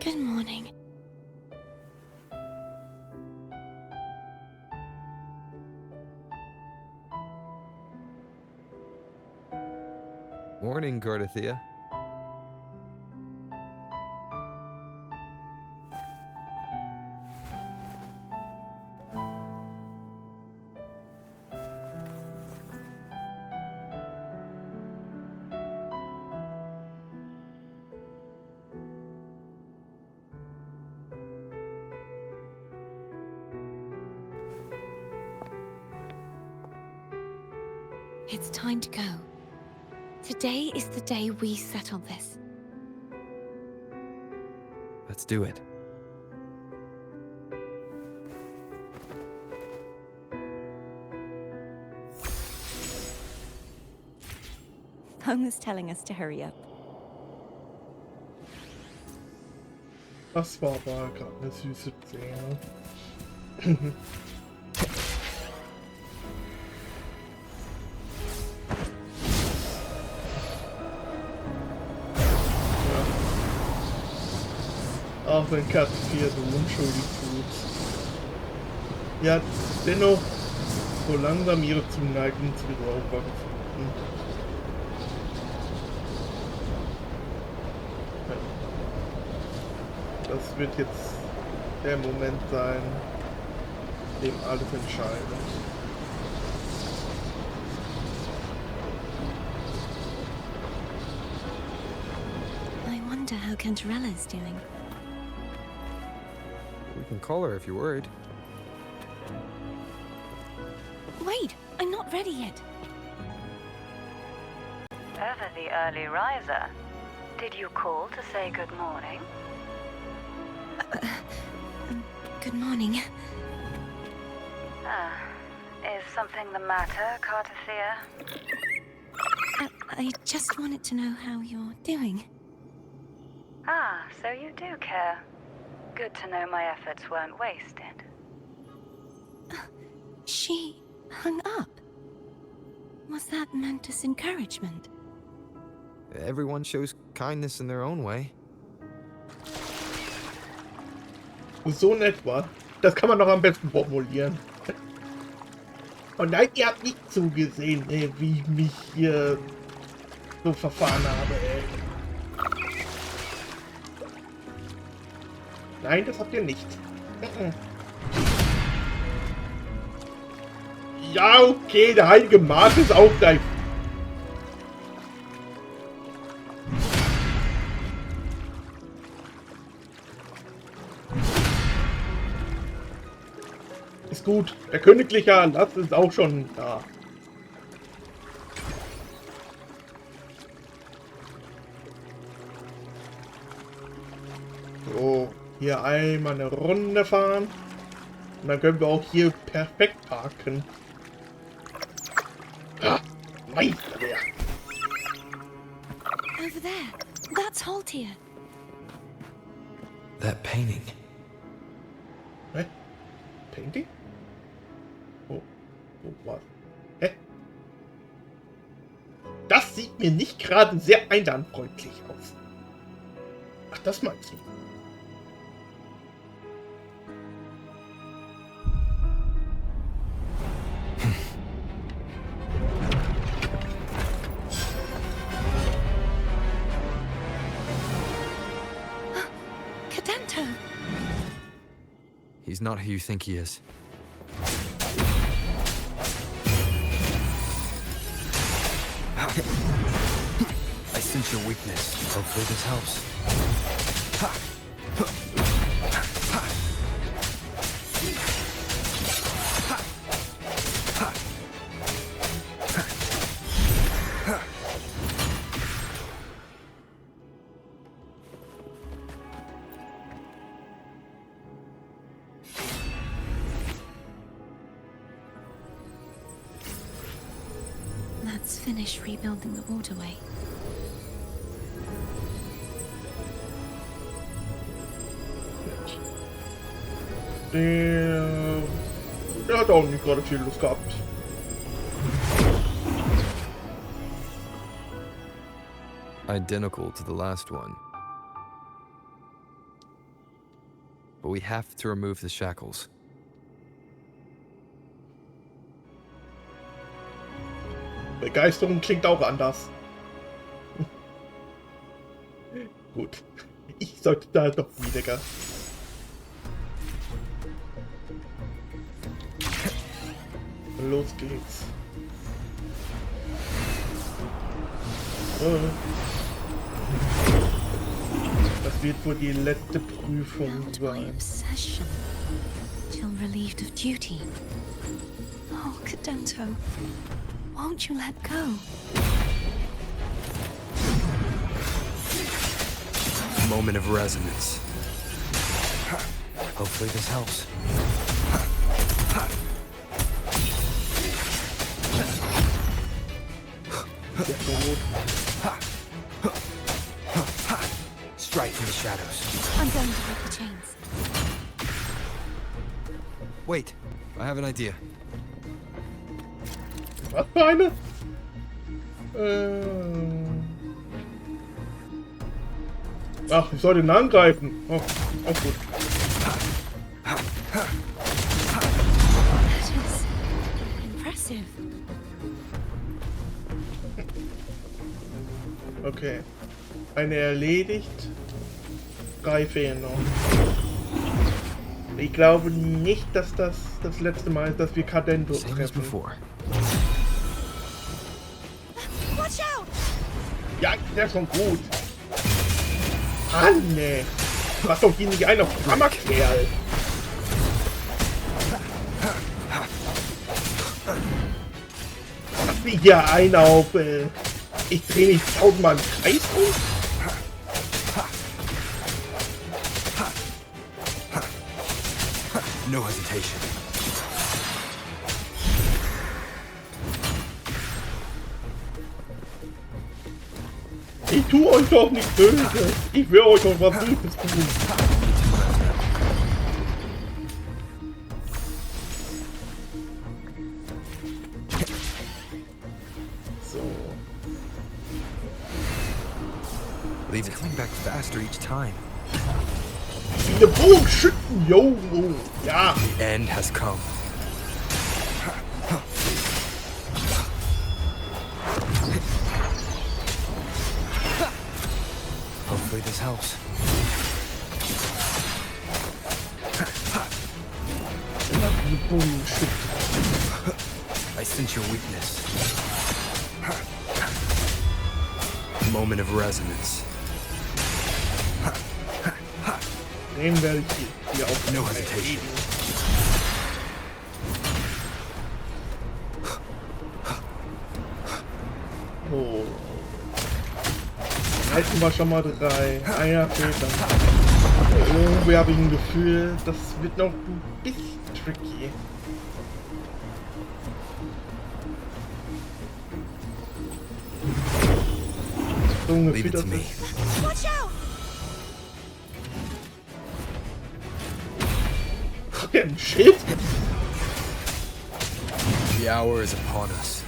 Good morning.
Morning, Cardathea.
It's time to go. Today is the day we settle this.
Let's do it.
Phone was telling us to hurry up.
Das war aber gerade eine süße Szene. Auch wenn Cardathea so unschuldig tut. Ja, dennoch so langsam ihre Zuneigung zu den Raubern gefunden. Ja. Das wird jetzt der Moment sein, dem alles entscheidet.
I wonder how Cantarella is doing.
We can call her if you're worried.
Wait! ready yet.
Ever the early riser? Did you call to say good morning?
Good morning.
Is something the matter, Cartathea?
I just wanted to know how you're doing.
Ah, so you do care. Good to know my efforts weren't wasted.
She hung up. Was that meant as encouragement?
Everyone shows kindness in their own way.
So in etwa. Das kann man doch am besten formulieren. Und nein, ihr habt nicht zugesehen, wie ich mich hier so verfahren habe, ey. Nein, das habt ihr nicht. Ja, okay, der heilige Mark ist auch gleich. Ist gut. Der königliche Erlass ist auch schon da. So, hier einmal eine Runde fahren. Und dann können wir auch hier perfekt parken. Ah, Meisterwerk.
Over there. That's Haltier.
That painting.
Hä? Painting? Oh, was? Hä? Das sieht mir nicht gerade sehr einladfreundlich aus. Ach, das meinst du?
He's not who you think he is. I sense your weakness. Hopefully this helps.
Let's finish rebuilding the waterway.
Der hat auch nicht gerade viel Lust gehabt.
Identical to the last one. But we have to remove the shackles.
Begeisterung klingt auch anders. Gut. Ich sollte da doch wieder. Los geht's. Das wird wohl die letzte Prüfung sein.
Obsession. Till relieved of duty. Oh, Cadento. Won't you let go?
Moment of resonance. Hopefully this helps. Strike from the shadows.
I'm going to break the chains.
Wait, I have an idea.
Was für eine? Ach, ich soll den angreifen. Oh, auch gut.
That is impressive.
Okay. Eine erledigt. 3 fehlen noch. Ich glaube nicht, dass das das letzte Mal ist, dass wir Cadento treffen.
Watch out!
Ja, der ist schon gut. Anne! Mach doch hier nicht ein auf Hammerkerl! fliege hier ein auf, ich drehe mich 1000-mal im Kreis um.
No hesitation.
Ich tue euch doch nicht Böses. Ich will euch doch was Gutes tun. So.
Leave it coming back faster each time.
Viele Bogenschützen, yo. Ja.
The end has come. Hopefully this helps. I sense your weakness. Moment of resonance.
Den werde ich hier auf
No hesitation.
Oh. Halten wir schon mal 3. Einer fehlt dann. Irgendwie habe ich ein Gefühl, das wird noch ein bisschen tricky. So ein Gefühl, dass es... Shit!
The hour is upon us.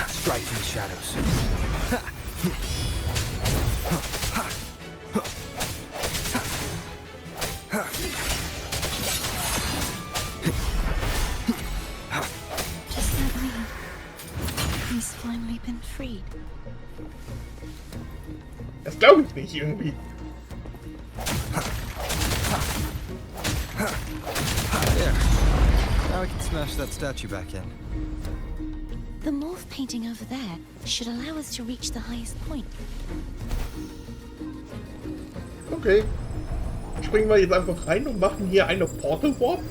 Strike from the shadows.
Just let me. He's finally been freed.
Das glaube ich nicht irgendwie.
There. Now I can smash that statue back in.
The morph painting over there should allow us to reach the highest point.
Okay. Springen wir jetzt einfach rein und machen hier eine Portal Warp.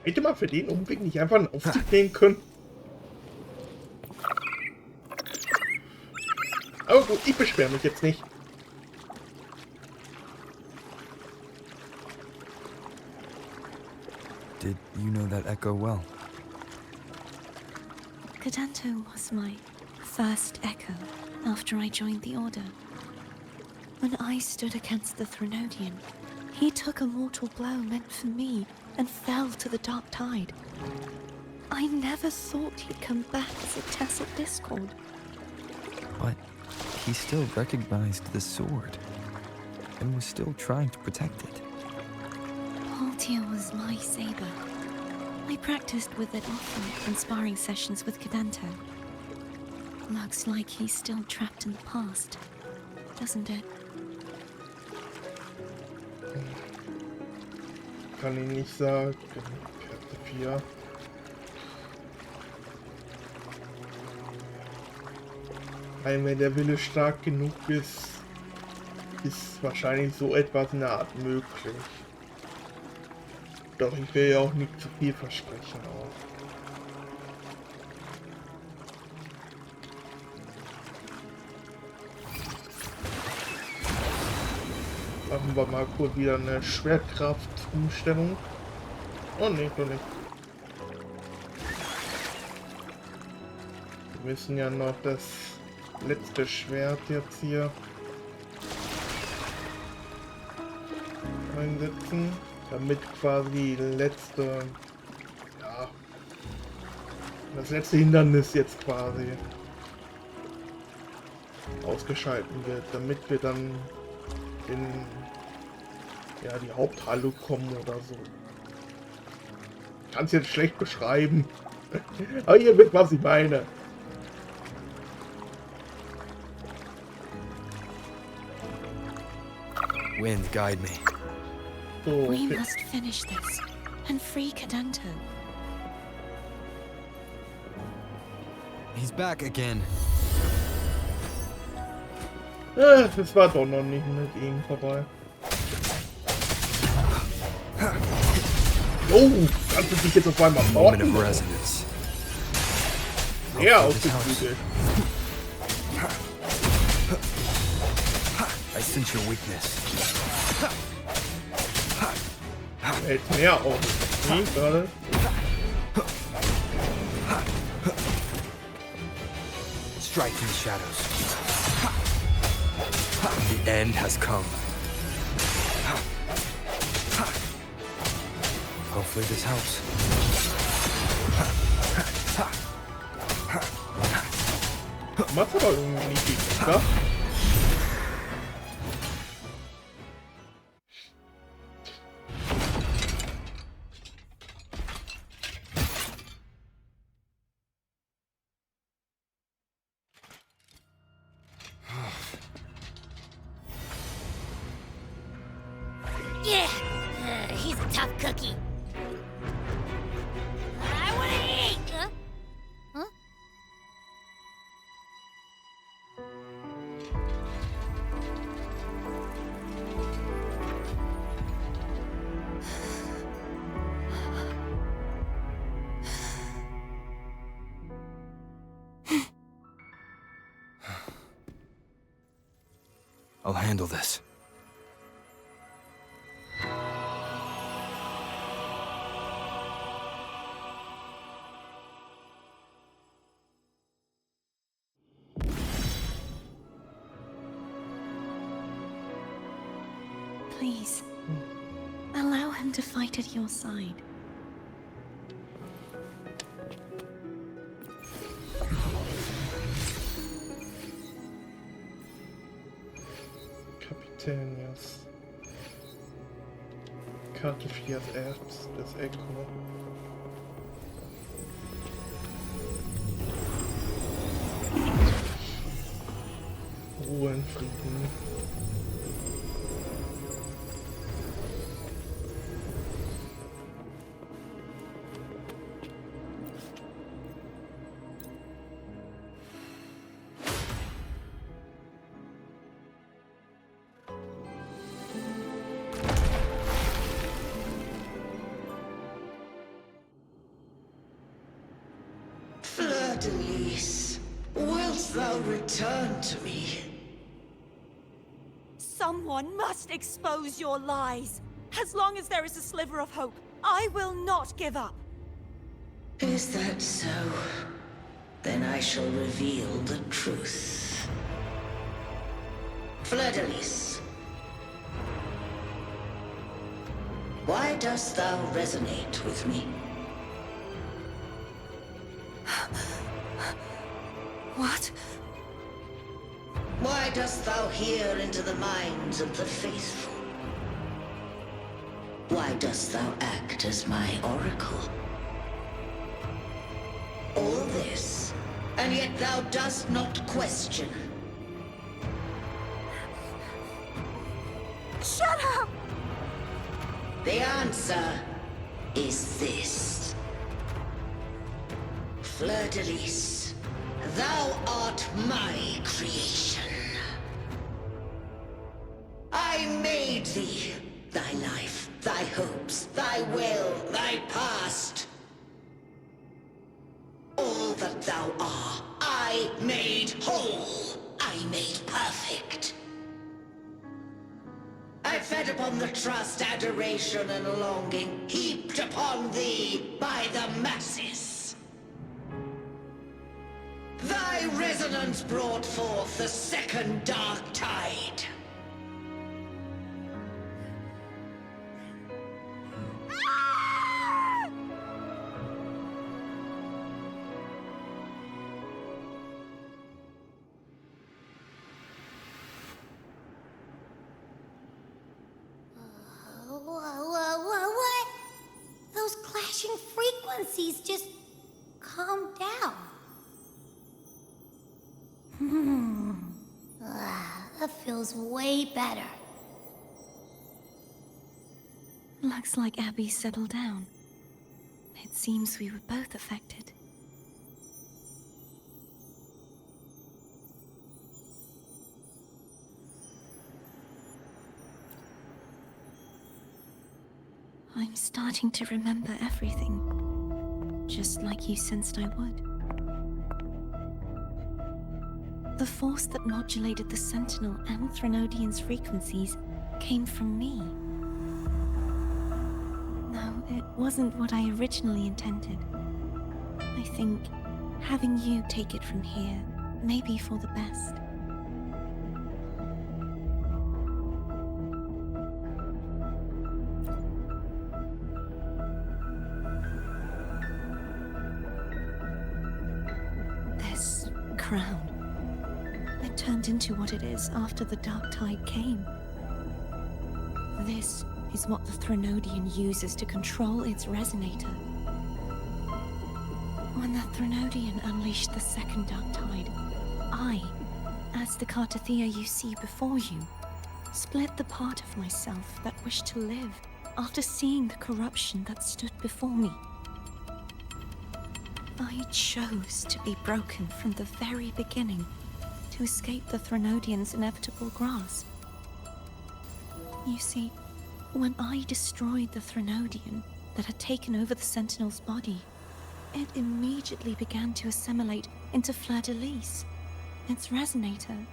Hätte man für den Umweg nicht einfach einen Aufzug nehmen können? Aber gut, ich beschwere mich jetzt nicht.
Did you know that echo well?
Gedanto was my first echo after I joined the Order. When I stood against the Threnodian, he took a mortal blow meant for me and fell to the dark tide. I never thought he'd come back as a tacit discord.
But he still recognized the sword and was still trying to protect it.
Haltia was my saber. I practiced with it often in sparring sessions with Gedanto. Looks like he's still trapped in the past, doesn't it?
Kann ich nicht sagen. Karte 4. Wenn der Wille stark genug ist, ist wahrscheinlich so etwas in der Art möglich. Doch ich will ja auch nicht zu viel versprechen. Machen wir mal kurz wieder eine Schwerkraftumstellung. Oh ne, doch nicht. Wir müssen ja noch das letzte Schwert jetzt hier einsetzen, damit quasi das letzte Hindernis jetzt quasi ausgeschalten wird, damit wir dann in ja, die Haupthalle kommen oder so. Kann es jetzt schlecht beschreiben. Aber ihr wisst, was ich meine.
Wind, guide me.
So,
We must finish this and free Kadento.
He's back again.
es war doch noch nicht mit ihm vorbei. Oh, kannst du dich jetzt auf einmal
Moment
morgen?
of resonance.
Sehr ausgeflügelt.
I sense your weakness.
Hält mehr auf. Wie gerade?
Strike from the shadows. The end has come. Hopefully this helps.
Macht's aber irgendwie nicht viel, oder?
Yeah, he's a tough cookie. I wanna eat. Huh?
I'll handle this.
Please, allow him to fight at your side.
Kapitanius. Karte 4 Erbs des Echo. Ruhe in Frieden.
Fleur-de-lis, wilt thou return to me?
Someone must expose your lies. As long as there is a sliver of hope, I will not give up.
Is that so? Then I shall reveal the truth. Fleur-de-lis, why dost thou resonate with me?
What?
Why dost thou hear into the minds of the faithful? Why dost thou act as my oracle? All this, and yet thou dost not question.
Shut up!
The answer is this. Fleur-de-lis, thou art my creation. I made thee, thy life, thy hopes, thy will, thy past. All that thou art, I made whole, I made perfect. I fed upon the trust, adoration, and longing heaped upon thee by the masses. Thy resonance brought forth the second dark tide.
frequencies just calm down. That feels way better.
Looks like Abby settled down. It seems we were both affected. I'm starting to remember everything, just like you sensed I would. The force that modulated the Sentinel and Threnodian's frequencies came from me. No, it wasn't what I originally intended. I think having you take it from here may be for the best. This crown, it turned into what it is after the Dark Tide came. This is what the Threnodian uses to control its resonator. When the Threnodian unleashed the second Dark Tide, I, as the Cartathea you see before you, split the part of myself that wished to live after seeing the corruption that stood before me. I chose to be broken from the very beginning to escape the Threnodian's inevitable grasp. You see, when I destroyed the Threnodian that had taken over the Sentinel's body, it immediately began to assimilate into Fleur-de-Lis, its resonator.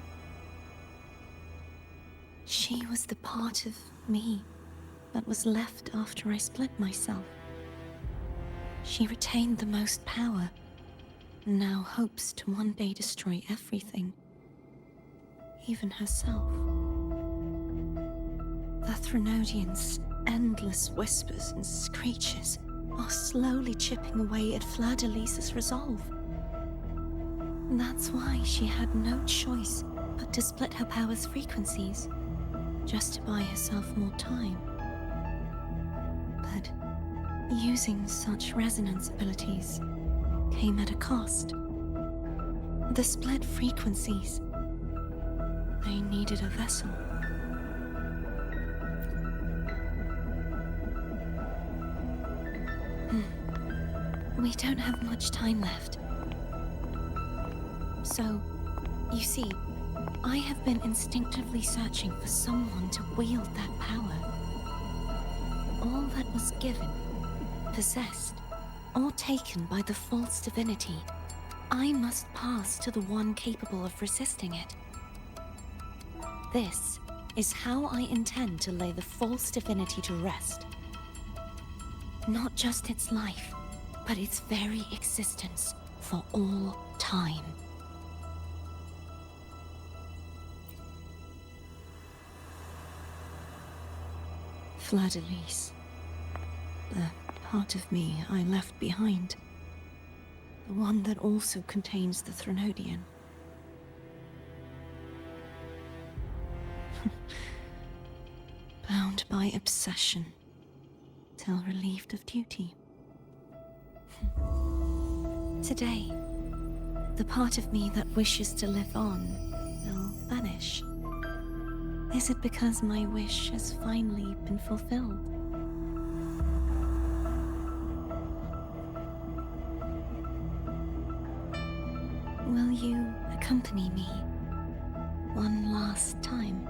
She was the part of me that was left after I split myself. She retained the most power, and now hopes to one day destroy everything, even herself. The Threnodian's endless whispers and screeches are slowly chipping away at Fleur-de-Lis's resolve. That's why she had no choice but to split her power's frequencies, just to buy herself more time. But using such resonance abilities came at a cost. The split frequencies, they needed a vessel. We don't have much time left. So, you see, I have been instinctively searching for someone to wield that power. All that was given, possessed, or taken by the false divinity, I must pass to the one capable of resisting it. This is how I intend to lay the false divinity to rest. Not just its life, but its very existence for all time. Fleur-de-Lis, the part of me I left behind, the one that also contains the Threnodian. Bound by obsession, till relieved of duty. Today, the part of me that wishes to live on will vanish. Is it because my wish has finally been fulfilled? Will you accompany me one last time?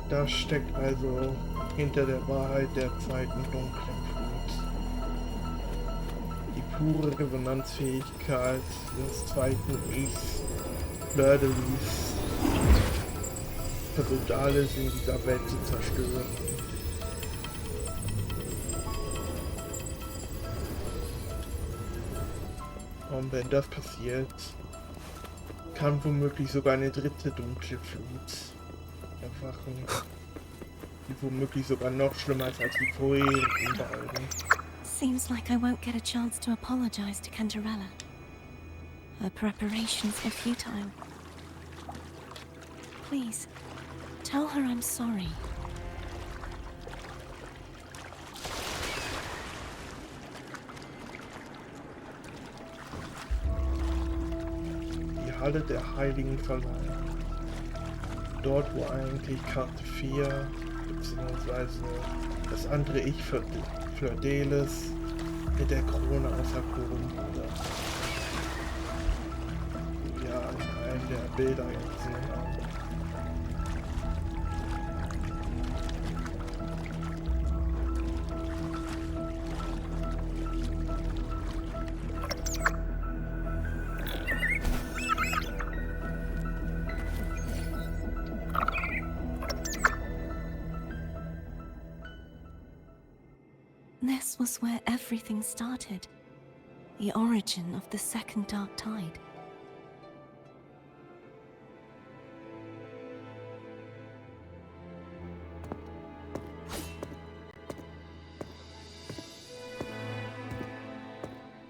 Das steckt also hinter der Wahrheit der zweiten dunklen Flut. Die pure Resonanzfähigkeit des zweiten Ichs, Fleur-de-Lis, versucht alles in dieser Welt zu zerstören. Und wenn das passiert, kann womöglich sogar eine dritte dunkle Flut erwachen, die womöglich sogar noch schlimmer ist als die vorherigen beiden.
Seems like I won't get a chance to apologize to Cantarella. Her preparations were futile. Please, tell her I'm sorry.
Die Halle der Heiligen Verleih. Dort, wo eigentlich Karte 4, beziehungsweise das andere Ich für Fleur-Delis mit der Krone auserkoren wurde. Wie wir in einem der Bilder gesehen haben.
This was where everything started. The origin of the second dark tide.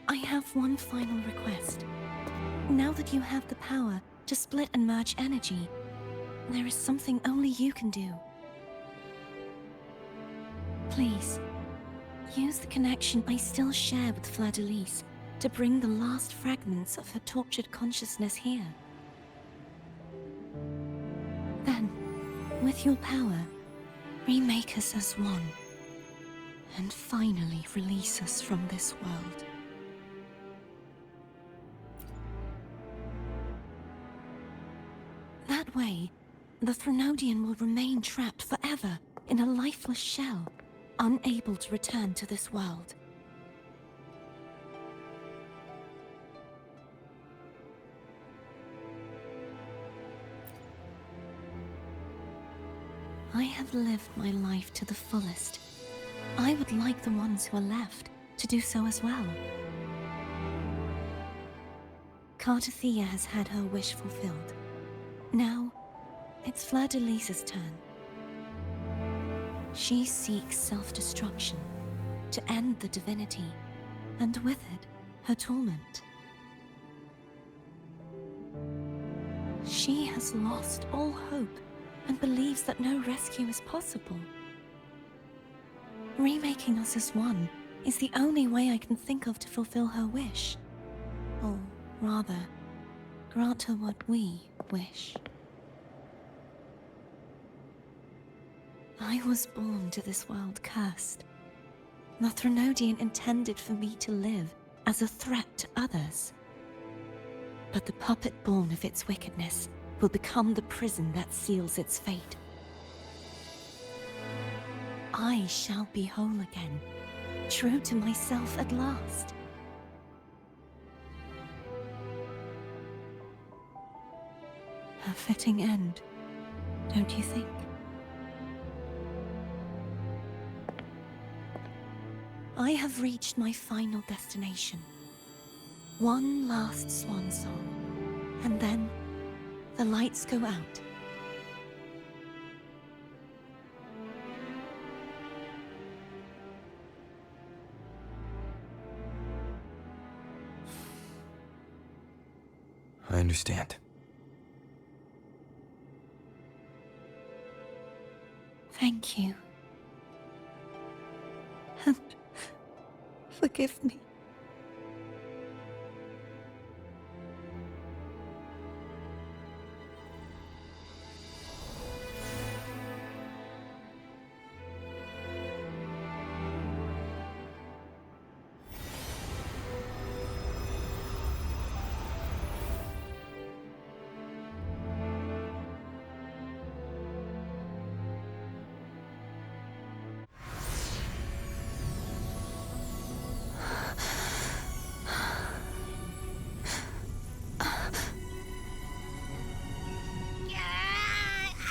I have one final request. Now that you have the power to split and merge energy, there is something only you can do. Please, use the connection I still share with Fleur-Delis to bring the last fragments of her tortured consciousness here. Then, with your power, remake us as one, and finally release us from this world. That way, the Threnodian will remain trapped forever in a lifeless shell, unable to return to this world. I have lived my life to the fullest. I would like the ones who are left to do so as well. Cartathea has had her wish fulfilled. Now, it's Fleur-Delis' turn. She seeks self-destruction to end the divinity, and with it, her torment. She has lost all hope and believes that no rescue is possible. Remaking us as one is the only way I can think of to fulfill her wish. Or rather, grant her what we wish. I was born to this world cursed. The Threnodian intended for me to live as a threat to others. But the puppet born of its wickedness will become the prison that seals its fate. I shall be whole again, true to myself at last. A fitting end, don't you think? I have reached my final destination. One last swan song, and then the lights go out.
I understand.
Thank you. And forgive me.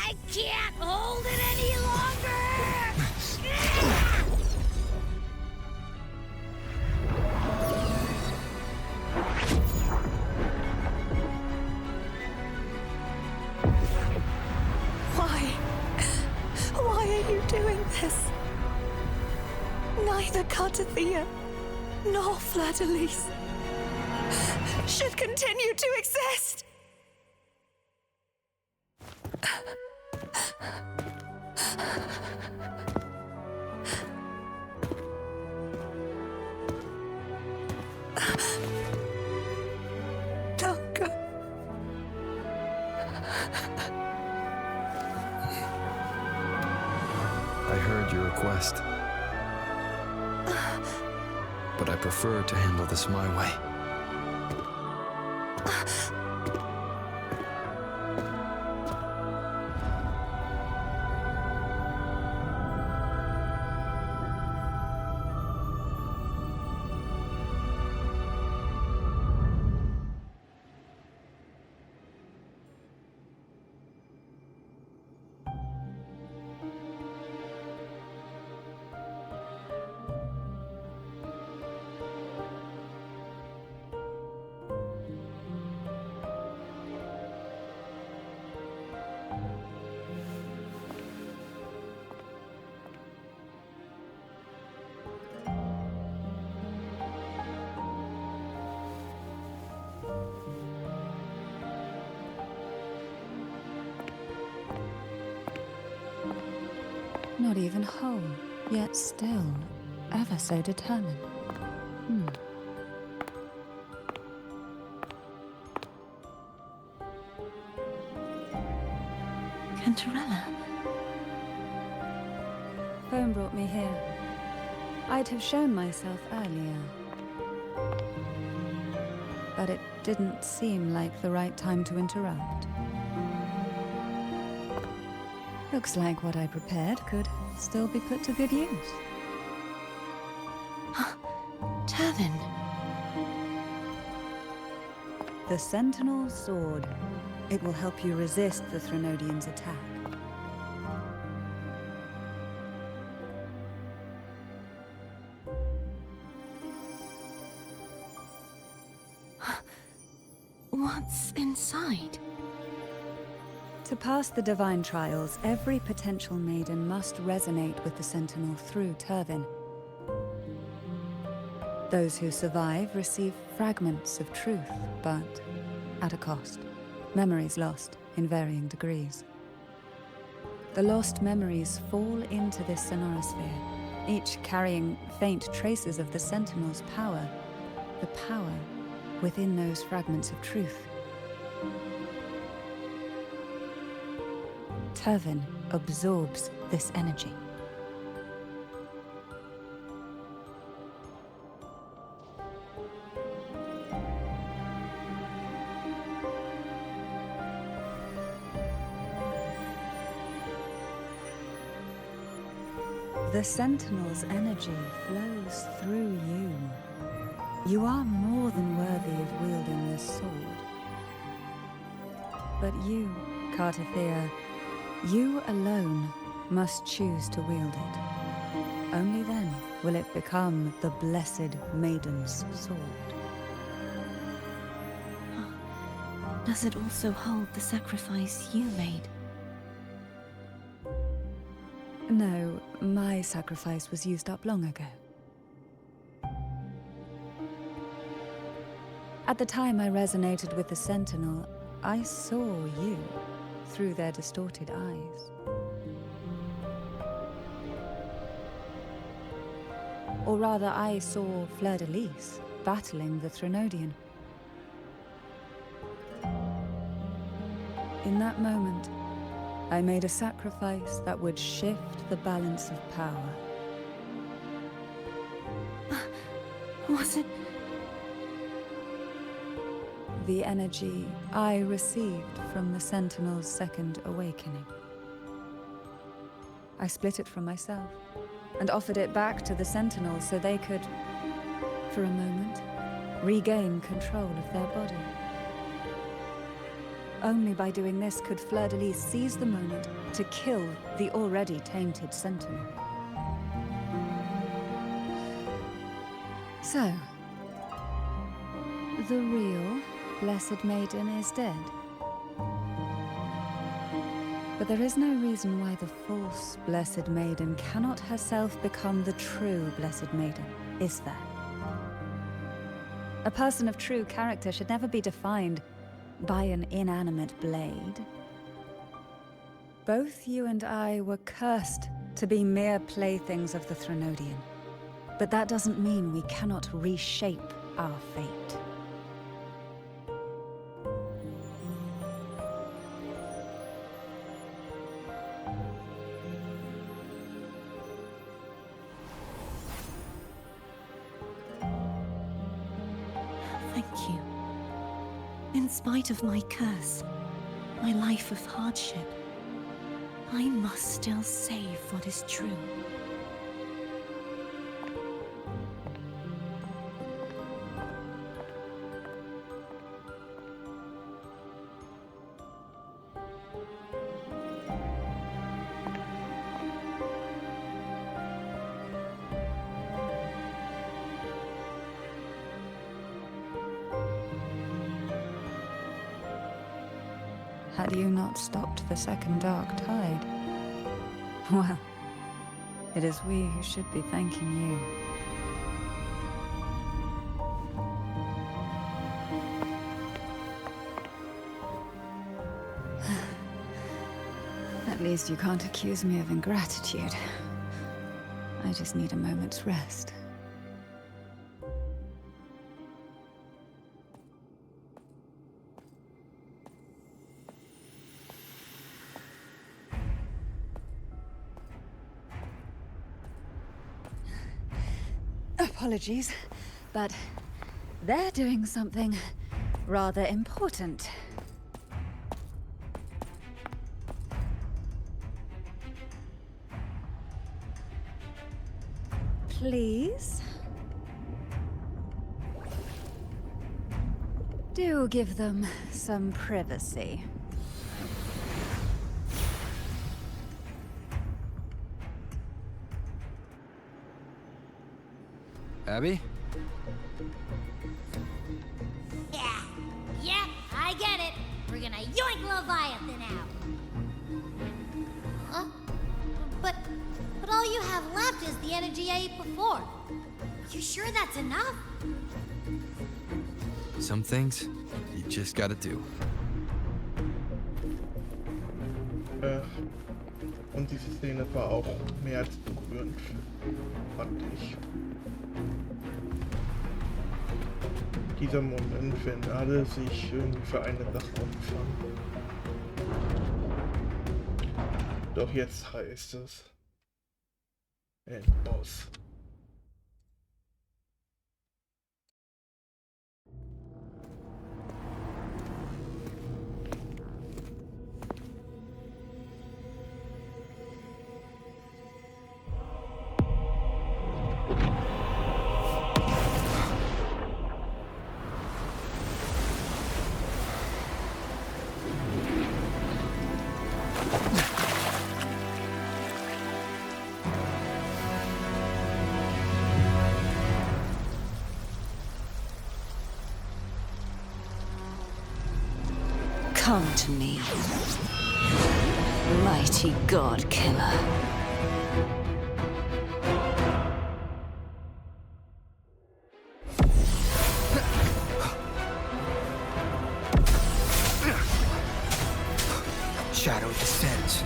I can't hold it any longer!
Why? are you doing this? Neither Cartathea nor Fleur-de-Lis should continue to exist. Don't go.
I heard your request. But I prefer to handle this my way.
Not even whole, yet still ever so determined.
Cantarella.
Phone brought me here. I'd have shown myself earlier. But it didn't seem like the right time to interrupt. Looks like what I prepared could still be put to good use.
Turvin.
The Sentinel's Sword. It will help you resist the Threnodian's attack.
What's inside?
To pass the divine trials, every potential maiden must resonate with the Sentinel through Turvin. Those who survive receive fragments of truth, but at a cost. Memories lost in varying degrees. The lost memories fall into this sonorosphere, each carrying faint traces of the Sentinel's power, the power within those fragments of truth. Turvin absorbs this energy. The Sentinel's energy flows through you. You are more than worthy of wielding this sword. But you, Cartathea, you alone must choose to wield it. Only then will it become the Blessed Maiden's sword.
Does it also hold the sacrifice you made?
No, my sacrifice was used up long ago. At the time I resonated with the Sentinel, I saw you through their distorted eyes. Or rather, I saw Fleur-de-Lis battling the Threnodian. In that moment, I made a sacrifice that would shift the balance of power.
Was it?
The energy I received from the Sentinel's second awakening. I split it from myself and offered it back to the Sentinel so they could, for a moment, regain control of their body. Only by doing this could Fleur-de-Lis seize the moment to kill the already tainted Sentinel. So, the real Blessed Maiden is dead. But there is no reason why the false Blessed Maiden cannot herself become the true Blessed Maiden, is there? A person of true character should never be defined by an inanimate blade. Both you and I were cursed to be mere playthings of the Threnodian. But that doesn't mean we cannot reshape our fate.
Thank you. In spite of my curse, my life of hardship, I must still save what is true.
Had you not stopped the second dark tide? Well, it is we who should be thanking you. At least you can't accuse me of ingratitude. I just need a moment's rest. Apologies, but they're doing something rather important. Please? Do give them some privacy.
Abby?
Yeah, I get it. We're gonna yoink Leviathan out. Huh? But all you have left is the energy I ate before. You sure that's enough?
Some things you just gotta do.
Und diese Szene war auch mehr als berührend, fand ich. Dieser Moment, wenn alle sich irgendwie für eine Sache opfern. Doch jetzt heißt es Endboss.
Come to me, mighty god killer.
Shadow descends.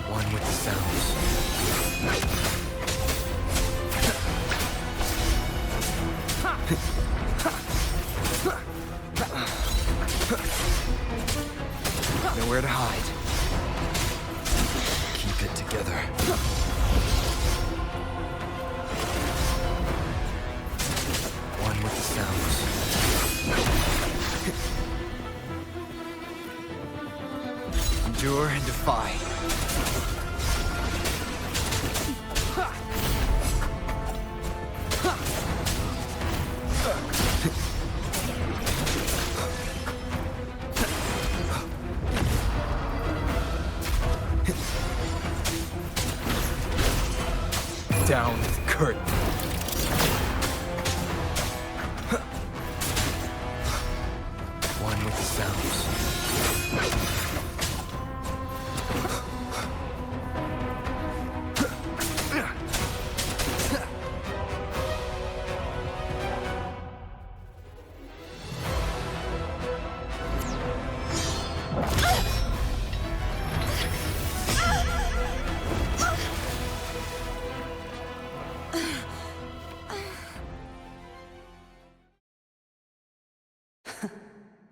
One with the sounds. Nowhere to hide. Keep it together. One with the sounds. Endure and defy. Down with the curtain. One with the sounds.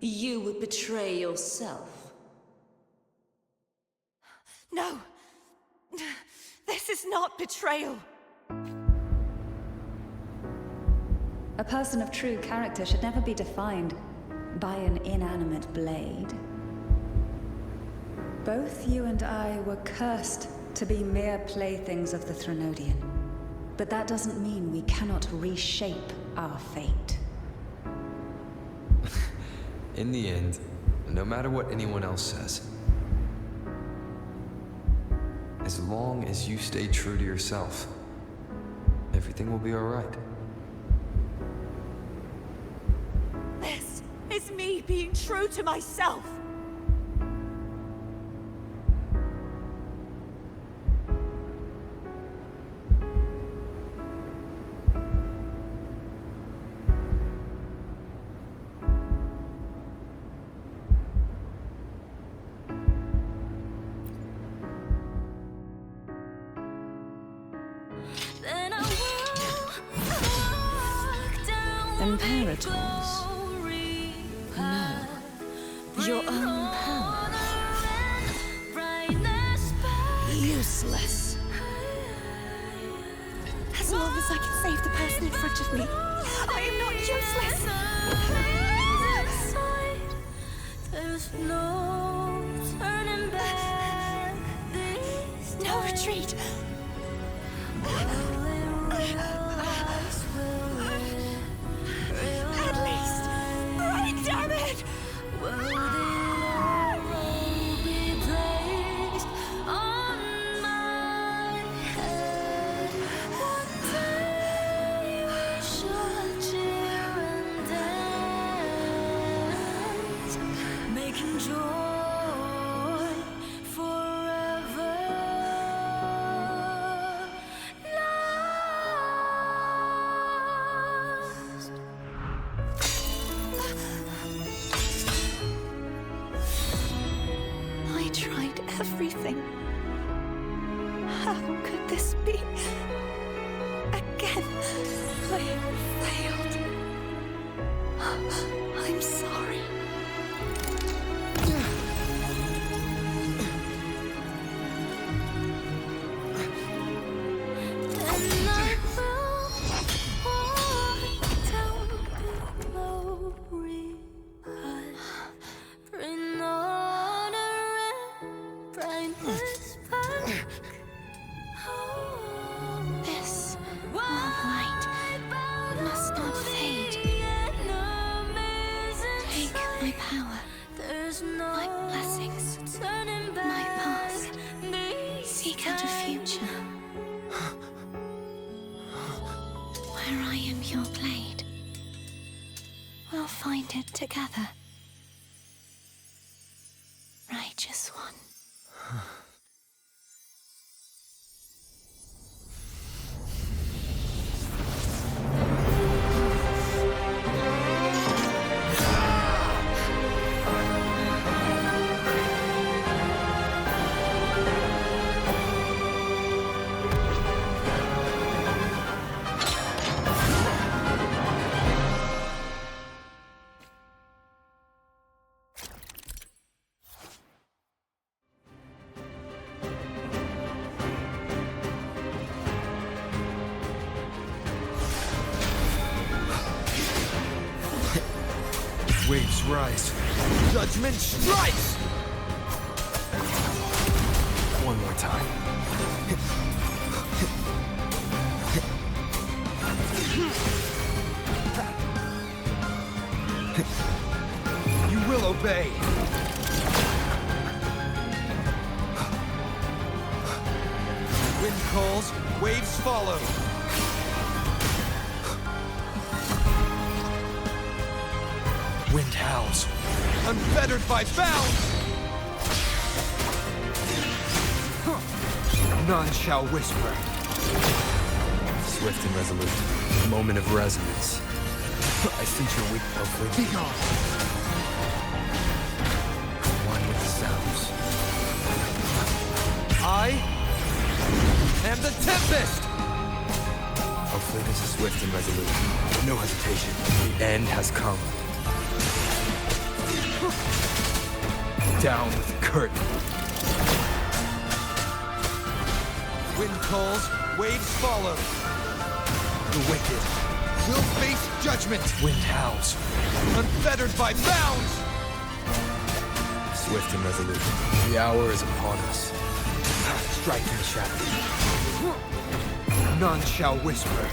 You would betray yourself.
No! This is not betrayal!
A person of true character should never be defined by an inanimate blade. Both you and I were cursed to be mere playthings of the Threnodian. But that doesn't mean we cannot reshape our fate.
In the end, no matter what anyone else says, as long as you stay true to yourself, everything will be all right.
This is me being true to myself!
Imperators? No. Your own power? Useless.
As long as I can save the person in front of me, I am not useless!
There's no turning back.
No retreat! At least, right, damn it! Everything. How could this be? Again, I failed. I'm sorry. Together. Righteous one.
Waves rise. Judgment strikes! One more time. You will obey. Wind calls, waves follow. Wind howls, unfettered by bounds! None shall whisper. Swift and resolute. Moment of resonance. I sense your weak, hopefully. Be gone! One with the sounds. I am the Tempest! Hopefully this is swift and resolute. No hesitation. The end has come. Down with the curtain. Wind calls, waves follow. The wicked will face judgment. Wind howls, unfettered by bounds. Swift and resolute. The hour is upon us. Strike and shatter. None shall whisper.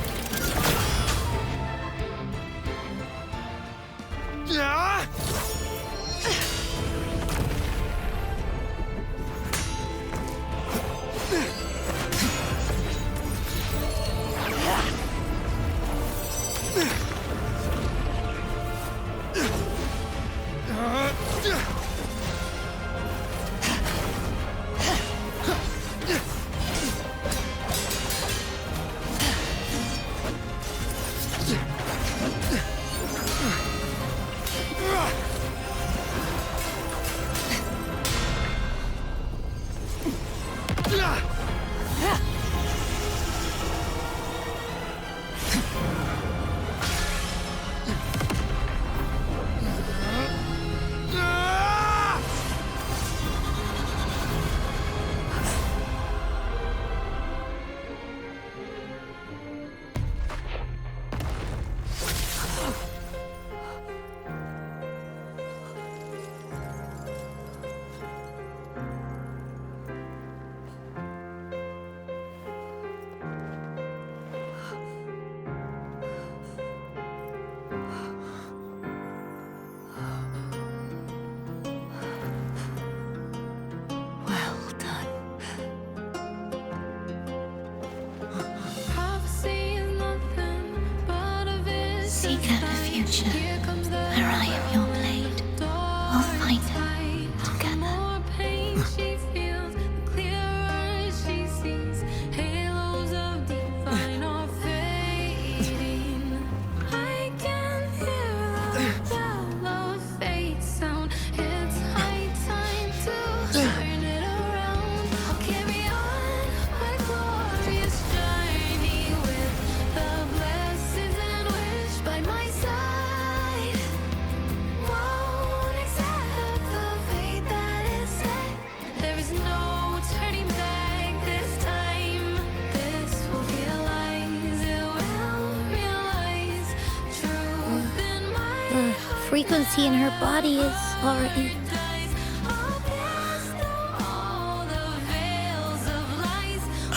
Seek out the future, where I am your blade. We'll fight it together.
Frequency in her body is already...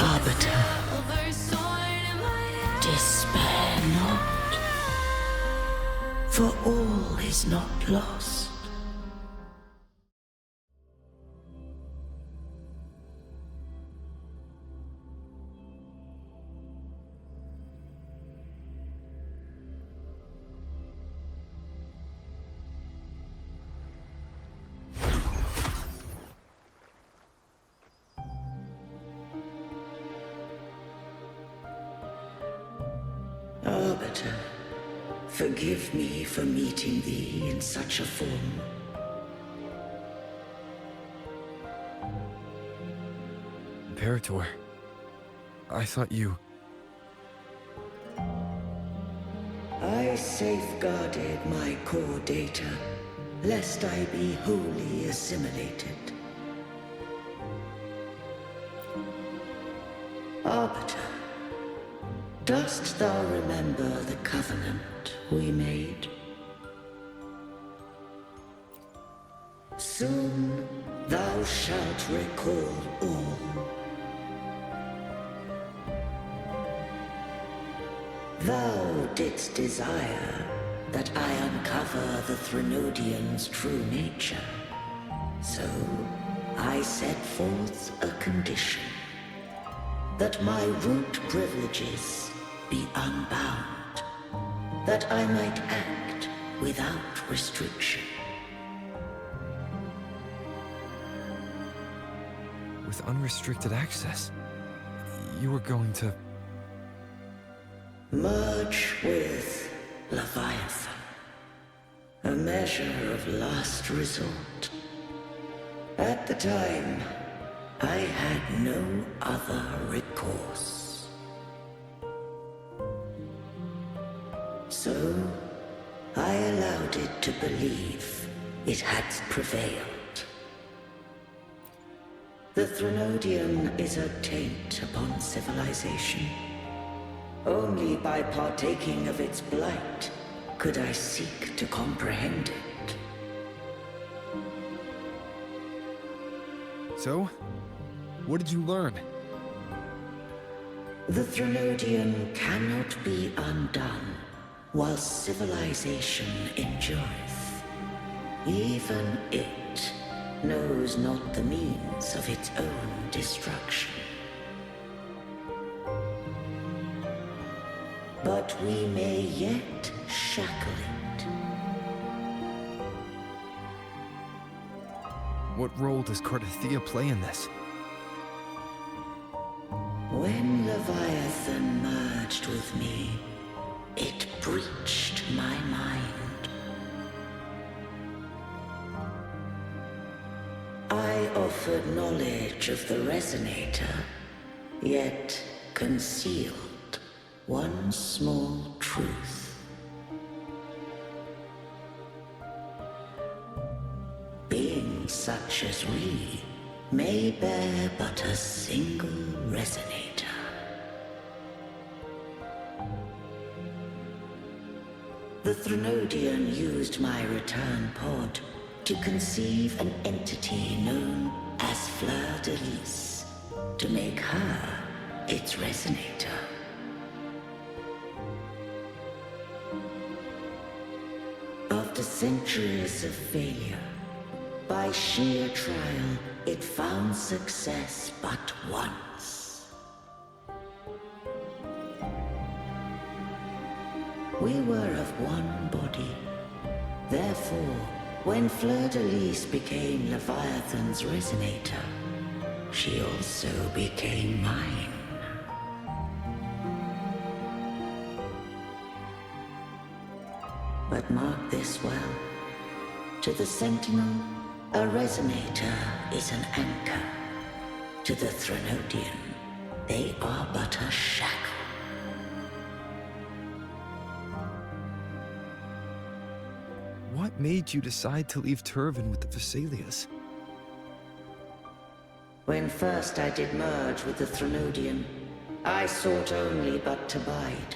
Arbiter, despair not, for all is not lost. Arbiter, forgive me for meeting thee in such a form.
Imperator, I thought you...
I safeguarded my core data, lest I be wholly assimilated. Arbiter, dost thou remember the covenant we made? Soon thou shalt recall all. Thou didst desire that I uncover the Threnodian's true nature. So I set forth a condition, that my root privileges be unbound, that I might act without restriction.
with unrestricted access. You were going to...
Merge with Leviathan. A measure of last resort. At the time, I had no other recourse. So, I allowed it to believe it had prevailed. The Threnodian is a taint upon civilization. Only by partaking of its blight could I seek to comprehend it.
So? What did you learn?
The Threnodian cannot be undone while civilization endureth. Even it knows not the means of its own destruction. But we may yet shackle it.
What role does Cardathia play in this?
When Leviathan merged with me, it breached my mind. I offered knowledge of the Resonator, yet concealed one small truth. Beings such as we may bear but a single Resonator. The Threnodian used my return pod to conceive an entity known as Fleur de Lis, to make her its Resonator. After centuries of failure, by sheer trial, it found success but once. We were of one body. Therefore, when Fleur de Lis became Leviathan's Resonator, she also became mine. But mark this well. To the Sentinel, a Resonator is an anchor. To the Threnodian, they are but a shackle.
What made you decide to leave Turvan with the Vesalias?
When first I did merge with the Threnodian, I sought only but to bide,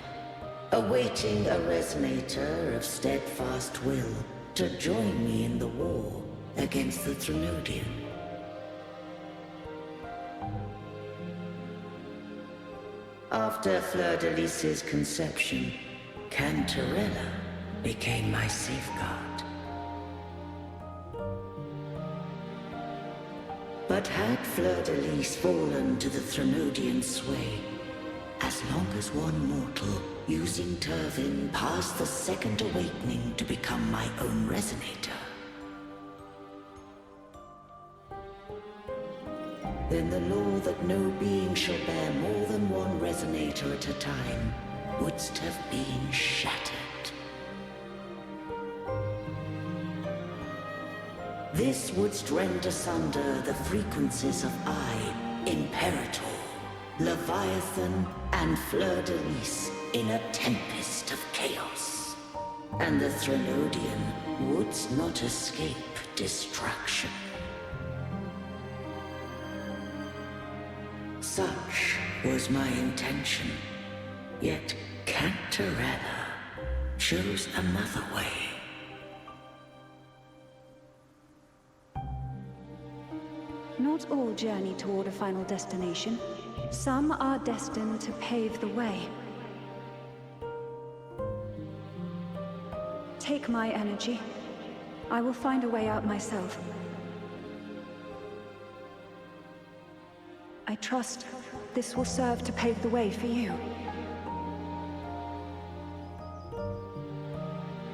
awaiting a Resonator of steadfast will to join me in the war against the Threnodian. After Fleur de Lis's conception, Cantarella became my safeguard. But had Fleur de Lis fallen to the Threnodian sway, as long as one mortal using Turvan passed the second awakening to become my own Resonator, then the law that no being shall bear more than one Resonator at a time wouldst have been shattered. This wouldst rend asunder the frequencies of I, Imperator, Leviathan, and Fleur de Lis in a tempest of chaos. And the Threnodian wouldst not escape destruction. Such was my intention, yet Cantarella chose another way.
Not all journey toward a final destination. Some are destined to pave the way. Take my energy. I will find a way out myself. I trust this will serve to pave the way for you.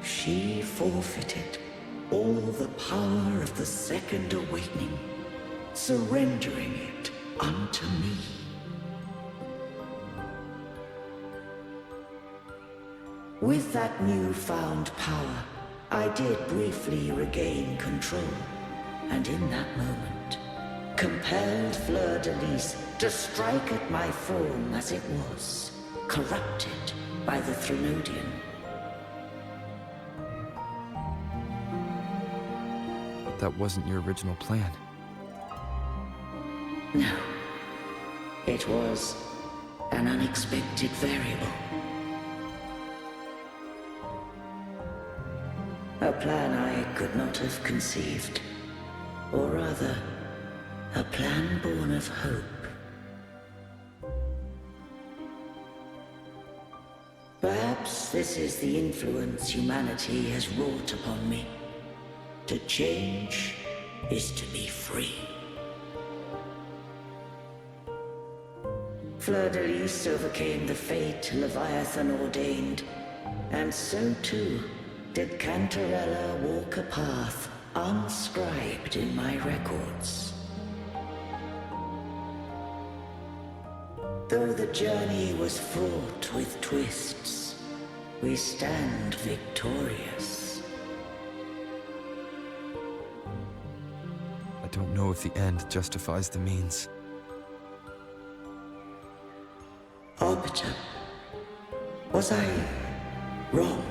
She forfeited all the power of the second awakening, surrendering it unto me. With that newfound power, I did briefly regain control, and in that moment, compelled Fleur de Lis to strike at my form as it was, corrupted by the Threnodian.
But that wasn't your original plan.
No. It was an unexpected variable. A plan I could not have conceived. Or rather, a plan born of hope. Perhaps this is the influence humanity has wrought upon me. To change is to be free. Fleur de Lis overcame the fate Leviathan ordained, and so too did Cantarella walk a path unscribed in my records. Though the journey was fraught with twists, we stand victorious.
I don't know if the end justifies the means.
Arbiter, was I wrong?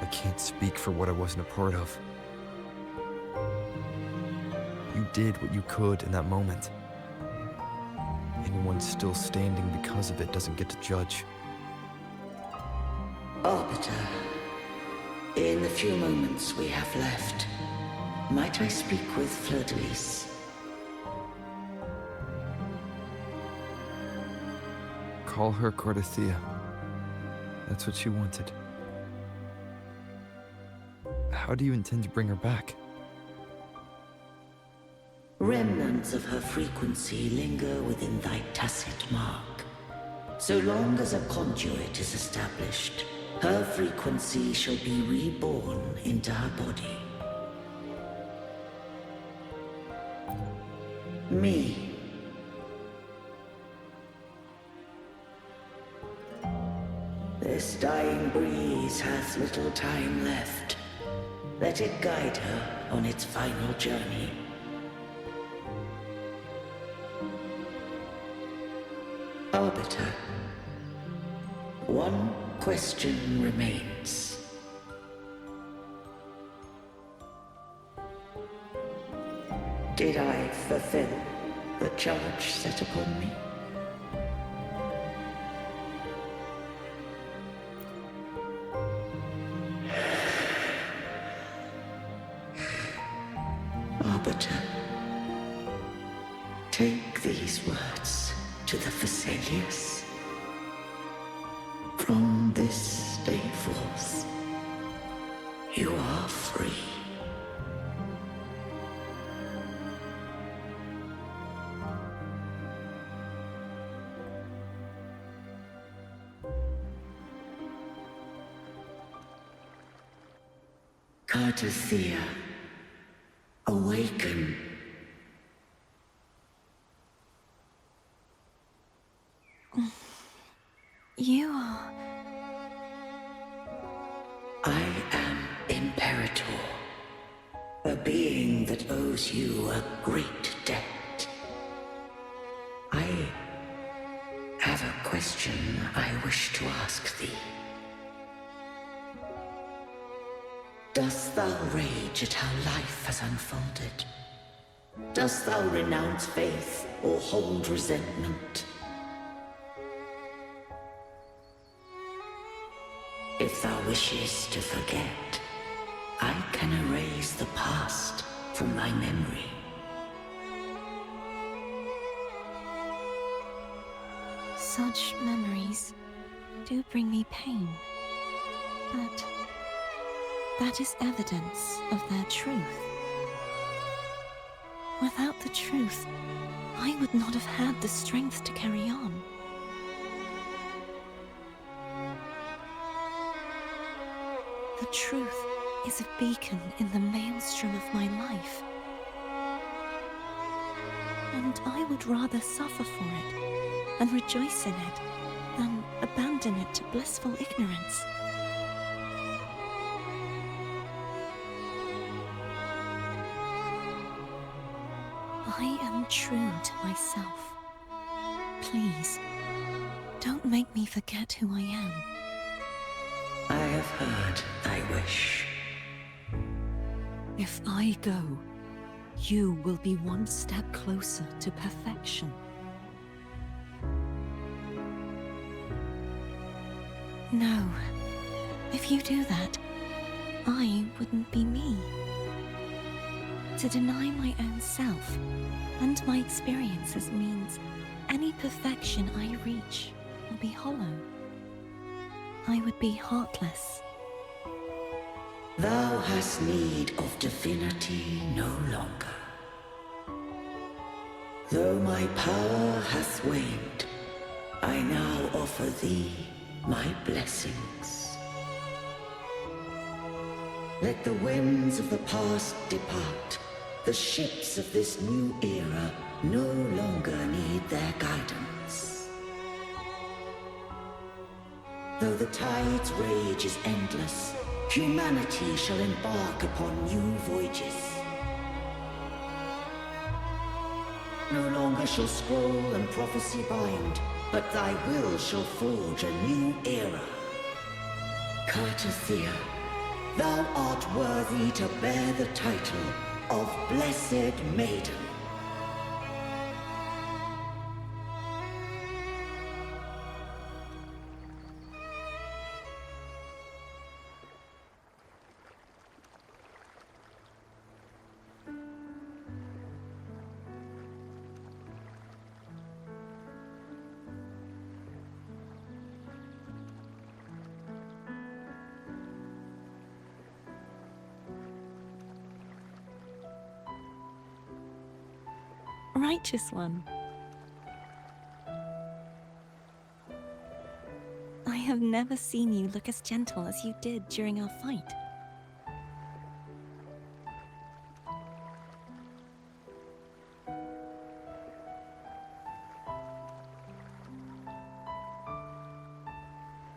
I can't speak for what I wasn't a part of. You did what you could in that moment. Anyone still standing because of it doesn't get to judge.
Arbiter, in the few moments we have left, might I speak with Fleur de Lis?
Call her Cardathea. That's what she wanted. How do you intend to bring her back?
Remnants of her frequency linger within thy tacit mark. So long as a conduit is established, her frequency shall be reborn into her body. Me. This dying breeze hath little time left. Let it guide her on its final journey. Arbiter, one question remains. Did I fulfill the charge set upon me? Arbiter, take these words to the Phasaelius. From this day forth, you are free. Cardathea, awaken.
You are...
I am Imperator, a being that owes you a great debt. I have a question I wish to ask thee. Dost thou rage at how life has unfolded? Dost thou renounce faith or hold resentment? If thou wishes to forget, I can erase the past from thy memory.
Such memories do bring me pain, but that is evidence of their truth. Without the truth, I would not have had the strength to carry on. The truth is a beacon in the maelstrom of my life. And I would rather suffer for it and rejoice in it than abandon it to blissful ignorance. I am true to myself. Please, don't make me forget who I am.
I have heard thy wish.
If I go, you will be one step closer to perfection. No. If you do that, I wouldn't be me. To deny my own self and my experiences means any perfection I reach will be hollow. I would be heartless.
Thou hast need of divinity no longer. Though my power hath waned, I now offer thee my blessings. Let the winds of the past depart. The ships of this new era no longer need their guidance. Though the tide's rage is endless, humanity shall embark upon new voyages. No longer shall scroll and prophecy bind, but thy will shall forge a new era. Cartothea, thou art worthy to bear the title of Blessed Maiden.
Righteous one. I have never seen you look as gentle as you did during our fight.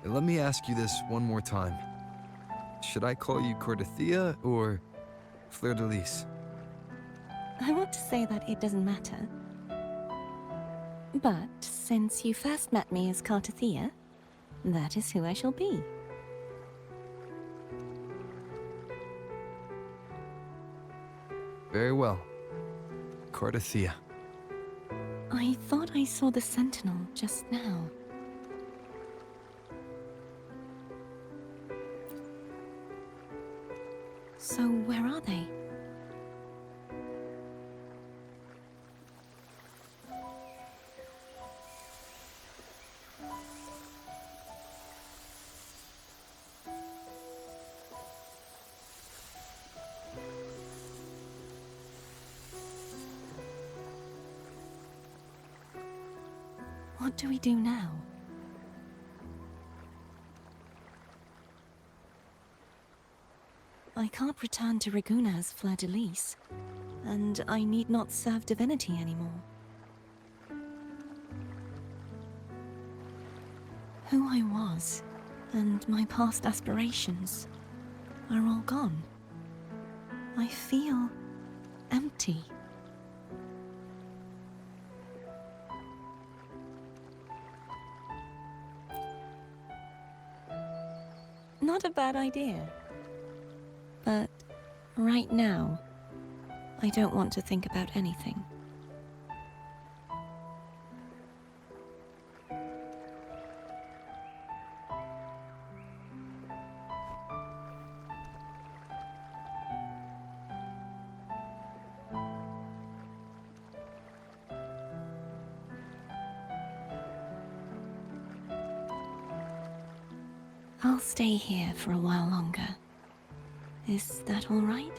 Let me ask you this one more time. Should I call you Cartothea or Fleur de Lis?
I want to say that it doesn't matter. But since you first met me as Cartothea, that is who I shall be.
Very well. Cartothea.
I thought I saw the sentinel just now. So where are they? What do we do now? I can't return to Reguna as Fleur de Lis, and I need not serve divinity anymore. Who I was, and my past aspirations, are all gone. I feel empty. Not a bad idea. But right now, I don't want to think about anything. I'll stay here for a while longer. Is that all right?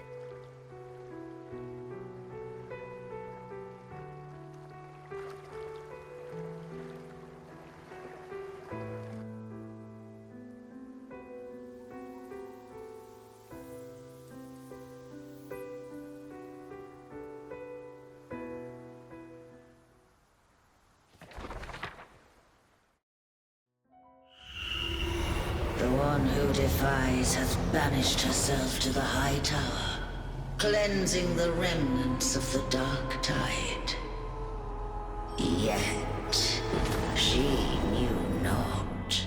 who defies has banished herself to the high tower, cleansing the remnants of the dark tide. Yet, she knew not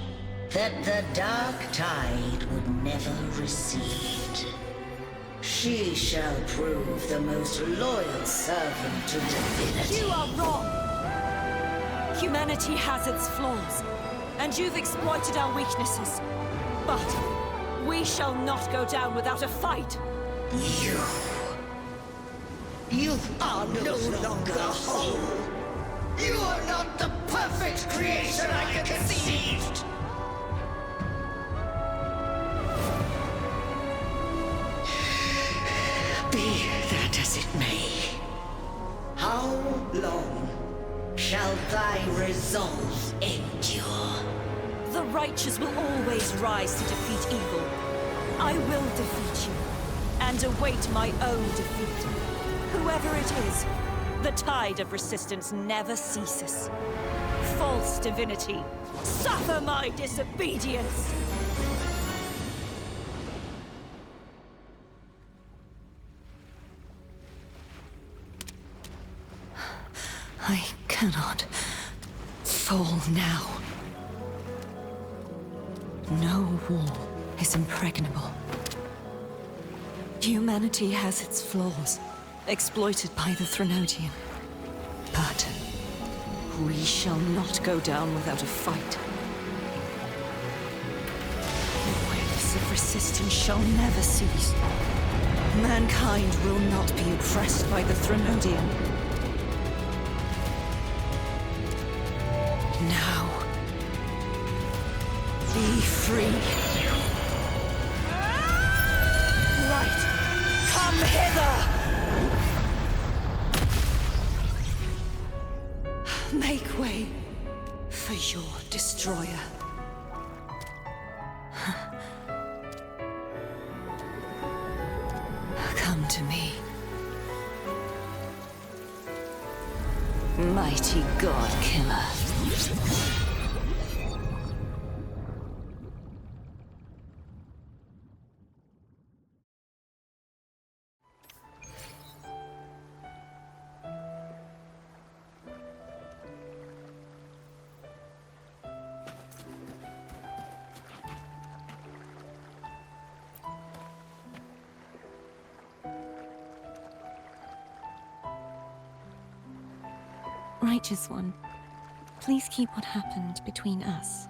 that the dark tide would never recede. She shall prove the most loyal servant to divinity.
You are wrong! Humanity has its flaws, and you've exploited our weaknesses. But we shall not go down without a fight!
You are no longer whole! You are not the perfect creation I conceived! Be that as it may, how long shall thy resolve endure?
The righteous will always rise to defeat evil. I will defeat you, and await my own defeat. Whoever it is, the tide of resistance never ceases. False divinity, suffer my disobedience!
I cannot fall now. No wall is impregnable. Humanity has its flaws, exploited by the Threnodian. But we shall not go down without a fight. The waves of resistance shall never cease. Mankind will not be oppressed by the Threnodian. Now, be free.
Light, come hither!
Make way for your destroyer. Come to me. Mighty God Killer. Righteous One, please keep what happened between us.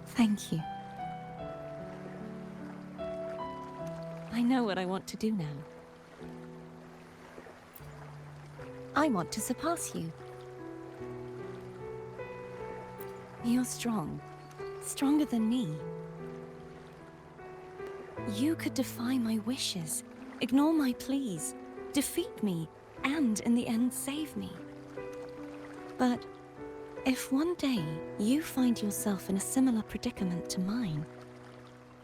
Thank you. I know what I want to do now. I want to surpass you. You're strong. Stronger than me. You could defy my wishes, ignore my pleas, defeat me, and in the end save me. But if one day you find yourself in a similar predicament to mine,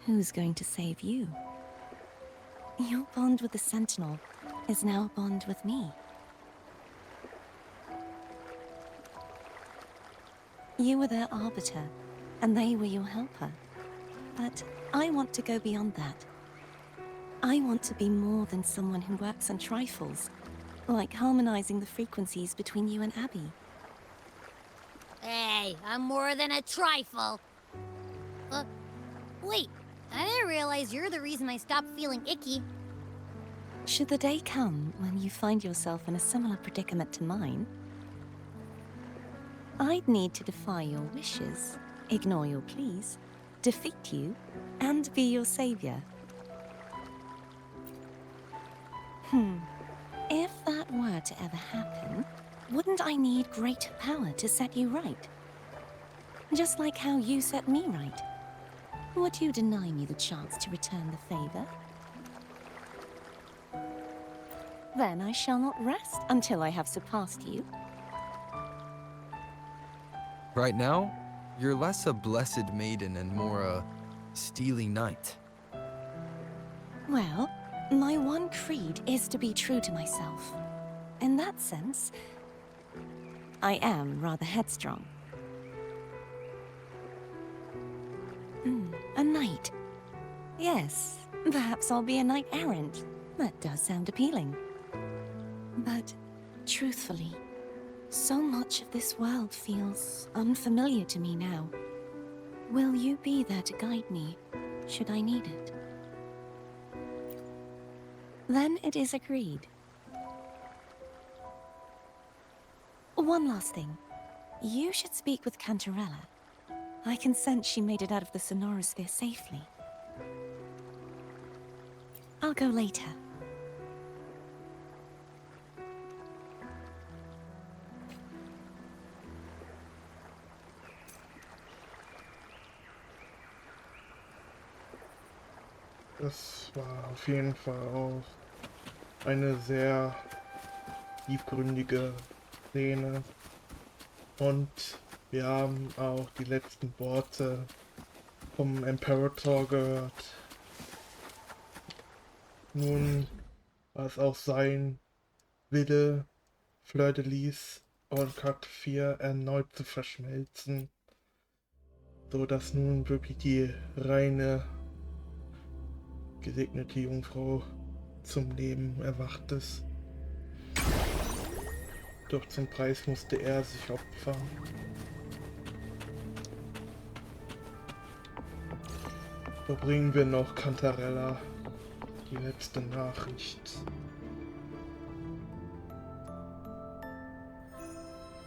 who's going to save you? Your bond with the Sentinel is now a bond with me. You were their arbiter, and they were your helper. But I want to go beyond that. I want to be more than someone who works on trifles, like harmonizing the frequencies between you and Abby.
Hey, I'm more than a trifle. Wait, I didn't realize you're the reason I stopped feeling icky.
Should the day come when you find yourself in a similar predicament to mine, I'd need to defy your wishes, ignore your pleas, defeat you, and be your savior. If that were to ever happen, wouldn't I need greater power to set you right? Just like how you set me right. Would you deny me the chance to return the favor? Then I shall not rest until I have surpassed you.
Right now, you're less a blessed maiden and more a steely knight.
Well, my one creed is to be true to myself. In that sense, I am rather headstrong. knight. Yes, perhaps I'll be a knight errant. That does sound appealing. But, truthfully, so much of this world feels unfamiliar to me now. Will you be there to guide me, should I need it? Then it is agreed. One last thing. You should speak with Cantarella. I can sense she made it out of the sonorosphere safely. I'll go later.
Das war auf jeden Fall auch eine sehr tiefgründige Szene. Und wir haben auch die letzten Worte vom Imperator gehört. Nun war es auch sein Wille, Fleur de Lis und Charakter 4 erneut zu verschmelzen, so dass nun wirklich die reine gesegnete Jungfrau zum Leben erwacht ist. Doch zum Preis musste er sich opfern. So bringen wir noch Cantarella die letzte Nachricht.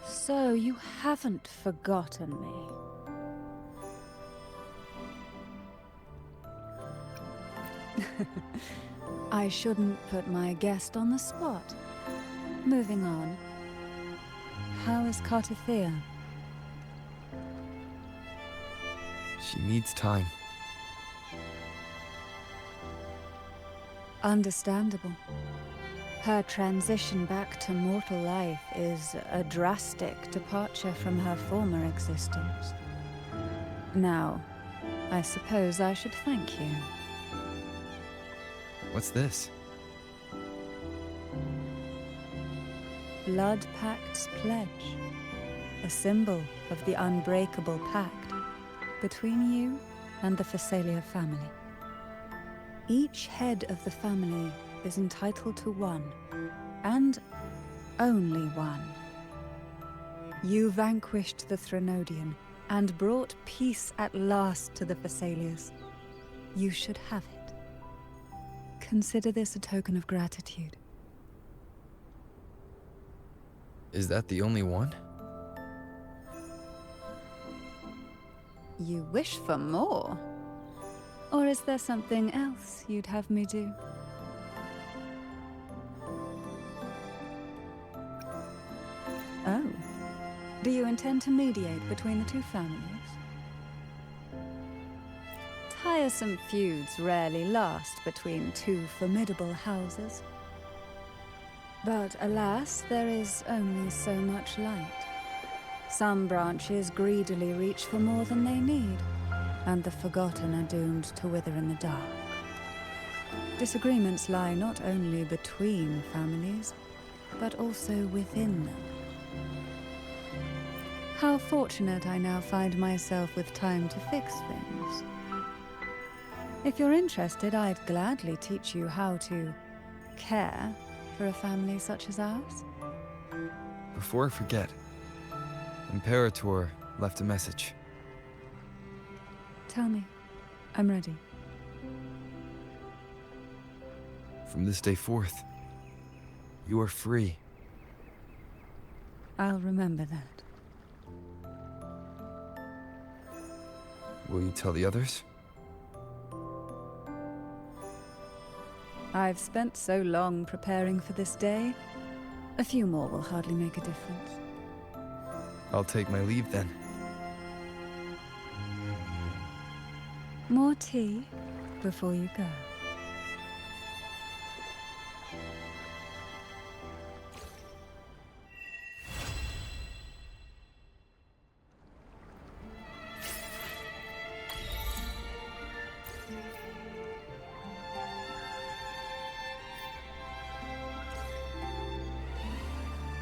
So you haven't forgotten me. I shouldn't put my guest on the spot. Moving on. How is Cartithea?
She needs time.
Understandable. Her transition back to mortal life is a drastic departure from her former existence. Now, I suppose I should thank you.
What's this?
Blood Pact's pledge. A symbol of the unbreakable pact between you and the Phasalia family. Each head of the family is entitled to one, and only one. You vanquished the Threnodian and brought peace at last to the Phasalias. You should have it. Consider this a token of gratitude.
Is that the only one?
You wish for more? Or is there something else you'd have me do? Oh. Do you intend to mediate between the two families? Tiresome feuds rarely last between two formidable houses. But alas, there is only so much light. Some branches greedily reach for more than they need, and the forgotten are doomed to wither in the dark. Disagreements lie not only between families, but also within them. How fortunate I now find myself with time to fix things. If you're interested, I'd gladly teach you how to care for a family such as ours.
Before I forget, Imperator left a message.
Tell me. I'm ready.
From this day forth, you are free.
I'll remember that.
Will you tell the others?
I've spent so long preparing for this day. A few more will hardly make a difference.
I'll take my leave then.
More tea before you go.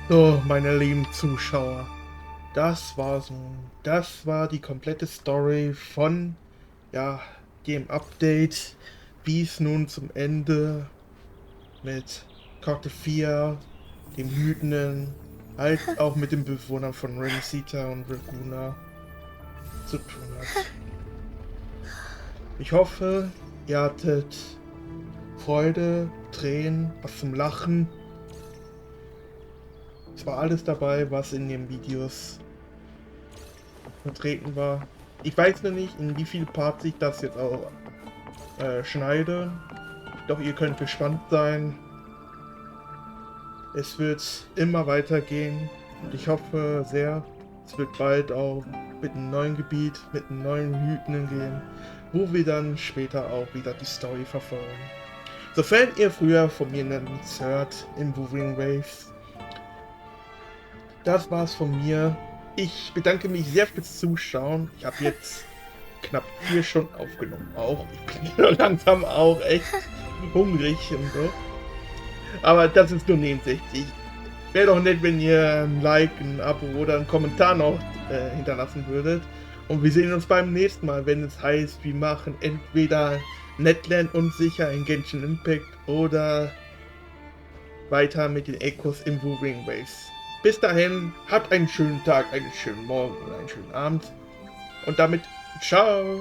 So, meine lieben Zuschauer, das war die komplette Story von, ja, Game Update, wie es nun zum Ende mit Karte 4, dem Wütenden, als auch mit den Bewohnern von Rem&Ganyu und Laguna zu tun hat. Ich hoffe, ihr hattet Freude, Tränen, was zum Lachen. Es war alles dabei, was in den Videos vertreten war. Ich weiß noch nicht, in wie viele Parts ich das jetzt auch schneide. Doch ihr könnt gespannt sein. Es wird immer weitergehen und ich hoffe sehr, es wird bald auch mit einem neuen Gebiet, mit einem neuen Wütenden gehen, wo wir dann später auch wieder die Story verfolgen. Sofern ihr früher von mir nichts hört in Wuthering Waves. Das war's von mir. Ich bedanke mich sehr fürs Zuschauen. Ich habe jetzt knapp 4 Stunden aufgenommen. Auch ich bin langsam auch echt hungrig und so. Aber das ist nur nebensächlich. Wäre doch nett, wenn ihr ein Like, ein Abo oder einen Kommentar noch hinterlassen würdet. Und wir sehen uns beim nächsten Mal, wenn es heißt, wir machen entweder Netland unsicher in Genshin Impact oder weiter mit den Echos in Wuthering Waves. Bis dahin, habt einen schönen Tag, einen schönen Morgen oder einen schönen Abend. Und damit, ciao!